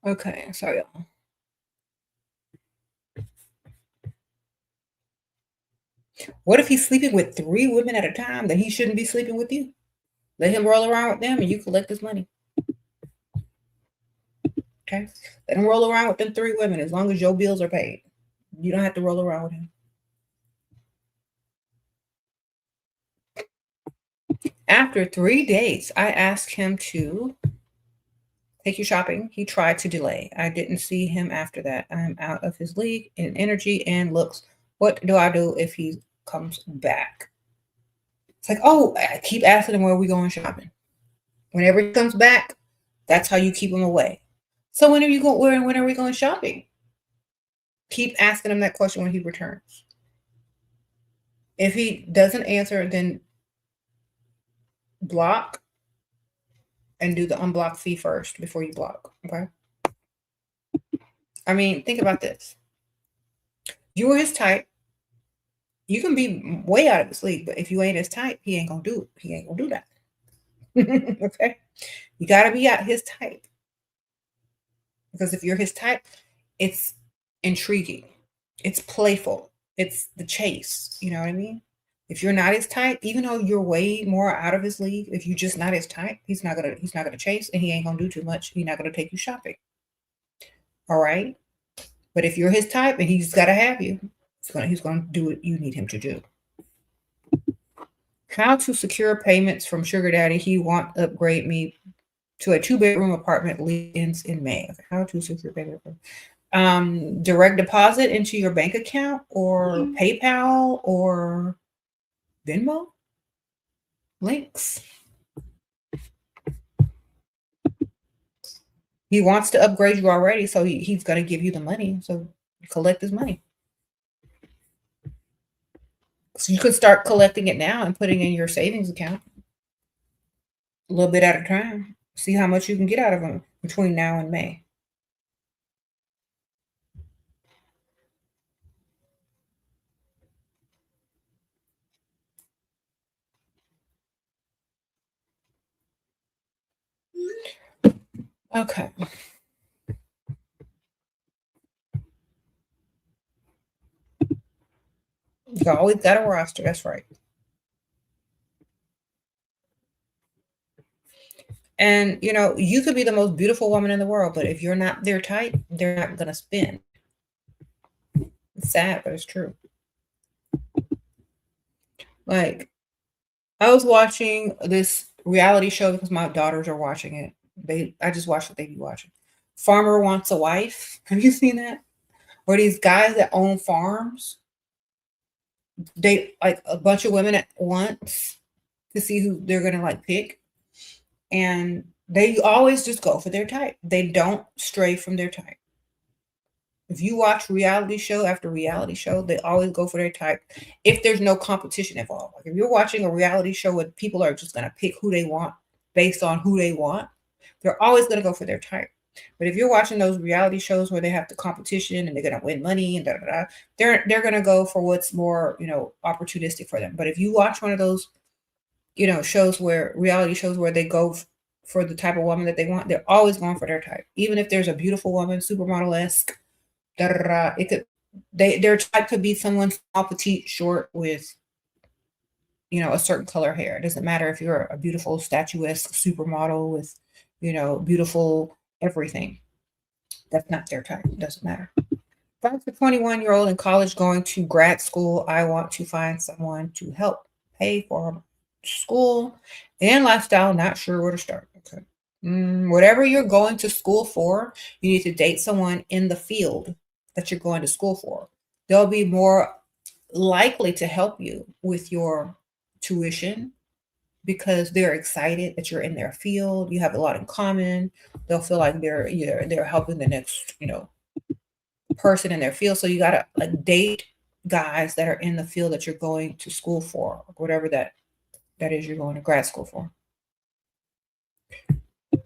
Okay. Sorry, y'all. What if he's sleeping with 3 women at a time? Then he shouldn't be sleeping with you. Let him roll around with them and you collect his money. Okay. Let him roll around with them 3 women as long as your bills are paid. You don't have to roll around with him. After 3 dates, I asked him to take you shopping. He tried to delay. I didn't see him after that. I'm out of his league in energy and looks. What do I do if he comes back? It's like, oh, I keep asking him where we going shopping. Whenever he comes back, that's how you keep him away. So when are you going? Where and when are we going shopping? Keep asking him that question when he returns. If he doesn't answer, then block and do the unblock fee first before you block. Okay. I mean, think about this. You were his type. You can be way out of his league, but if you ain't his type, he ain't gonna do it. He ain't gonna do that. Okay. You gotta be out his type. Because if you're his type, it's intriguing. It's playful. It's the chase. You know what I mean? If you're not his type, even though you're way more out of his league, if you're just not his type, he's not gonna chase, and he ain't gonna do too much. He's not gonna take you shopping. All right. But if you're his type and he's gotta have you, he's gonna do what you need him to do. How to secure payments from Sugar Daddy. He want to upgrade me to a 2-bedroom apartment ends in May. How to secure payment? Direct deposit into your bank account or PayPal or Venmo links. He wants to upgrade you already, so he's going to give you the money. So collect his money. So you could start collecting it now and putting in your savings account a little bit at a time. See how much you can get out of him between now and May. Okay. You always got a roster. That's right. And, you could be the most beautiful woman in the world, but if you're not their type, they're not going to spend. It's sad, but it's true. Like, I was watching this reality show because my daughters are watching it. I just watched what they be watching. Farmer Wants a Wife. Have you seen that? Where these guys that own farms, they like a bunch of women at once to see who they're going to pick. And they always just go for their type. They don't stray from their type. If you watch reality show after reality show, they always go for their type if there's no competition involved. Like if you're watching a reality show where people are just going to pick who they want based on who they want, they're always going to go for their type. But if you're watching those reality shows where they have the competition and they're going to win money and they're going to go for what's more, opportunistic for them. But if you watch one of those, reality shows where they go for the type of woman that they want, they're always going for their type. Even if there's a beautiful woman, supermodel-esque, their type could be someone small, petite, short with, a certain color hair. It doesn't matter if you're a beautiful statuesque supermodel with, beautiful everything. That's not their type. It doesn't matter. If I'm a 21-year-old in college going to grad school, I want to find someone to help pay for school and lifestyle. Not sure where to start. Okay. Whatever you're going to school for, you need to date someone in the field that you're going to school for. They'll be more likely to help you with your tuition because they're excited that you're in their field. You have a lot in common. They'll feel like they're helping the next, person in their field. So you gotta date guys that are in the field that you're going to school for, whatever that is you're going to grad school for.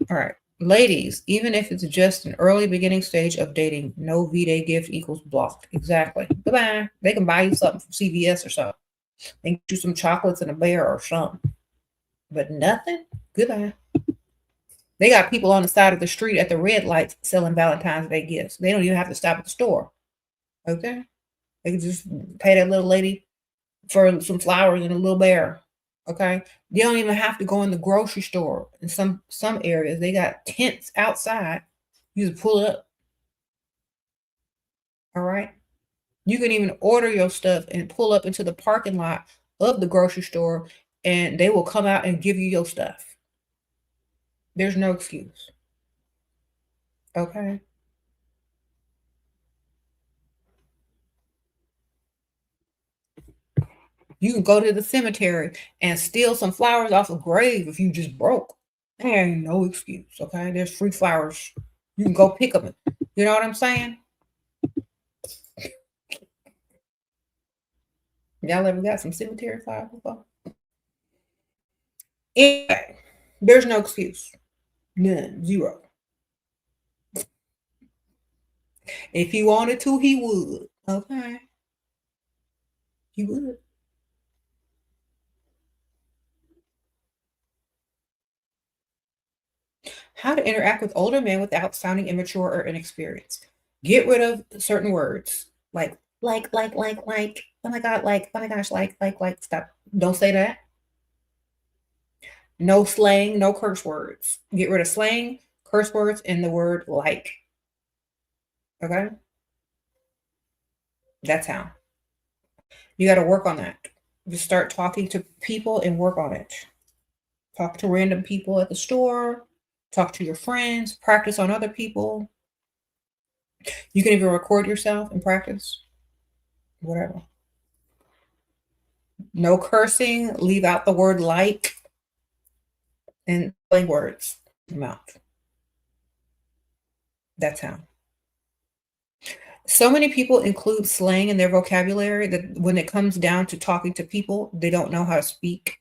All right. Ladies, even if it's just an early beginning stage of dating, no V-Day gift equals blocked. Exactly. Goodbye. They can buy you something from CVS or something. They can get you some chocolates and a bear or something. But nothing? Goodbye. They got people on the side of the street at the red lights selling Valentine's Day gifts. They don't even have to stop at the store. Okay? They can just pay that little lady for some flowers and a little bear. Okay? You don't even have to go in the grocery store. In some areas, they got tents outside You just pull up. All right. You can even order your stuff and pull up into the parking lot of the grocery store, and they will come out and give you your stuff. There's no excuse. Okay. You can go to the cemetery and steal some flowers off a grave if you just broke. There ain't no excuse. Okay. There's free flowers. You can go pick them. You know what I'm saying? Y'all ever got some cemetery flowers before? Anyway, there's no excuse. None. Zero. If he wanted to, he would. Okay. He would. How to interact with older men without sounding immature or inexperienced. Get rid of certain words like, oh my God, like, oh my gosh, like, stop. Don't say that. No slang, no curse words. Get rid of slang, curse words, and the word like. Okay? That's how. You got to work on that. Just start talking to people and work on it. Talk to random people at the store, talk to your friends, practice on other people. You can even record yourself and practice, whatever. No cursing, leave out the word like, and plain words come out. That's how. So many people include slang in their vocabulary that when it comes down to talking to people, they don't know how to speak.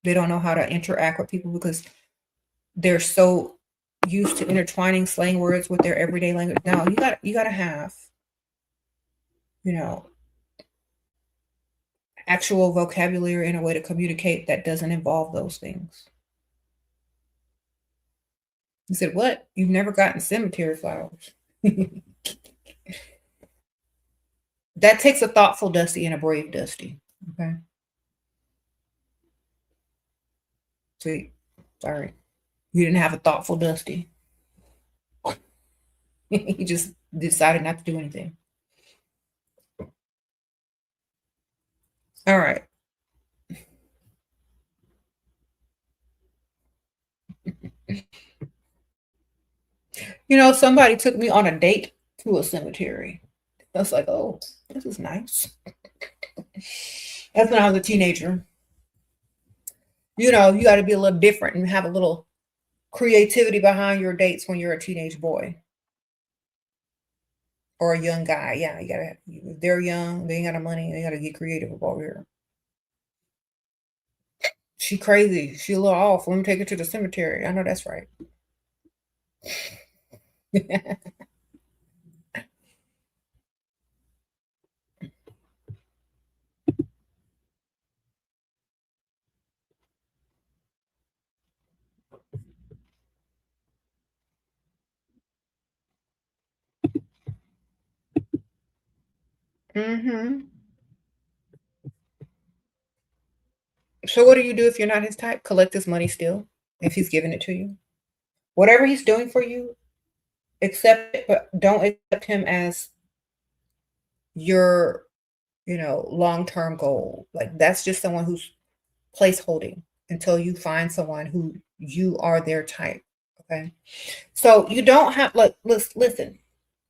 They don't know how to interact with people because they're so used to intertwining slang words with their everyday language. Now you gotta have, you know, actual vocabulary in a way to communicate that doesn't involve those things. He said, "What? You've never gotten cemetery flowers?" That takes a thoughtful Dusty and a brave Dusty. Okay. Sweet. Sorry. You didn't have a thoughtful Dusty. He just decided not to do anything. All right. You know, somebody took me on a date to a cemetery. I was like, oh, this is nice. That's when I was a teenager. You know, you got to be a little different and have a little creativity behind your dates when you're a teenage boy or a young guy. Yeah, you gotta. If they're young, they ain't got no money. They gotta get creative about here. She crazy. She a little off. Let me take her to the cemetery. I know that's right. Hmm. So what do you do if you're not his type? Collect his money still if he's giving it to you. Whatever he's doing for you, accept it, but don't accept him as your, long-term goal. Like that's just someone who's placeholding until you find someone who you are their type. Okay. So you don't have like listen.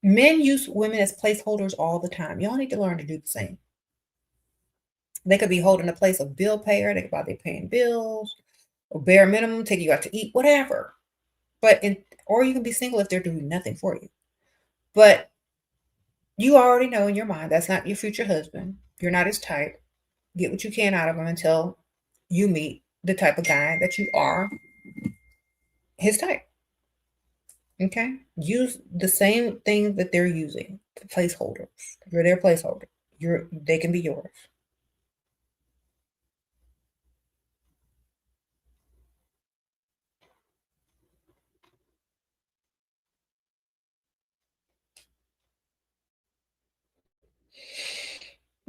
Men use women as placeholders all the time. Y'all need to learn to do the same. They could be holding the place of bill payer. They could probably be paying bills or bare minimum, take you out to eat, whatever. Or you can be single if they're doing nothing for you. But you already know in your mind that's not your future husband. You're not his type. Get what you can out of him until you meet the type of guy that you are his type. Okay? Use the same thing that they're using, the placeholders. You're their placeholder. They can be yours.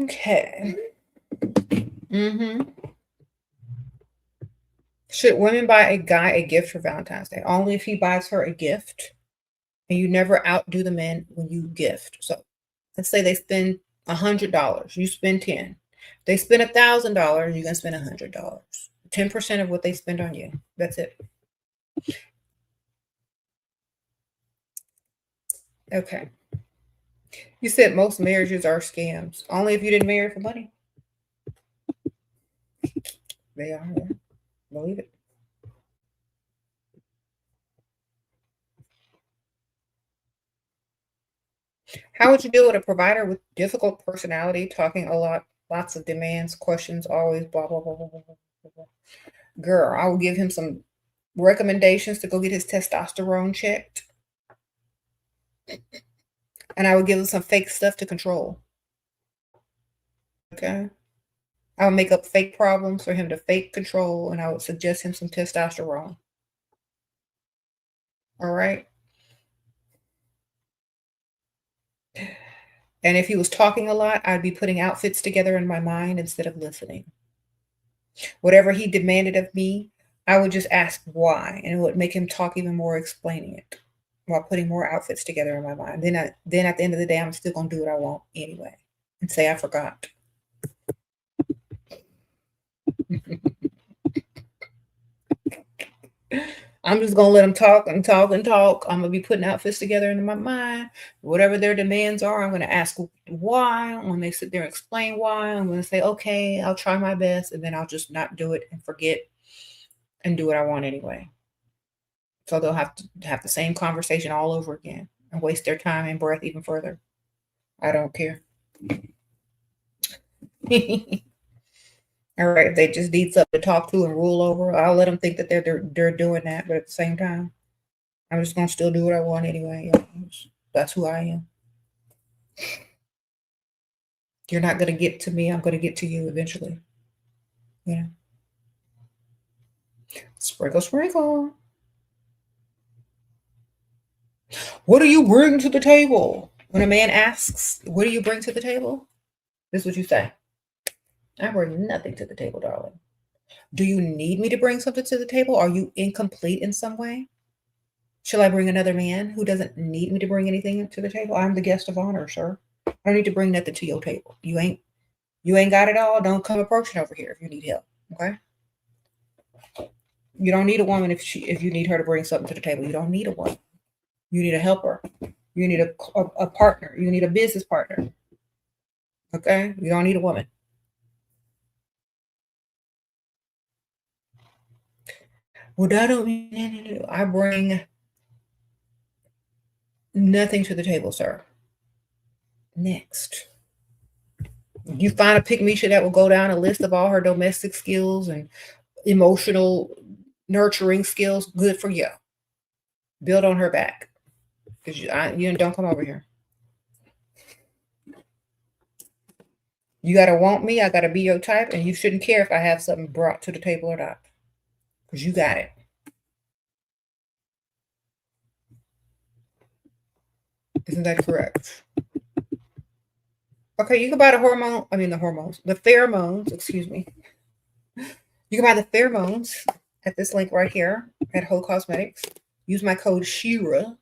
Okay. Should women buy a guy a gift for Valentine's Day? Only if he buys her a gift. And you never outdo the men when you gift. So let's say they spend $100, you spend 10. They spend $1,000, you're gonna spend $100. 10% of what they spend on you. That's it. Okay. You said most marriages are scams. Only if you didn't marry for money. They are. Yeah. Believe it. How would you deal with a provider with difficult personality, talking a lot, lots of demands, questions, always blah blah blah blah blah blah blah? Girl, I will give him some recommendations to go get his testosterone checked, and I would give him some fake stuff to control. Okay, I would make up fake problems for him to fake control, and I would suggest him some testosterone. All right. And if he was talking a lot, I'd be putting outfits together in my mind instead of listening. Whatever he demanded of me, I would just ask why, and it would make him talk even more, explaining it while putting more outfits together in my mind. Then at the end of the day, I'm still gonna do what I want anyway, and say I forgot. I'm just gonna let them talk and talk and talk. I'm gonna be putting outfits together in my mind. Whatever their demands are, I'm gonna ask why. When they sit there and explain why, I'm gonna say, okay, I'll try my best, and then I'll just not do it and forget and do what I want anyway. So they'll have to have the same conversation all over again and waste their time and breath even further. I don't care. All right, if they just need something to talk to and rule over, I'll let them think that they're doing that, but at the same time, I'm just gonna still do what I want anyway. Yeah, that's who I am. You're not gonna get to me. I'm gonna get to you eventually. Yeah. Sprinkle, sprinkle. What do you bring to the table? When a man asks, what do you bring to the table? This is what you say. I bring nothing to the table, darling. Do you need me to bring something to the table? Are you incomplete in some way? Shall I bring another man who doesn't need me to bring anything to the table? I'm the guest of honor, sir. I don't need to bring nothing to your table. You ain't got it all. Don't come approaching over here if you need help. Okay? You don't need a woman if you need her to bring something to the table. You don't need a woman. You need a helper. You need a partner. You need a business partner. Okay? You don't need a woman. Well, that don't mean I bring nothing to the table, sir. Next. You find a pick-me-sha that will go down a list of all her domestic skills and emotional nurturing skills. Good for you. Build on her back. Because you don't come over here. You gotta want me. I gotta be your type, and you shouldn't care if I have something brought to the table or not. Because you got it. Isn't that correct? Okay, you can buy the pheromones, excuse me. You can buy the pheromones at this link right here at Heaux Cosmetics. Use my code SHERA.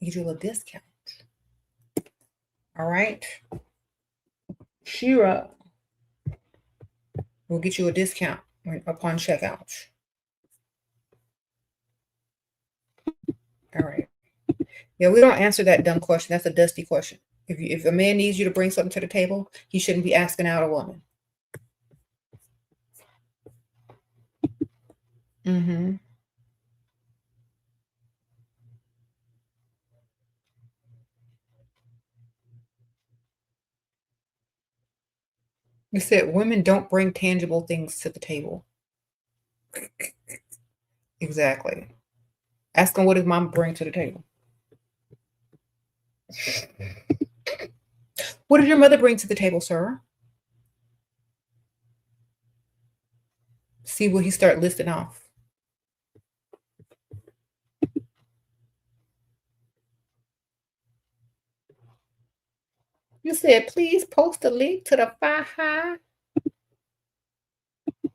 Get you a little discount. All right. SHERA will get you a discount upon checkout. All right. Yeah, we don't answer that dumb question. That's a dusty question. If a man needs you to bring something to the table, he shouldn't be asking out a woman. Mm-hmm. You said women don't bring tangible things to the table. Exactly. Ask him what his mom bring to the table. What did your mother bring to the table, sir? See what he start listing off. You said, please post a link to the Faha.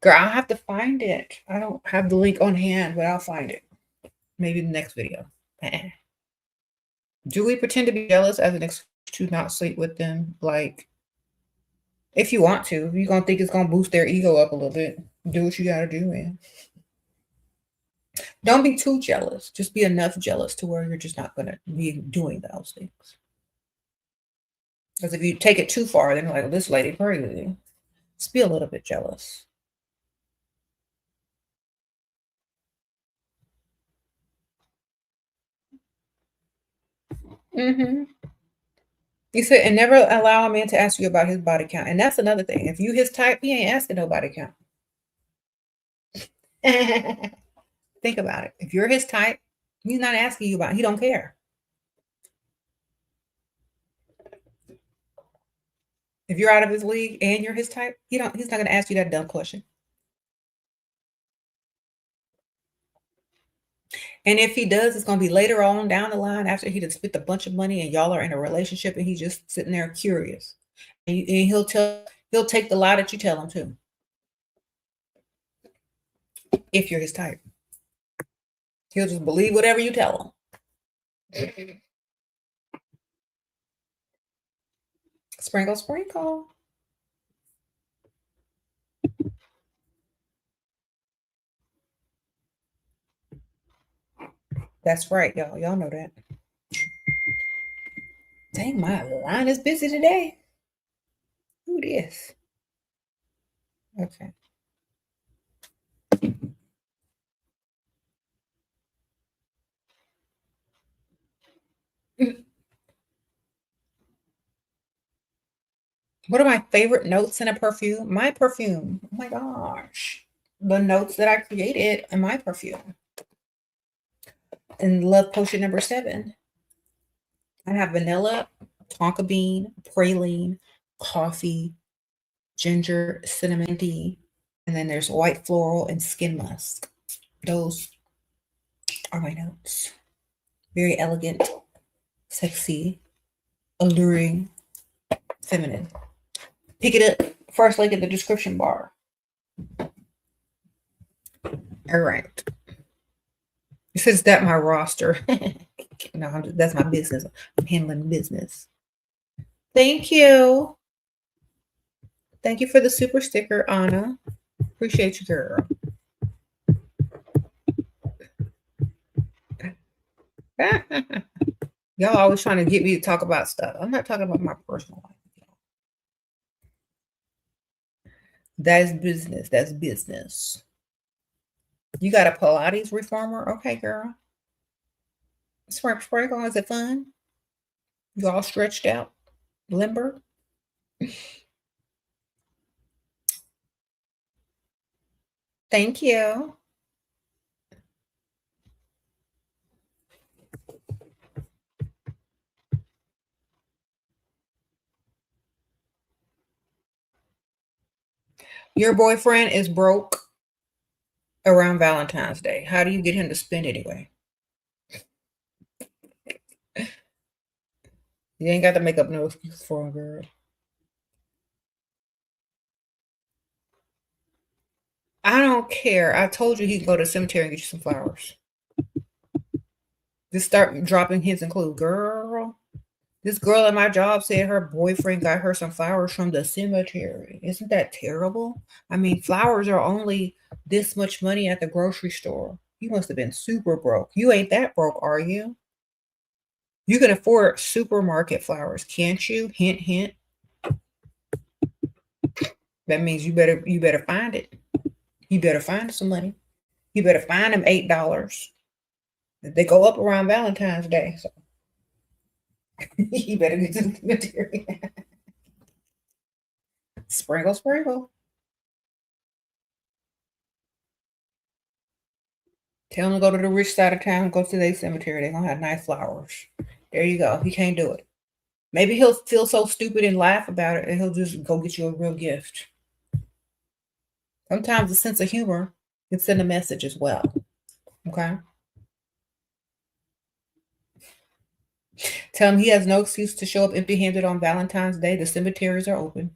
Girl, I'll have to find it. I don't have the link on hand, but I'll find it. Maybe the next video. Do we pretend to be jealous as an excuse to not sleep with them? Like, if you want to, if you're gonna think it's gonna boost their ego up a little bit, do what you gotta do, man. Don't be too jealous. Just be enough jealous to where you're just not gonna be doing those things. Because if you take it too far, then you're like, well, this lady crazy. Just be a little bit jealous. Mm-hmm. You said, and never allow a man to ask you about his body count. And that's another thing. If you his type, he ain't asking no body count. Think about it. If you're his type, he's not asking you about it. He don't care. If you're out of his league and you're his type, he's not gonna ask you that dumb question. And if he does, it's gonna be later on down the line after he done spent a bunch of money and y'all are in a relationship and he's just sitting there curious. And he'll take the lie that you tell him to. If you're his type. He'll just believe whatever you tell him. Sprinkle, sprinkle. That's right, y'all. Y'all know that. Dang, my line is busy today. Who this? Okay. What are my favorite notes in a perfume? My perfume. Oh my gosh. The notes that I created in my perfume. In Love Potion number 7, I have vanilla, tonka bean, praline, coffee, ginger, cinnamon tea, and then there's white floral and skin musk. Those are my notes. Very elegant, sexy, alluring, feminine. Pick it up. First link in the description bar. All right. Is that my roster? No, that's my business. I'm handling business. Thank you. Thank you for the super sticker, Anna. Appreciate you, girl. Y'all always trying to get me to talk about stuff. I'm not talking about my personal life. That's business. That's business. You got a Pilates reformer? Okay, girl. Sprinkle, is it fun? You all stretched out? Limber? Thank you. Your boyfriend is broke around Valentine's Day. How do you get him to spend anyway? You ain't got to make up no excuse for him, girl. I don't care. I told you he can go to the cemetery and get you some flowers. Just start dropping hints and clues. Girl, this girl at my job said her boyfriend got her some flowers from the cemetery. Isn't that terrible? I mean, flowers are only this much money at the grocery store. You must have been super broke. You ain't that broke, are you? You can afford supermarket flowers, can't you? Hint, hint. That means you better find it. You better find some money. You better find them $8. They go up around Valentine's Day. So you better get to the cemetery. Sprinkle, sprinkle. Tell them to go to the rich side of town and go to their cemetery. They're gonna have nice flowers. There you go. He can't do it. Maybe he'll feel so stupid and laugh about it and he'll just go get you a real gift. Sometimes a sense of humor can send a message as well. Okay. Tell him he has no excuse to show up empty-handed on Valentine's Day. The cemeteries are open.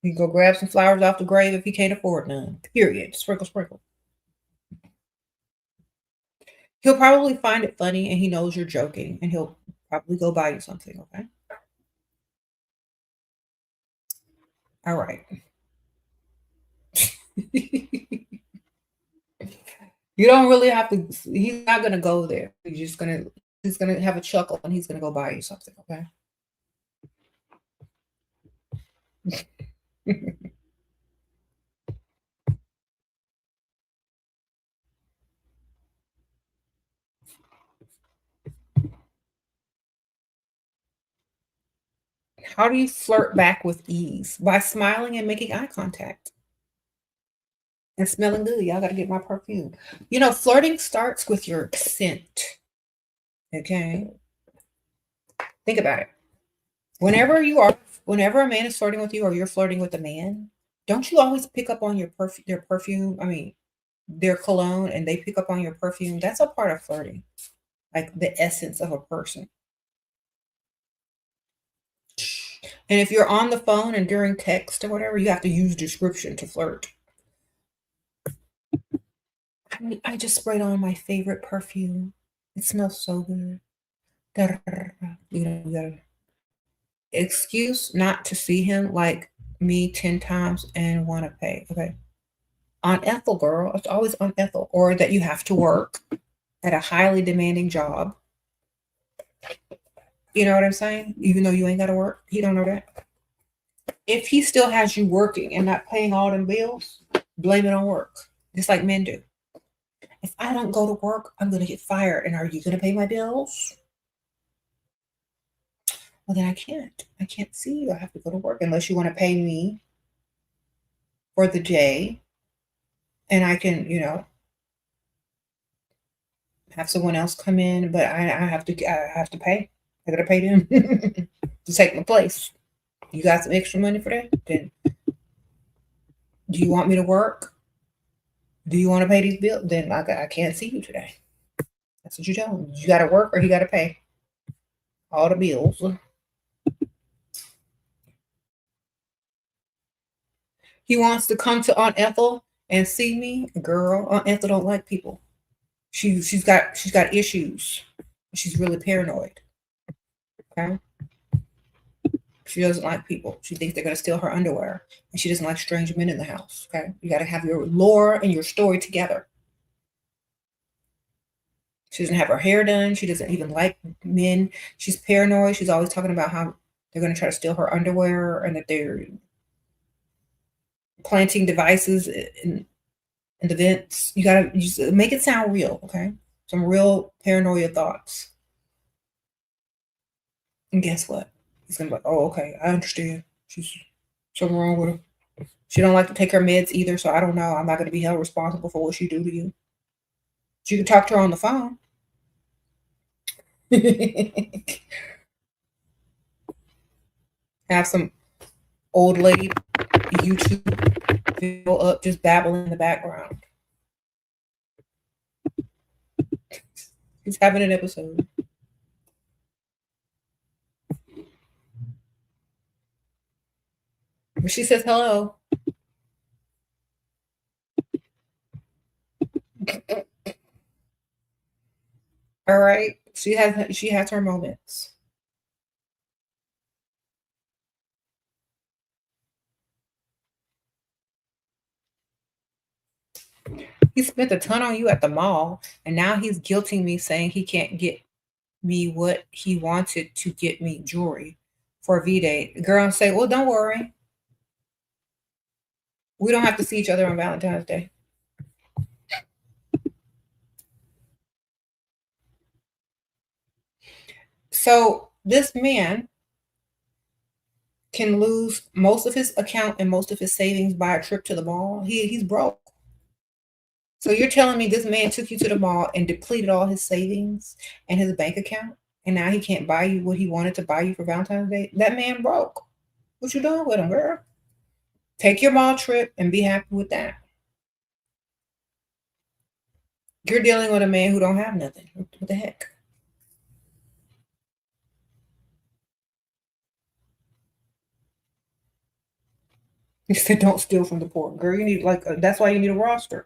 You can go grab some flowers off the grave if he can't afford none. Period. Sprinkle, sprinkle. He'll probably find it funny and he knows you're joking and he'll probably go buy you something, okay? All right. You don't really have to, he's not gonna go there. He's gonna have a chuckle and he's gonna go buy you something, okay? How do you flirt back with ease? By smiling and making eye contact and smelling good. Y'all gotta get my perfume. You know, flirting starts with your scent. Okay. Think about it. Whenever a man is flirting with you or you're flirting with a man, don't you always pick up on their perfume? I mean, their cologne, and they pick up on your perfume. That's a part of flirting, like the essence of a person. And if you're on the phone and during text or whatever, you have to use description to flirt. I just sprayed on my favorite perfume. It smells so good. You gotta excuse not to see him like me 10 times and want to pay. Okay. Unethical, girl. It's always unethical. Or that you have to work at a highly demanding job. You know what I'm saying? Even though you ain't got to work. He don't know that. If he still has you working and not paying all them bills, blame it on work. Just like men do. If I don't go to work, I'm going to get fired. And are you going to pay my bills? Well, then I can't. I can't see you. I have to go to work unless you want to pay me for the day. And I can, have someone else come in, but I have to pay. I gotta pay them to take my place. You got some extra money for that? Then do you want me to work? Do you want to pay these bills? Then I can't see you today. That's what you tell him. You gotta work or you gotta pay all the bills. He wants to come to Aunt Ethel and see me. Girl, Aunt Ethel don't like people. She's got issues. She's really paranoid. Okay. She doesn't like people. She thinks they're going to steal her underwear. And she doesn't like strange men in the house. Okay. You got to have your lore and your story together. She doesn't have her hair done. She doesn't even like men. She's paranoid. She's always talking about how they're going to try to steal her underwear and that they're planting devices in the vents. You got to just make it sound real. Okay. Some real paranoia thoughts. And guess what? He's gonna be like, oh, okay, I understand. She's something wrong with her. She don't like to take her meds either, so I don't know. I'm not gonna be held responsible for what she do to you. You can talk to her on the phone. Have some old lady YouTube video up just babbling in the background. He's having an episode. She says hello. All right. She has her moments. He spent a ton on you at the mall, and now he's guilting me saying he can't get me what he wanted to get me jewelry for V-Day. The girl say, well, don't worry. We don't have to see each other on Valentine's Day. So this man can lose most of his account and most of his savings by a trip to the mall. He's broke. So you're telling me this man took you to the mall and depleted all his savings and his bank account, and now he can't buy you what he wanted to buy you for Valentine's Day? That man broke. What you doing with him, girl? Take your mall trip and be happy with that. You're dealing with a man who don't have nothing. What the heck? You said don't steal from the poor. Girl, you need that's why you need a roster.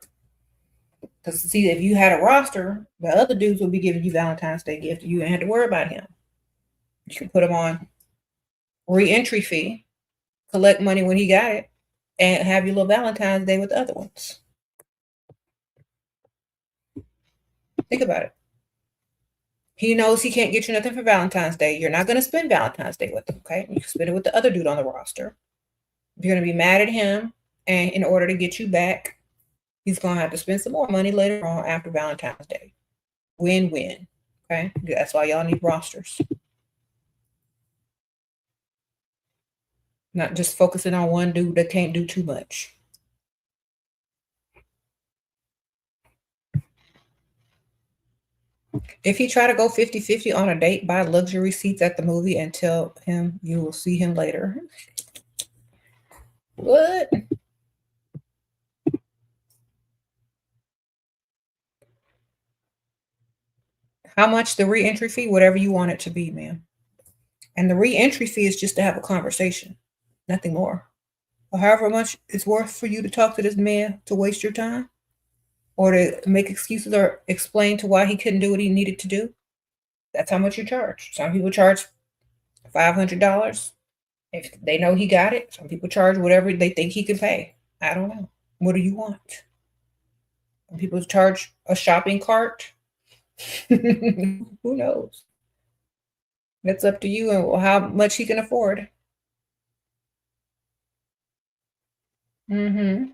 Because see, if you had a roster, the other dudes would be giving you Valentine's Day gift. You ain't had to worry about him. You can put him on re-entry fee, collect money when he got it, and have your little Valentine's Day with the other ones. Think about it. He knows he can't get you nothing for Valentine's Day. You're not going to spend Valentine's Day with him, okay? You can spend it with the other dude on the roster. You're going to be mad at him, and in order to get you back, he's going to have to spend some more money later on after Valentine's Day. Win-win, okay? That's why y'all need rosters. Not just focusing on one dude that can't do too much. If he try to go 50-50 on a date, buy luxury seats at the movie and tell him you will see him later. What? How much the re-entry fee? Whatever you want it to be, ma'am. And the re-entry fee is just to have a conversation, nothing more. Or however much it's worth for you to talk to this man to waste your time, or to make excuses or explain to why he couldn't do what he needed to do. That's how much you charge. Some people charge $500 if they know he got it. Some people charge whatever they think he can pay. I don't know. What do you want? Some people charge a shopping cart. Who knows? That's up to you and how much he can afford. Mm-hmm.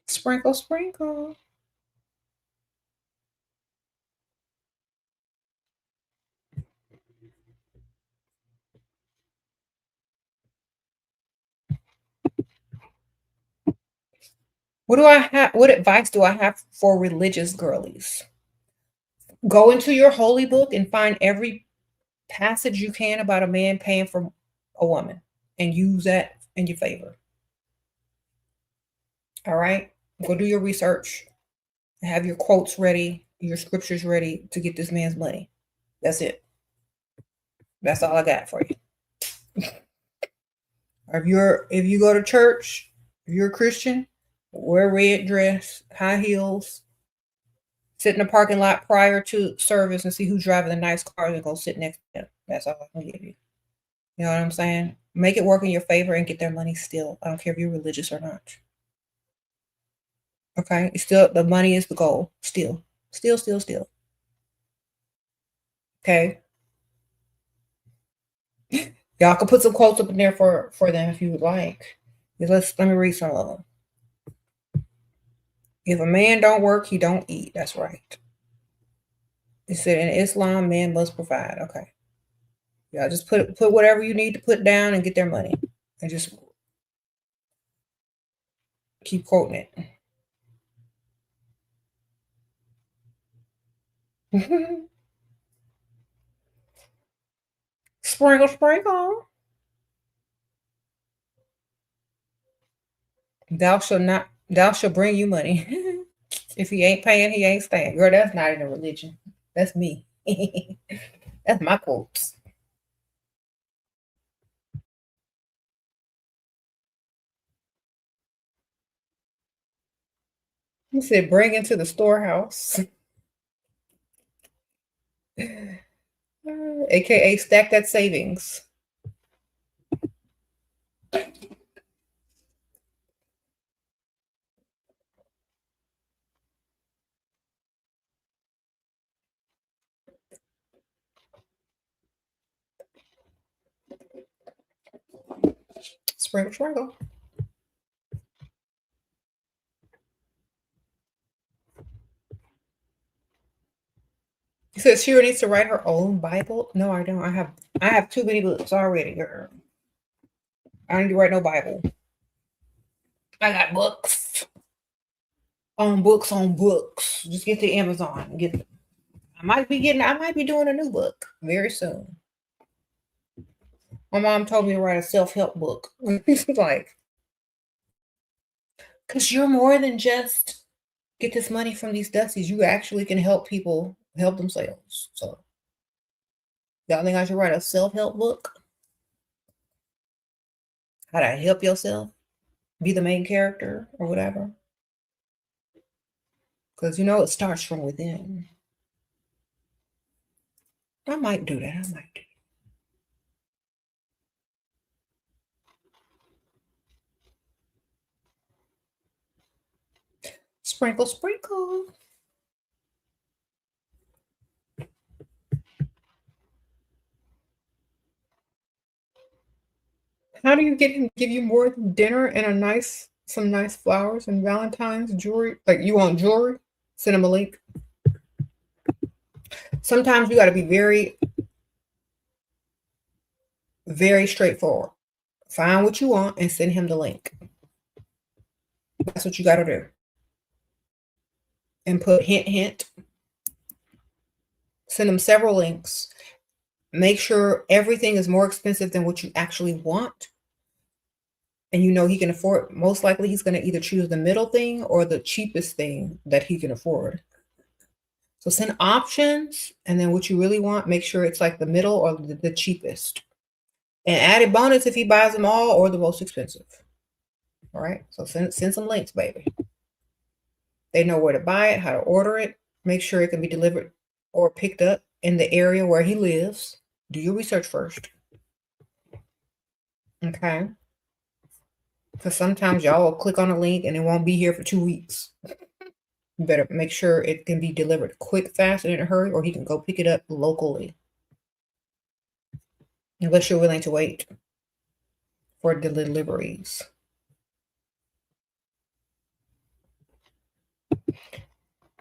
Sprinkle, sprinkle. What do I have? What advice do I have for religious girlies? Go into your holy book and find every passage you can about a man paying for a woman and use that in your favor. All right? Go do your research. Have your quotes ready, your scriptures ready to get this man's money. That's it. That's all I got for you. If you go to church, if you're a Christian, wear a red dress, high heels, sit in the parking lot prior to service and see who's driving the nice car and go sit next to them. That's all I can give you. You know what I'm saying? Make it work in your favor and get their money still. I don't care if you're religious or not. Okay? It's still, the money is the goal. Still. Still. Okay? Y'all can put some quotes up in there for them if you would like. Let me read some of them. If a man don't work, he don't eat. That's right. It said in Islam, man must provide. Okay. Y'all just put whatever you need to put down and get their money. And just keep quoting it. Sprinkle, sprinkle. Thou shall bring you money. If he ain't paying, he ain't staying. Girl, that's not in a religion. That's me. That's my quotes. He said, bring into the storehouse. AKA stack that savings. Sprinkle, sprinkle. He says Shera needs to write her own Bible. No, I don't. I have too many books already, girl. I don't need to write no Bible. I got books on books on books. Just get to Amazon and get them. I might be doing a new book very soon. My mom told me to write a self-help book. She's like, because you're more than just get this money from these dusties. You actually can help people help themselves. So y'all think I should write a self-help book? How to help yourself? Be the main character or whatever? Because it starts from within. I might do that. I might do. Sprinkle, sprinkle. How do you get him to give you more than dinner and some nice flowers and Valentine's jewelry? Like you want jewelry? Send him a link. Sometimes you got to be very, very straightforward. Find what you want and send him the link. That's what you got to do. And put hint, hint. Send him several links. Make sure everything is more expensive than what you actually want. And you know he can afford. Most likely he's going to either choose the middle thing or the cheapest thing that he can afford. So send options, and then what you really want, make sure it's like the middle or the cheapest. And added bonus if he buys them all or the most expensive. All right. So send some links, baby. They know where to buy it, how to order it. Make sure it can be delivered or picked up in the area where he lives. Do your research first. Okay. Because sometimes y'all will click on a link and it won't be here for 2 weeks. You better make sure it can be delivered quick, fast, and in a hurry, or he can go pick it up locally. Unless you're willing to wait for the deliveries.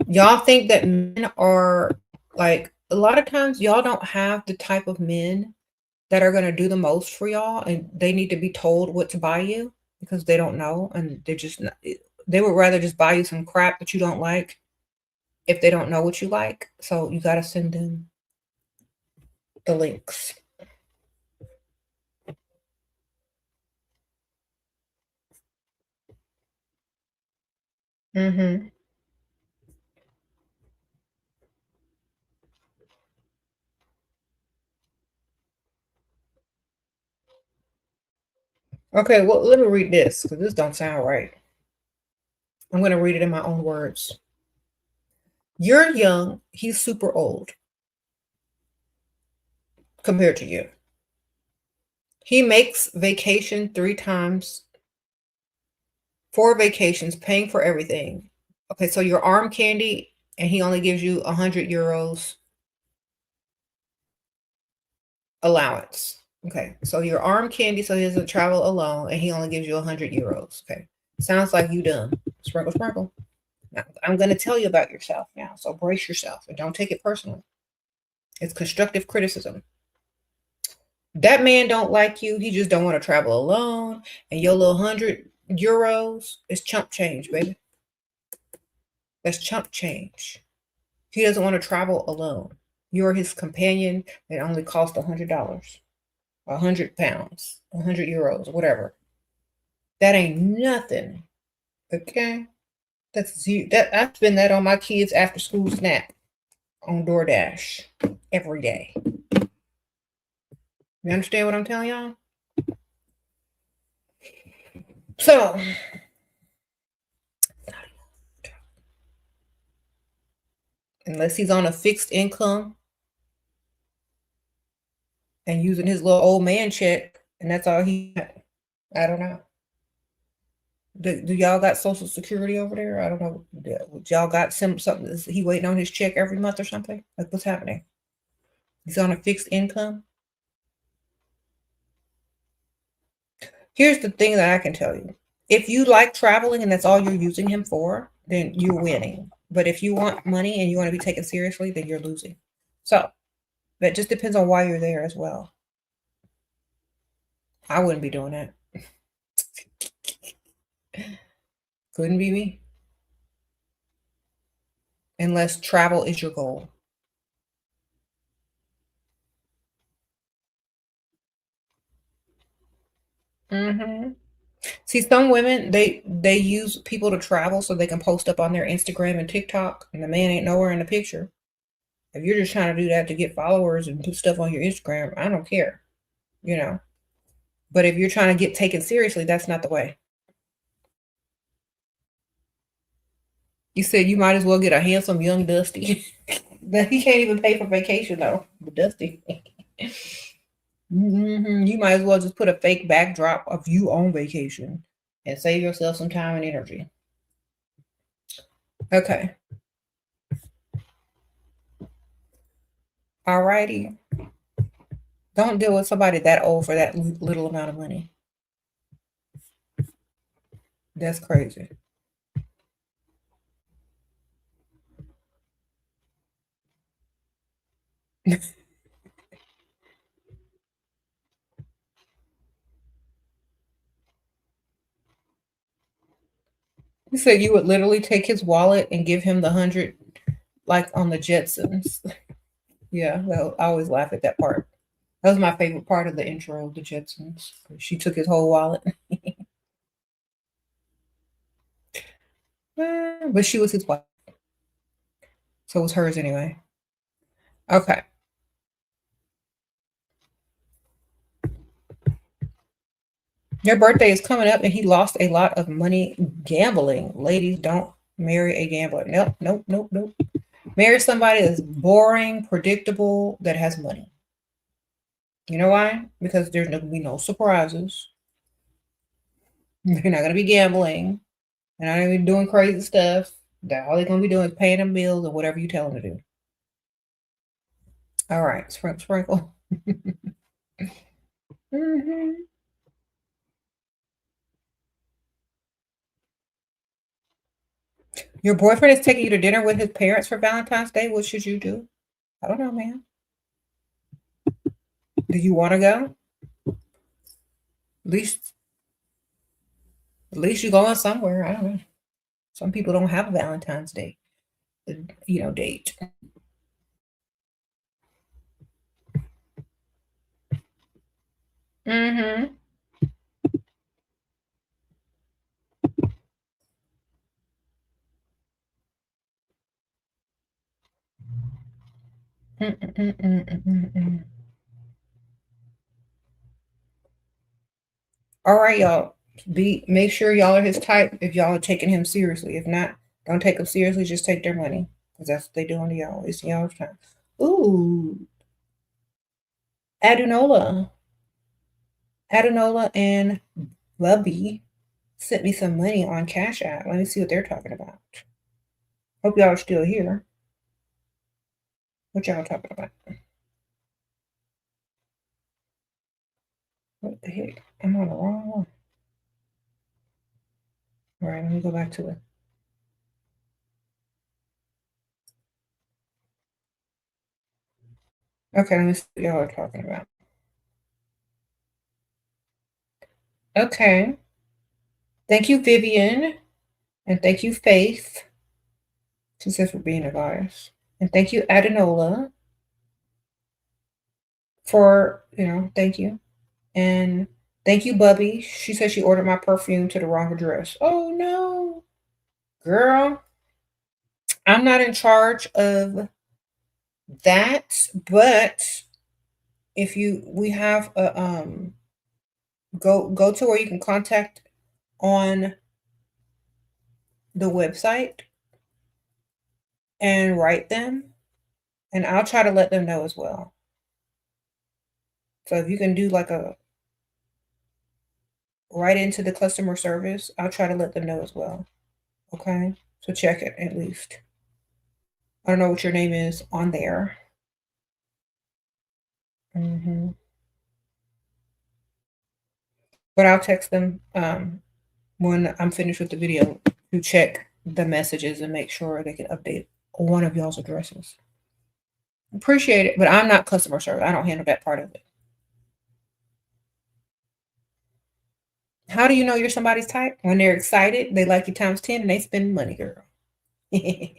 Y'all think that men are like, a lot of times y'all don't have the type of men that are going to do the most for y'all, and they need to be told what to buy you because they don't know, and they would rather just buy you some crap that you don't like if they don't know what you like. So you got to send them the links. Mm-hmm. Okay, well, let me read this because this don't sound right. I'm going to read it in my own words. You're young. He's super old compared to you. He makes vacation 3 times, 4 vacations, paying for everything. Okay, so your arm candy, and he only gives you 100 euros allowance. Okay, so your arm candy, so he doesn't travel alone, and he only gives you 100 euros. Okay, sounds like you done. Sprinkle, sprinkle. Now, I'm going to tell you about yourself now, so brace yourself and don't take it personally. It's constructive criticism. That man don't like you. He just don't want to travel alone, and your little 100 euros is chump change, baby. That's chump change. He doesn't want to travel alone. You're his companion. It only costs $100, £100, 100 euros, whatever. That ain't nothing. Okay? That I spend that on my kids' after school snack on DoorDash every day. You understand what I'm telling y'all? So, unless he's on a fixed income and using his little old man check, and that's all he got. I don't know. Do y'all got Social Security over there? I don't know. Y'all got something? Is he waiting on his check every month or something? Like, what's happening? He's on a fixed income. Here's the thing that I can tell you. If you like traveling and that's all you're using him for, then you're winning. But if you want money and you want to be taken seriously, then you're losing. So that just depends on why you're there as well. I wouldn't be doing that. Couldn't be me. Unless travel is your goal. Mm-hmm. See, some women they use people to travel so they can post up on their Instagram and TikTok, and the man ain't nowhere in the picture. If you're just trying to do that to get followers and put stuff on your Instagram, I don't care, you know. But if you're trying to get taken seriously, that's not the way. You said you might as well get a handsome young Dusty. He can't even pay for vacation though. Dusty. You might as well just put a fake backdrop of you on vacation and save yourself some time and energy. Okay. Alrighty. Don't deal with somebody that old for that little amount of money. That's crazy. You said you would literally take his wallet and give him the 100, like on the Jetsons. Yeah, well, I always laugh at that part. That was my favorite part of the intro of the Jetsons. She took his whole wallet. But she was his wife. So it was hers anyway. Okay. Your birthday is coming up and he lost a lot of money gambling. Ladies, don't marry a gambler. Nope, nope, nope, nope. Marry somebody that's boring, predictable, that has money. You know why? Because there's going to be no surprises. You're not going to be gambling. They're not going to be doing crazy stuff. All they're going to be doing is paying them bills or whatever you tell them to do. All right, sprinkle. Mm-hmm. Your boyfriend is taking you to dinner with his parents for Valentine's Day. What should you do? I don't know, man. Do you want to go? At least you're going somewhere. I don't know. Some people don't have a Valentine's Day, date. Mm-hmm. All right, y'all. Make sure y'all are his type if y'all are taking him seriously. If not, don't take him seriously. Just take their money because that's what they doing to y'all. It's y'all's time. Ooh, Adunola and Bubby sent me some money on Cash App. Let me see what they're talking about. Hope y'all are still here. What y'all talking about? What the heck? I'm on the wrong one. All right, let me go back to it. Okay, let me see what y'all are talking about. Okay. Thank you, Vivian. And thank you, Faith. She says for being a goddess. And thank you, Adenola, for, thank you. And thank you, Bubby. She said she ordered my perfume to the wrong address. Oh, no. Girl, I'm not in charge of that, but if we have a go to where you can contact on the website and write them, and I'll try to let them know as well. So if you can do like a right into the customer service, I'll try to let them know as well. Okay, so check it at least. I don't know what your name is on there. But I'll text them when I'm finished with the video to check the messages and make sure they can update one of y'all's addresses. Appreciate it, but I'm not customer service. I don't handle that part of it. How do you know you're somebody's type? When they're excited, they like you times 10 and they spend money, girl. It's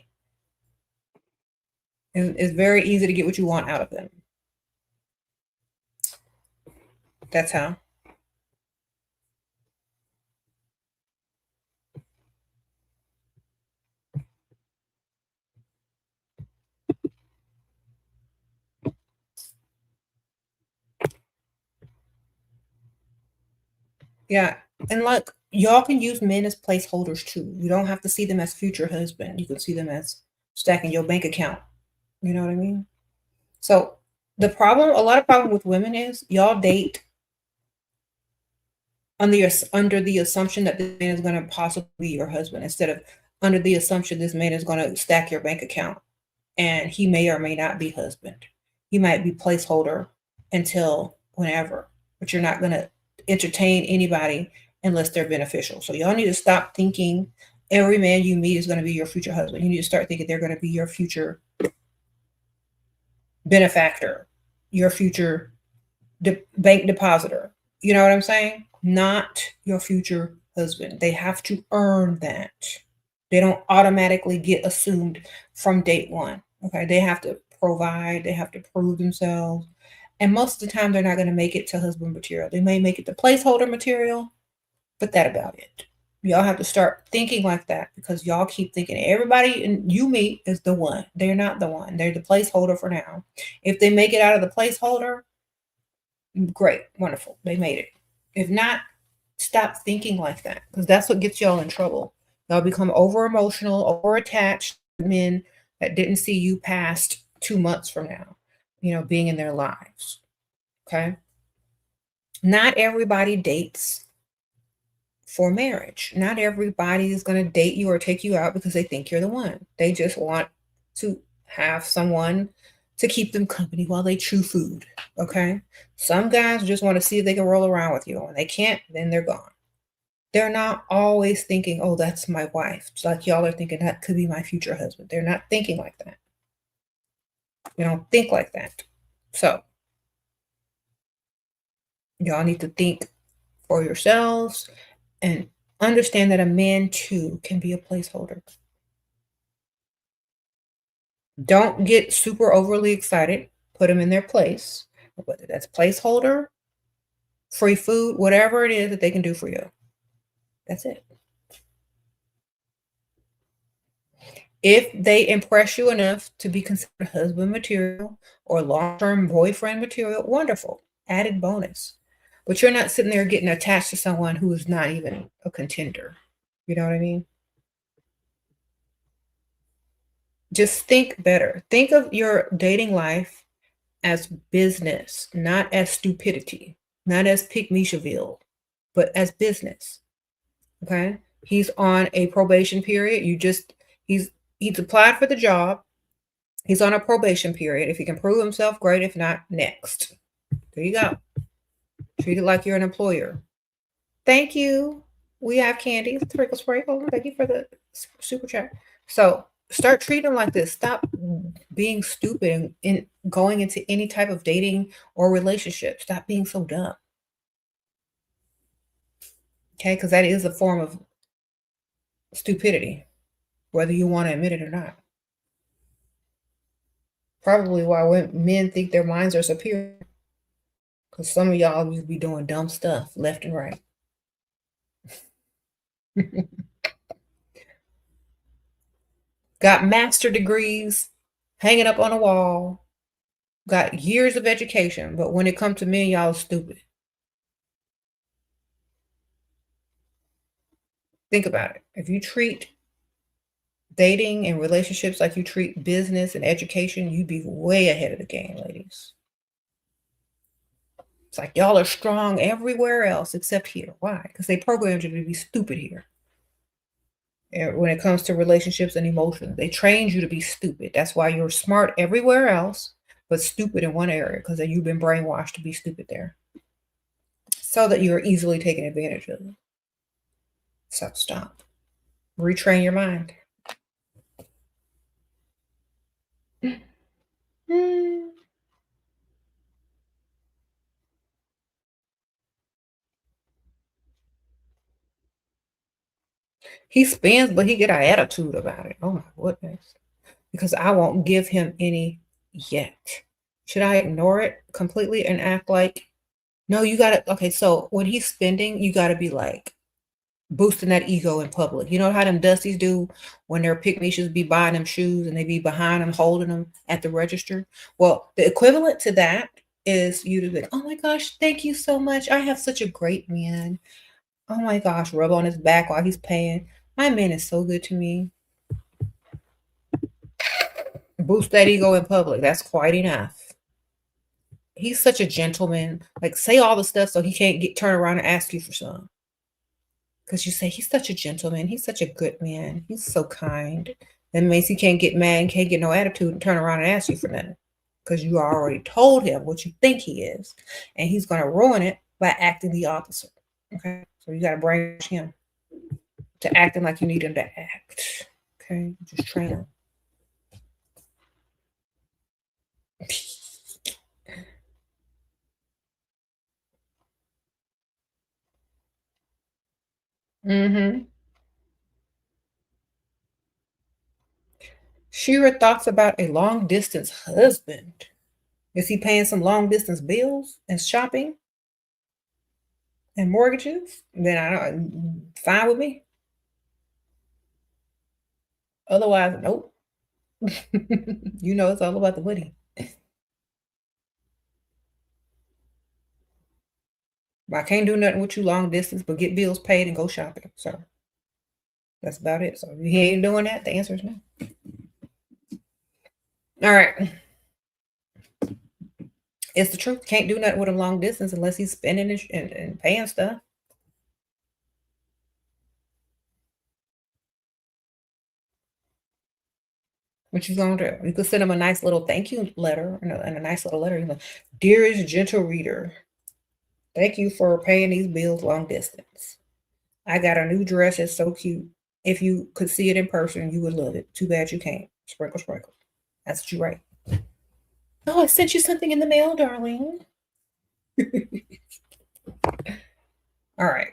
very easy to get what you want out of them. That's how. Yeah. And look, y'all can use men as placeholders too. You don't have to see them as future husband. You can see them as stacking your bank account. You know what I mean? So a lot of problem with women is y'all date under the assumption that this man is going to possibly be your husband instead of under the assumption this man is going to stack your bank account, and he may or may not be husband. He might be placeholder until whenever, but you're not going to entertain anybody unless they're beneficial. So y'all need to stop thinking every man you meet is going to be your future husband. You need to start thinking they're going to be your future benefactor, your future bank depositor. You know what I'm saying? Not your future husband. They have to earn that. They don't automatically get assumed from date one. Okay. They have to provide, they have to prove themselves. And most of the time, they're not going to make it to husband material. They may make it to placeholder material, but that about it. Y'all have to start thinking like that because y'all keep thinking everybody you meet is the one. They're not the one. They're the placeholder for now. If they make it out of the placeholder, great, wonderful. They made it. If not, stop thinking like that because that's what gets y'all in trouble. Y'all become over emotional, over attached men that didn't see you past 2 months from now, being in their lives. Okay. Not everybody dates for marriage. Not everybody is going to date you or take you out because they think you're the one. They just want to have someone to keep them company while they chew food. Okay. Some guys just want to see if they can roll around with you. When they can't, then they're gone. They're not always thinking, oh, that's my wife. It's like y'all are thinking that could be my future husband. They're not thinking like that. They don't think like that. So y'all need to think for yourselves and understand that a man too can be a placeholder. Don't get super overly excited. Put them in their place, whether that's placeholder, free food, whatever it is that they can do for you. That's it. If they impress you enough to be considered husband material or long-term boyfriend material, wonderful, added bonus. But you're not sitting there getting attached to someone who is not even a contender. You know what I mean? Just think better. Think of your dating life as business, not as stupidity, not as Pygmalion, but as business. Okay? He's on a probation period. He's applied for the job. He's on a probation period. If he can prove himself, great. If not, next. There you go. Treat it like you're an employer. Thank you. We have candy. Sprinkle spray. Oh, thank you for the super chat. So start treating them like this. Stop being stupid and going into any type of dating or relationship. Stop being so dumb. Okay, because that is a form of stupidity, whether you want to admit it or not. Probably why men think their minds are superior. Because some of y'all will be doing dumb stuff left and right. Got master degrees hanging up on a wall. Got years of education. But when it comes to men, y'all are stupid. Think about it. If you treat dating and relationships like you treat business and education, you'd be way ahead of the game, ladies. It's like y'all are strong everywhere else except here. Why? Because they programmed you to be stupid here. And when it comes to relationships and emotions, they trained you to be stupid. That's why you're smart everywhere else, but stupid in one area because you've been brainwashed to be stupid there. So that you're easily taken advantage of. So stop. Retrain your mind. He spends, but he get an attitude about it. Oh my goodness. Because I won't give him any yet. Should I ignore it completely and act like, no, you got to, okay, so when he's spending, you got to be like boosting that ego in public. You know how them dusties do when their pick-me-shoes be buying them shoes and they be behind them, holding them at the register? Well, the equivalent to that is you to be, oh my gosh, thank you so much. I have such a great man. Oh my gosh, rub on his back while he's paying. My man is so good to me. Boost that ego in public. That's quite enough. He's such a gentleman. Like, say all the stuff so he can't turn around and ask you for some. Because you say, he's such a gentleman. He's such a good man. He's so kind. That means he can't get mad and can't get no attitude and turn around and ask you for nothing. Because you already told him what you think he is. And he's going to ruin it by acting the opposite. Okay? So you got to brainwash him to acting like you need him to act. Okay? Just train him. Mm-hmm. SHERA thoughts about a long distance husband. Is he paying some long distance bills and shopping and mortgages? Then I don't, fine with me. Otherwise, nope. You know it's all about the money. I can't do nothing with you long distance, but get bills paid and go shopping. So that's about it. So if he ain't doing that, the answer is no. All right. It's the truth. Can't do nothing with him long distance unless he's spending and paying stuff. What you gonna do? You could send him a nice little thank you letter and a nice little letter. You know, dearest gentle reader, thank you for paying these bills long distance. I got a new dress. It's so cute. If you could see it in person, you would love it. Too bad you can't. Sprinkle, sprinkle. That's what you write. Oh, I sent you something in the mail, darling. All right.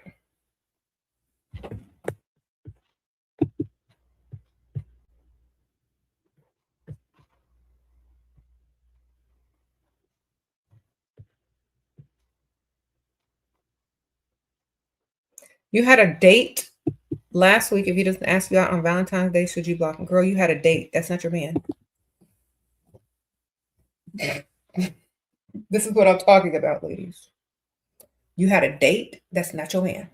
You had a date last week. If he doesn't ask you out on Valentine's Day, should you block him? Girl, you had a date. That's not your man. This is what I'm talking about, ladies. You had a date. That's not your man.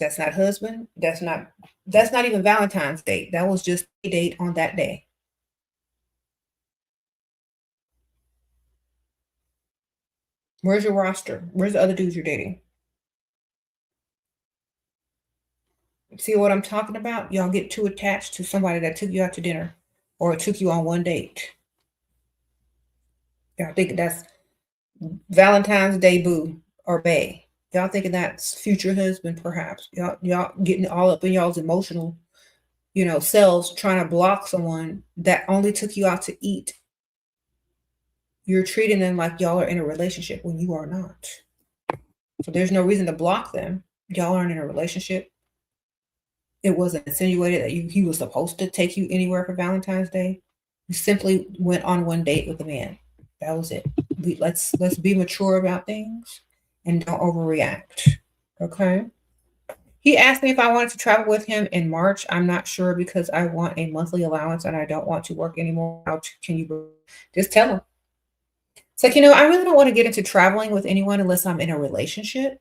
That's not husband. That's not even Valentine's Day. That was just a date on that day. Where's your roster? Where's the other dudes you're dating? See what I'm talking about? Y'all get too attached to somebody that took you out to dinner or took you on one date. Y'all think that's Valentine's Day boo or bae. Y'all thinking that's future husband, perhaps. Y'all getting all up in y'all's emotional, selves trying to block someone that only took you out to eat. You're treating them like y'all are in a relationship when you are not. So there's no reason to block them. Y'all aren't in a relationship. It wasn't insinuated that he was supposed to take you anywhere for Valentine's Day. You simply went on one date with a man. That was it. Let's be mature about things and don't overreact. Okay. He asked me if I wanted to travel with him in March. I'm not sure because I want a monthly allowance and I don't want to work anymore. How can you just tell him? It's like, I really don't want to get into traveling with anyone unless I'm in a relationship.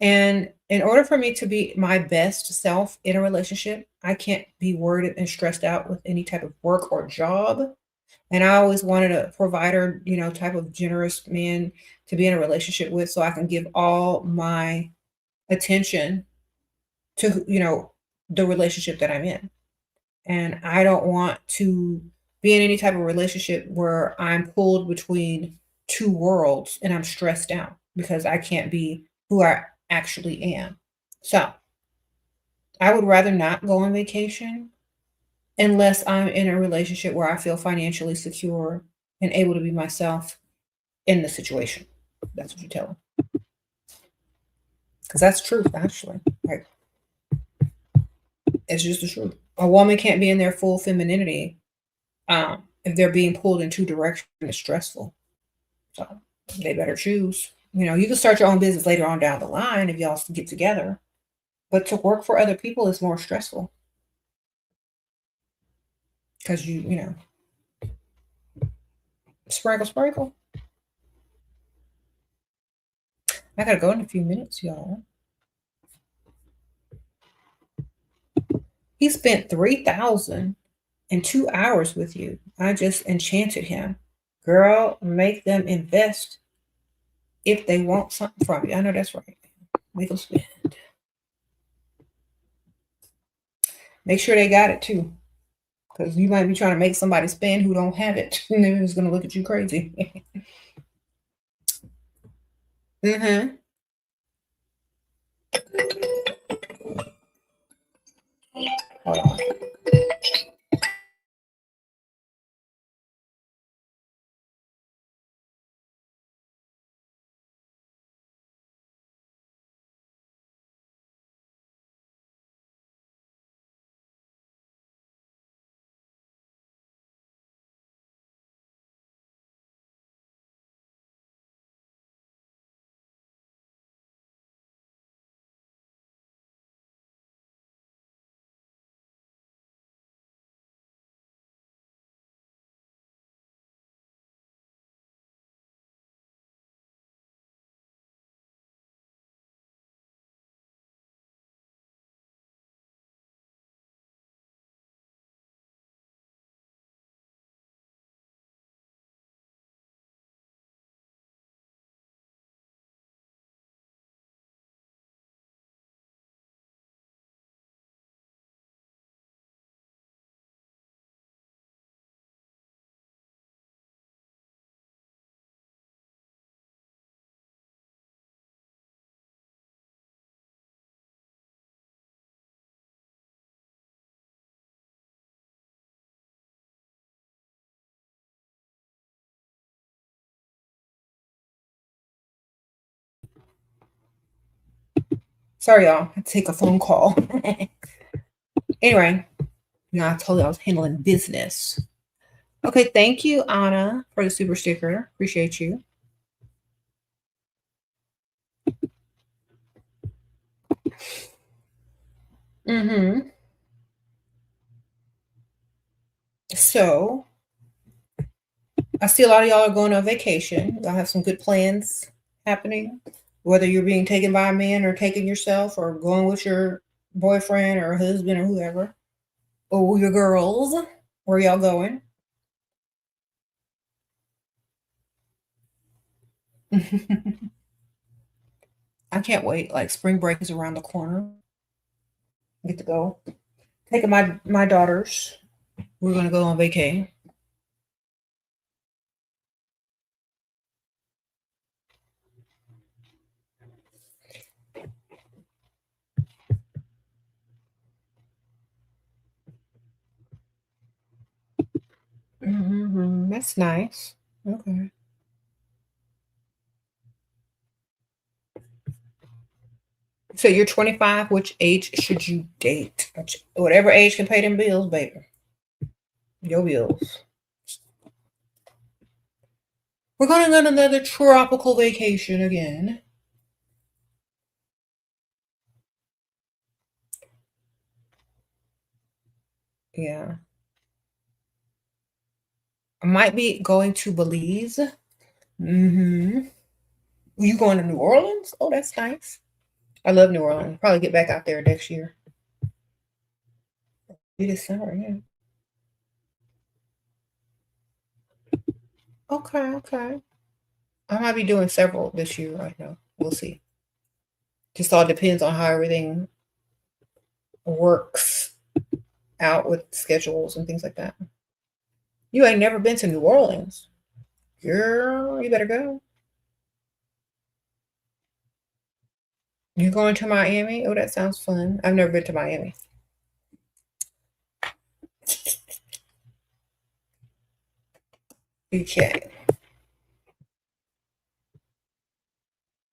And in order for me to be my best self in a relationship, I can't be worried and stressed out with any type of work or job. And I always wanted a provider, type of generous man to be in a relationship with so I can give all my attention to, the relationship that I'm in. And I don't want to be in any type of relationship where I'm pulled between two worlds and I'm stressed out because I can't be who I actually am. So I would rather not go on vacation unless I'm in a relationship where I feel financially secure and able to be myself in the situation. That's what you tell them. Because that's truth, actually. Like, it's just the truth. A woman can't be in their full femininity if they're being pulled in two directions. It's stressful. So they better choose. You can start your own business later on down the line if y'all get together. But to work for other people is more stressful. Because sprinkle, sprinkle. I gotta go in a few minutes, y'all. He spent 3,000 in 2 hours with you. I just enchanted him. Girl, make them invest if they want something from you. I know that's right. Make them spend. Make sure they got it too. Because you might be trying to make somebody spend who don't have it. And they're just going to look at you crazy. Mm-hmm. Hold on. Sorry, y'all. I take a phone call. Anyway, I told you I was handling business. Okay, thank you, Anna, for the super sticker. Appreciate you. Mm-hmm. So I see a lot of y'all are going on vacation. Y'all have some good plans happening, whether you're being taken by a man or taking yourself or going with your boyfriend or husband or whoever, or your girls. Where y'all going? I can't wait. Like spring break is around the corner. I get to go. Taking my daughters. We're gonna go on vacation. Mm-hmm. That's nice. Okay. So you're 25. Which age should you date? Whatever age can pay them bills, baby. Your bills. We're going on another tropical vacation again. Yeah. I might be going to Belize. Mm-hmm. You going to New Orleans? Oh, that's nice. I love New Orleans. Probably get back out there next year. It is summer, yeah. Okay, okay. I might be doing several this year right now. We'll see. Just all depends on how everything works out with schedules and things like that. You ain't never been to New Orleans. Girl, you better go. You going to Miami? Oh, that sounds fun. I've never been to Miami. Okay.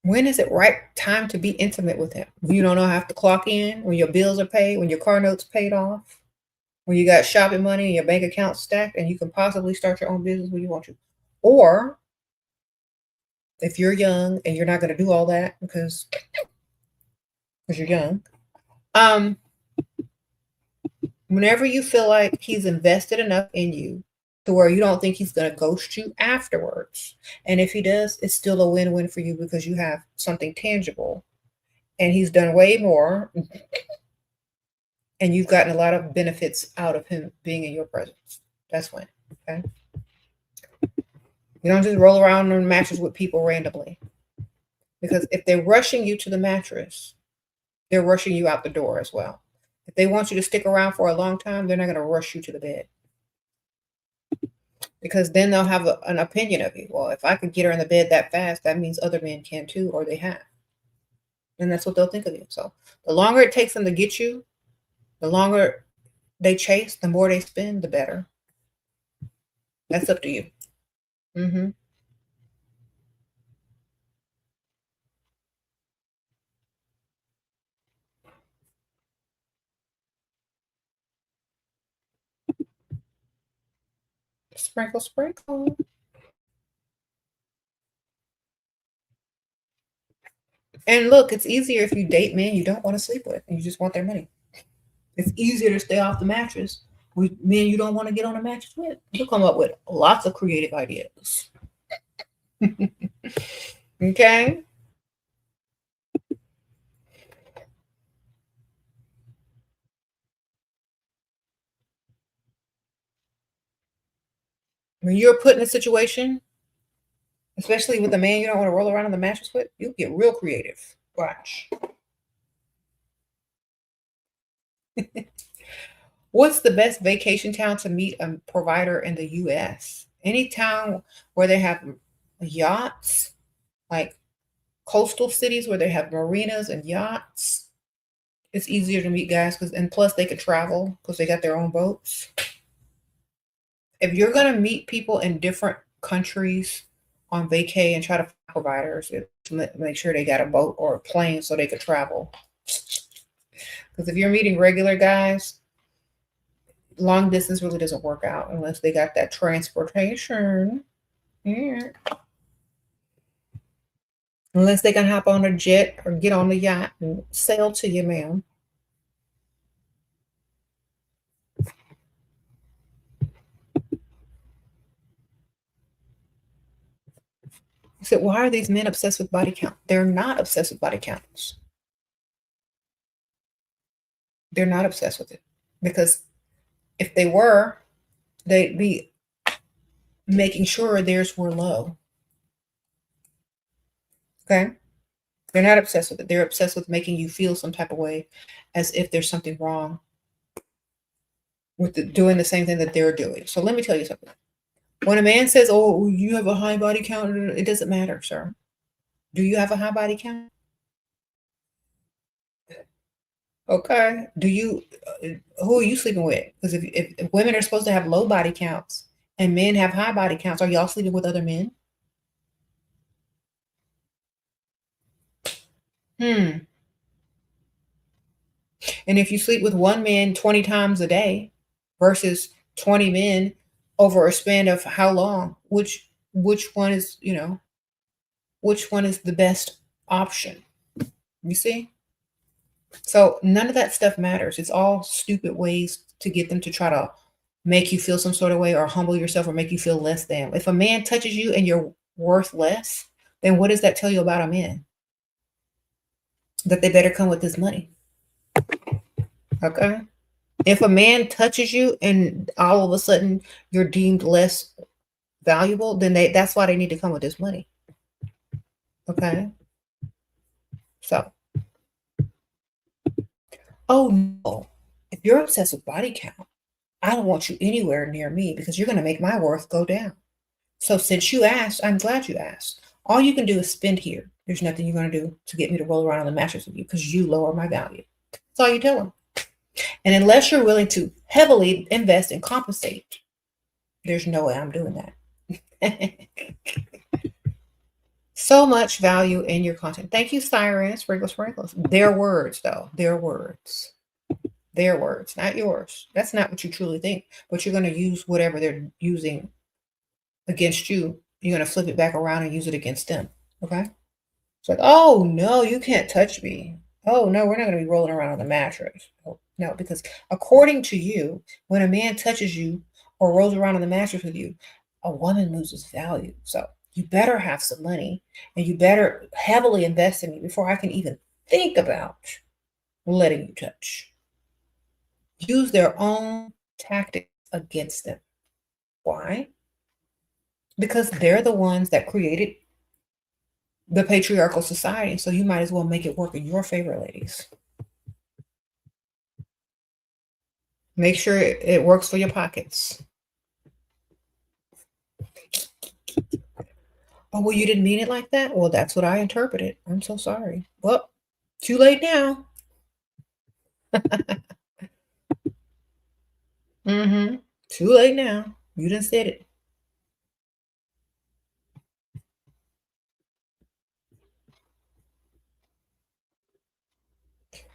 When is it right time to be intimate with him? You don't know, have to clock in when your bills are paid, when your car note's paid off, when you got shopping money and your bank account stacked, and you can possibly start your own business when you want to. Or if you're young and you're not going to do all that because you're young, whenever you feel like he's invested enough in you to where you don't think he's going to ghost you afterwards. And if he does, it's still a win-win for you because you have something tangible and he's done way more And you've gotten a lot of benefits out of him being in your presence. That's when. Okay. You don't just roll around on the mattress with people randomly. Because if they're rushing you to the mattress, they're rushing you out the door as well. If they want you to stick around for a long time, they're not going to rush you to the bed. Because then they'll have an opinion of you. Well, if I could get her in the bed that fast, that means other men can too, or they have. And that's what they'll think of you. So the longer it takes them to get you, the longer they chase, the more they spend, the better. That's up to you. Mm-hmm. Sprinkle, sprinkle. And look, it's easier if you date men you don't want to sleep with and you just want their money. It's easier to stay off the mattress with men you don't want to get on a mattress with. You'll come up with lots of creative ideas. Okay? When you're put in a situation, especially with a man you don't want to roll around on the mattress with, you'll get real creative. Watch. What's the best vacation town to meet a provider in the US? Any town where they have yachts, like coastal cities where they have marinas and yachts. It's easier to meet guys and plus they could travel because they got their own boats. If you're gonna meet people in different countries on vacay and try to find providers, make sure they got a boat or a plane so they could travel. Because if you're meeting regular guys, long distance really doesn't work out unless they got that transportation. Yeah. Unless they can hop on a jet or get on the yacht and sail to you, ma'am. I said, why are these men obsessed with body count? They're not obsessed with body counts. They're not obsessed with it. Because if they were, they'd be making sure theirs were low. Okay? They're not obsessed with it. They're obsessed with making you feel some type of way as if there's something wrong with doing the same thing that they're doing. So let me tell you something. When a man says, oh, you have a high body count, it doesn't matter, sir. Do you have a high body count? Okay. Who are you sleeping with? Because if women are supposed to have low body counts and men have high body counts, are y'all sleeping with other men? And if you sleep with one man 20 times a day versus 20 men over a span of how long, which one is, which one is the best option? You see? So none of that stuff matters. It's all stupid ways to get them to try to make you feel some sort of way or humble yourself or make you feel less than. If a man touches you and you're worth less, then what does that tell you about a man? That they better come with this money. Okay? If a man touches you and all of a sudden you're deemed less valuable, then that's why they need to come with this money. Okay? So, oh no. If you're obsessed with body count, I don't want you anywhere near me because you're going to make my worth go down. So since you asked, I'm glad you asked. All you can do is spend here. There's nothing you're going to do to get me to roll around on the mattress with you because you lower my value. That's all you tell them. And unless you're willing to heavily invest and compensate, there's no way I'm doing that. So much value in your content. Thank you, Siren. Sprinkles. Their words, though. Their words. Their words, not yours. That's not what you truly think. But you're going to use whatever they're using against you. You're going to flip it back around and use it against them. Okay? It's like, oh, no, you can't touch me. Oh, no, we're not going to be rolling around on the mattress. Oh, no, because according to you, when a man touches you or rolls around on the mattress with you, a woman loses value. So you better have some money and you better heavily invest in me before I can even think about letting you touch. use their own tactics against them. Why? Because they're the ones that created the patriarchal society. So you might as well make it work in your favor, ladies. Make sure it works for your pockets. Oh, well, you didn't mean it like that? Well, that's what I interpreted. I'm so sorry. Well, too late now. Mm-hmm. Too late now. You done said it.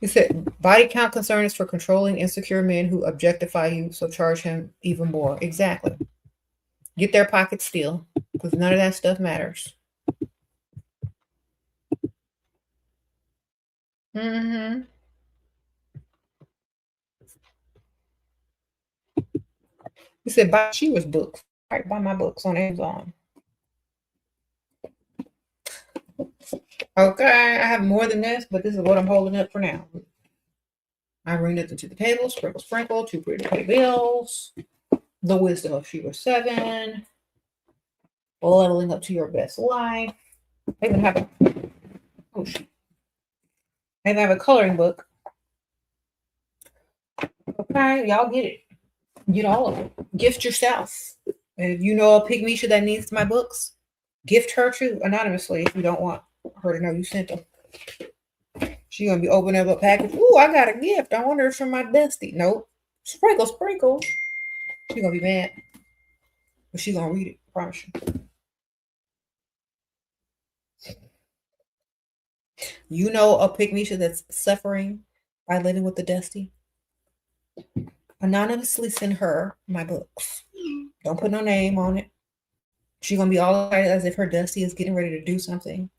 You said body count concern is for controlling insecure men who objectify you, so charge him even more. Exactly. Get their pockets still, because none of that stuff matters. Mm-hmm. You said buy Shera's books. Right, buy my books on Amazon. Okay, I have more than this, but this is what I'm holding up for now. I bring nothing to the table. Sprinkle, sprinkle. Too pretty to pay bills. The wisdom of SheraSeven. Leveling up to your best life. I even have a I even have a coloring book. Okay, y'all get it. Get all of it. Gift yourself. And if you know a pygmisha that needs my books, gift her too anonymously if you don't want her to know you sent them. She gonna be opening up a package. Ooh, I got a gift. I wonder if it's from my bestie. Nope. Sprinkle, sprinkle. She gonna be mad, but she gonna read it. I promise you. You know a pygmisha that's suffering by living with the dusty. Anonymously send her my books. Don't put no name on it. She's gonna be all excited as if her dusty is getting ready to do something.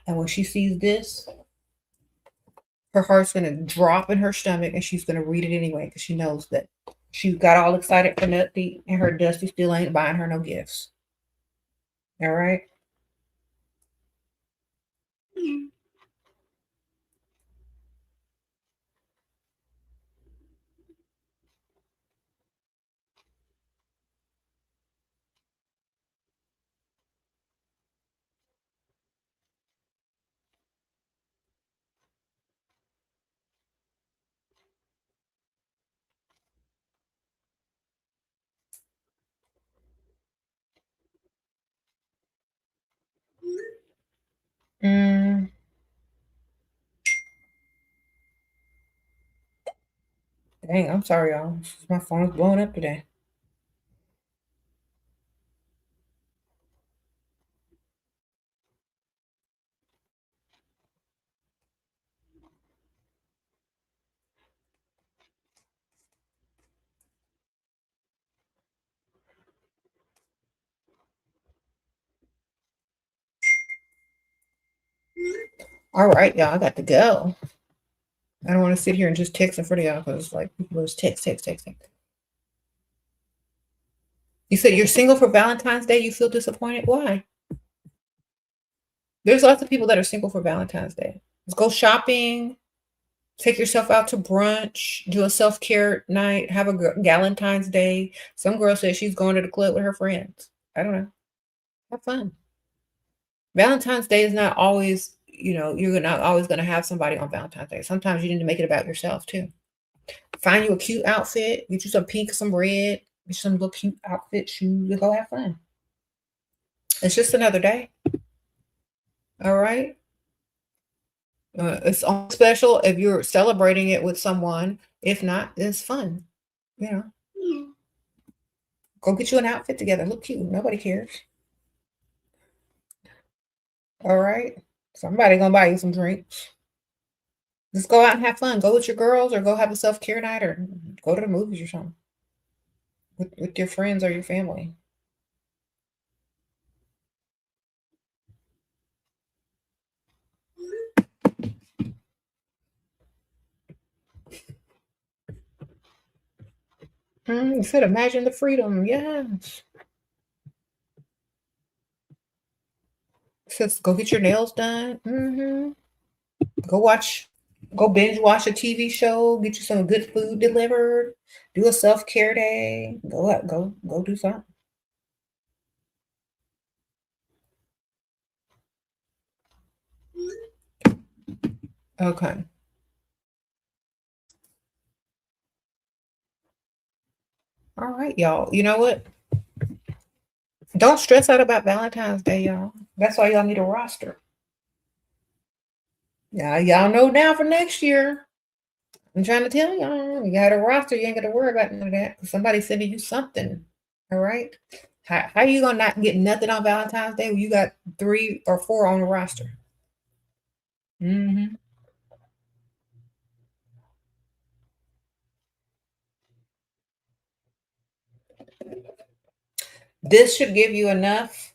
And when she sees this, her heart's gonna drop in her stomach and she's gonna read it anyway because she knows that she got all excited for nothing and her dusty still ain't buying her no gifts. All right. Mm, dang, I'm sorry, y'all. My phone's blowing up today. All right, y'all, I got to go. I don't want to sit here and just text in front of y'all because like people just text, text, text, text. You said you're single for Valentine's Day. You feel disappointed. Why? There's lots of people that are single for Valentine's Day. Let's go shopping. Take yourself out to brunch. Do a self care night. Have a Galentine's Day. Some girl says she's going to the club with her friends. I don't know. Have fun. Valentine's Day is not always, you're not always going to have somebody on Valentine's Day. Sometimes you need to make it about yourself too. Find you a cute outfit. Get you some pink, some red. Get you some little cute outfit, shoes, and go have fun. It's just another day. All right. It's only special if you're celebrating it with someone. If not, it's fun. You know, go get you an outfit together. Look cute. Nobody cares. All right. Somebody gonna buy you some drinks. Just go out and have fun. Go with your girls or go have a self-care night or go to the movies or something with your friends or your family. You said imagine the freedom. Yes. Says go get your nails done. Go watch Go binge watch a TV show, get you some good food delivered, do a self-care day, go out, go do something. Okay. All right, y'all. You know what? Don't stress out about Valentine's Day, y'all. That's why y'all need a roster. Yeah, y'all know now for next year. I'm trying to tell y'all, you got a roster, you ain't got to worry about none of that. Somebody's sending you something. All right. How you gonna not get nothing on Valentine's Day when you got 3 or 4 on the roster? Hmm. This should give you enough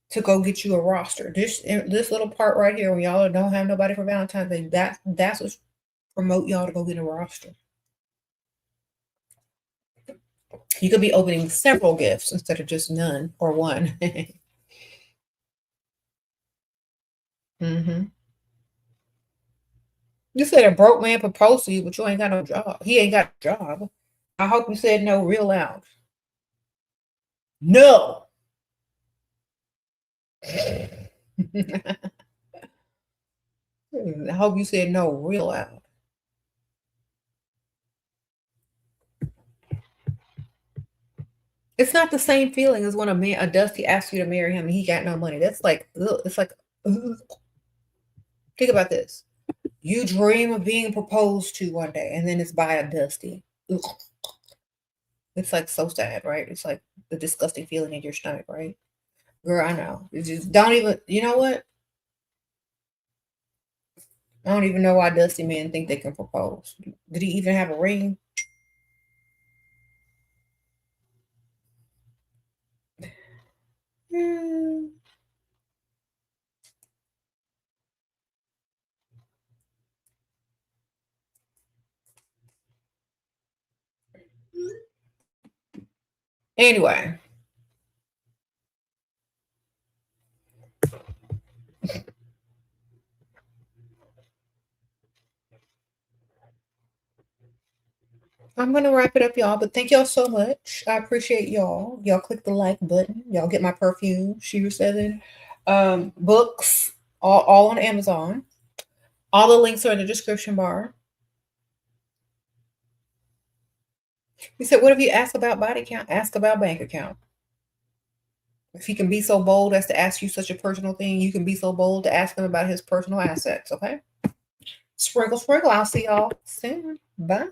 to go get you a roster. This little part right here, when y'all don't have nobody for Valentine's Day, that's what promote y'all to go get a roster. You could be opening several gifts instead of just none or one. Hmm. You said a broke man proposed to you, but you ain't got no job. He ain't got a job. I hope you said no real loud. No. I hope you said no real loud. It's not the same feeling as when a Dusty asks you to marry him and he got no money. That's like, ugh, it's like, ugh. Think about this. You dream of being proposed to one day, and then it's by a Dusty. Ugh. It's like so sad, right? It's like the disgusting feeling in your stomach, right? Girl, I know. It's just don't even. You know what? I don't even know why Dusty men think they can propose. Did he even have a ring? Hmm. Anyway, I'm gonna wrap it up, y'all. But thank y'all so much. I appreciate y'all. Y'all click the like button. Y'all get my perfume, SheraSeven, books, all on Amazon. All the links are in the description bar. He said, "What if you ask about body count? Ask about bank account. If he can be so bold as to ask you such a personal thing, you can be so bold to ask him about his personal assets." Okay. Sprinkle, sprinkle. I'll see y'all soon. Bye.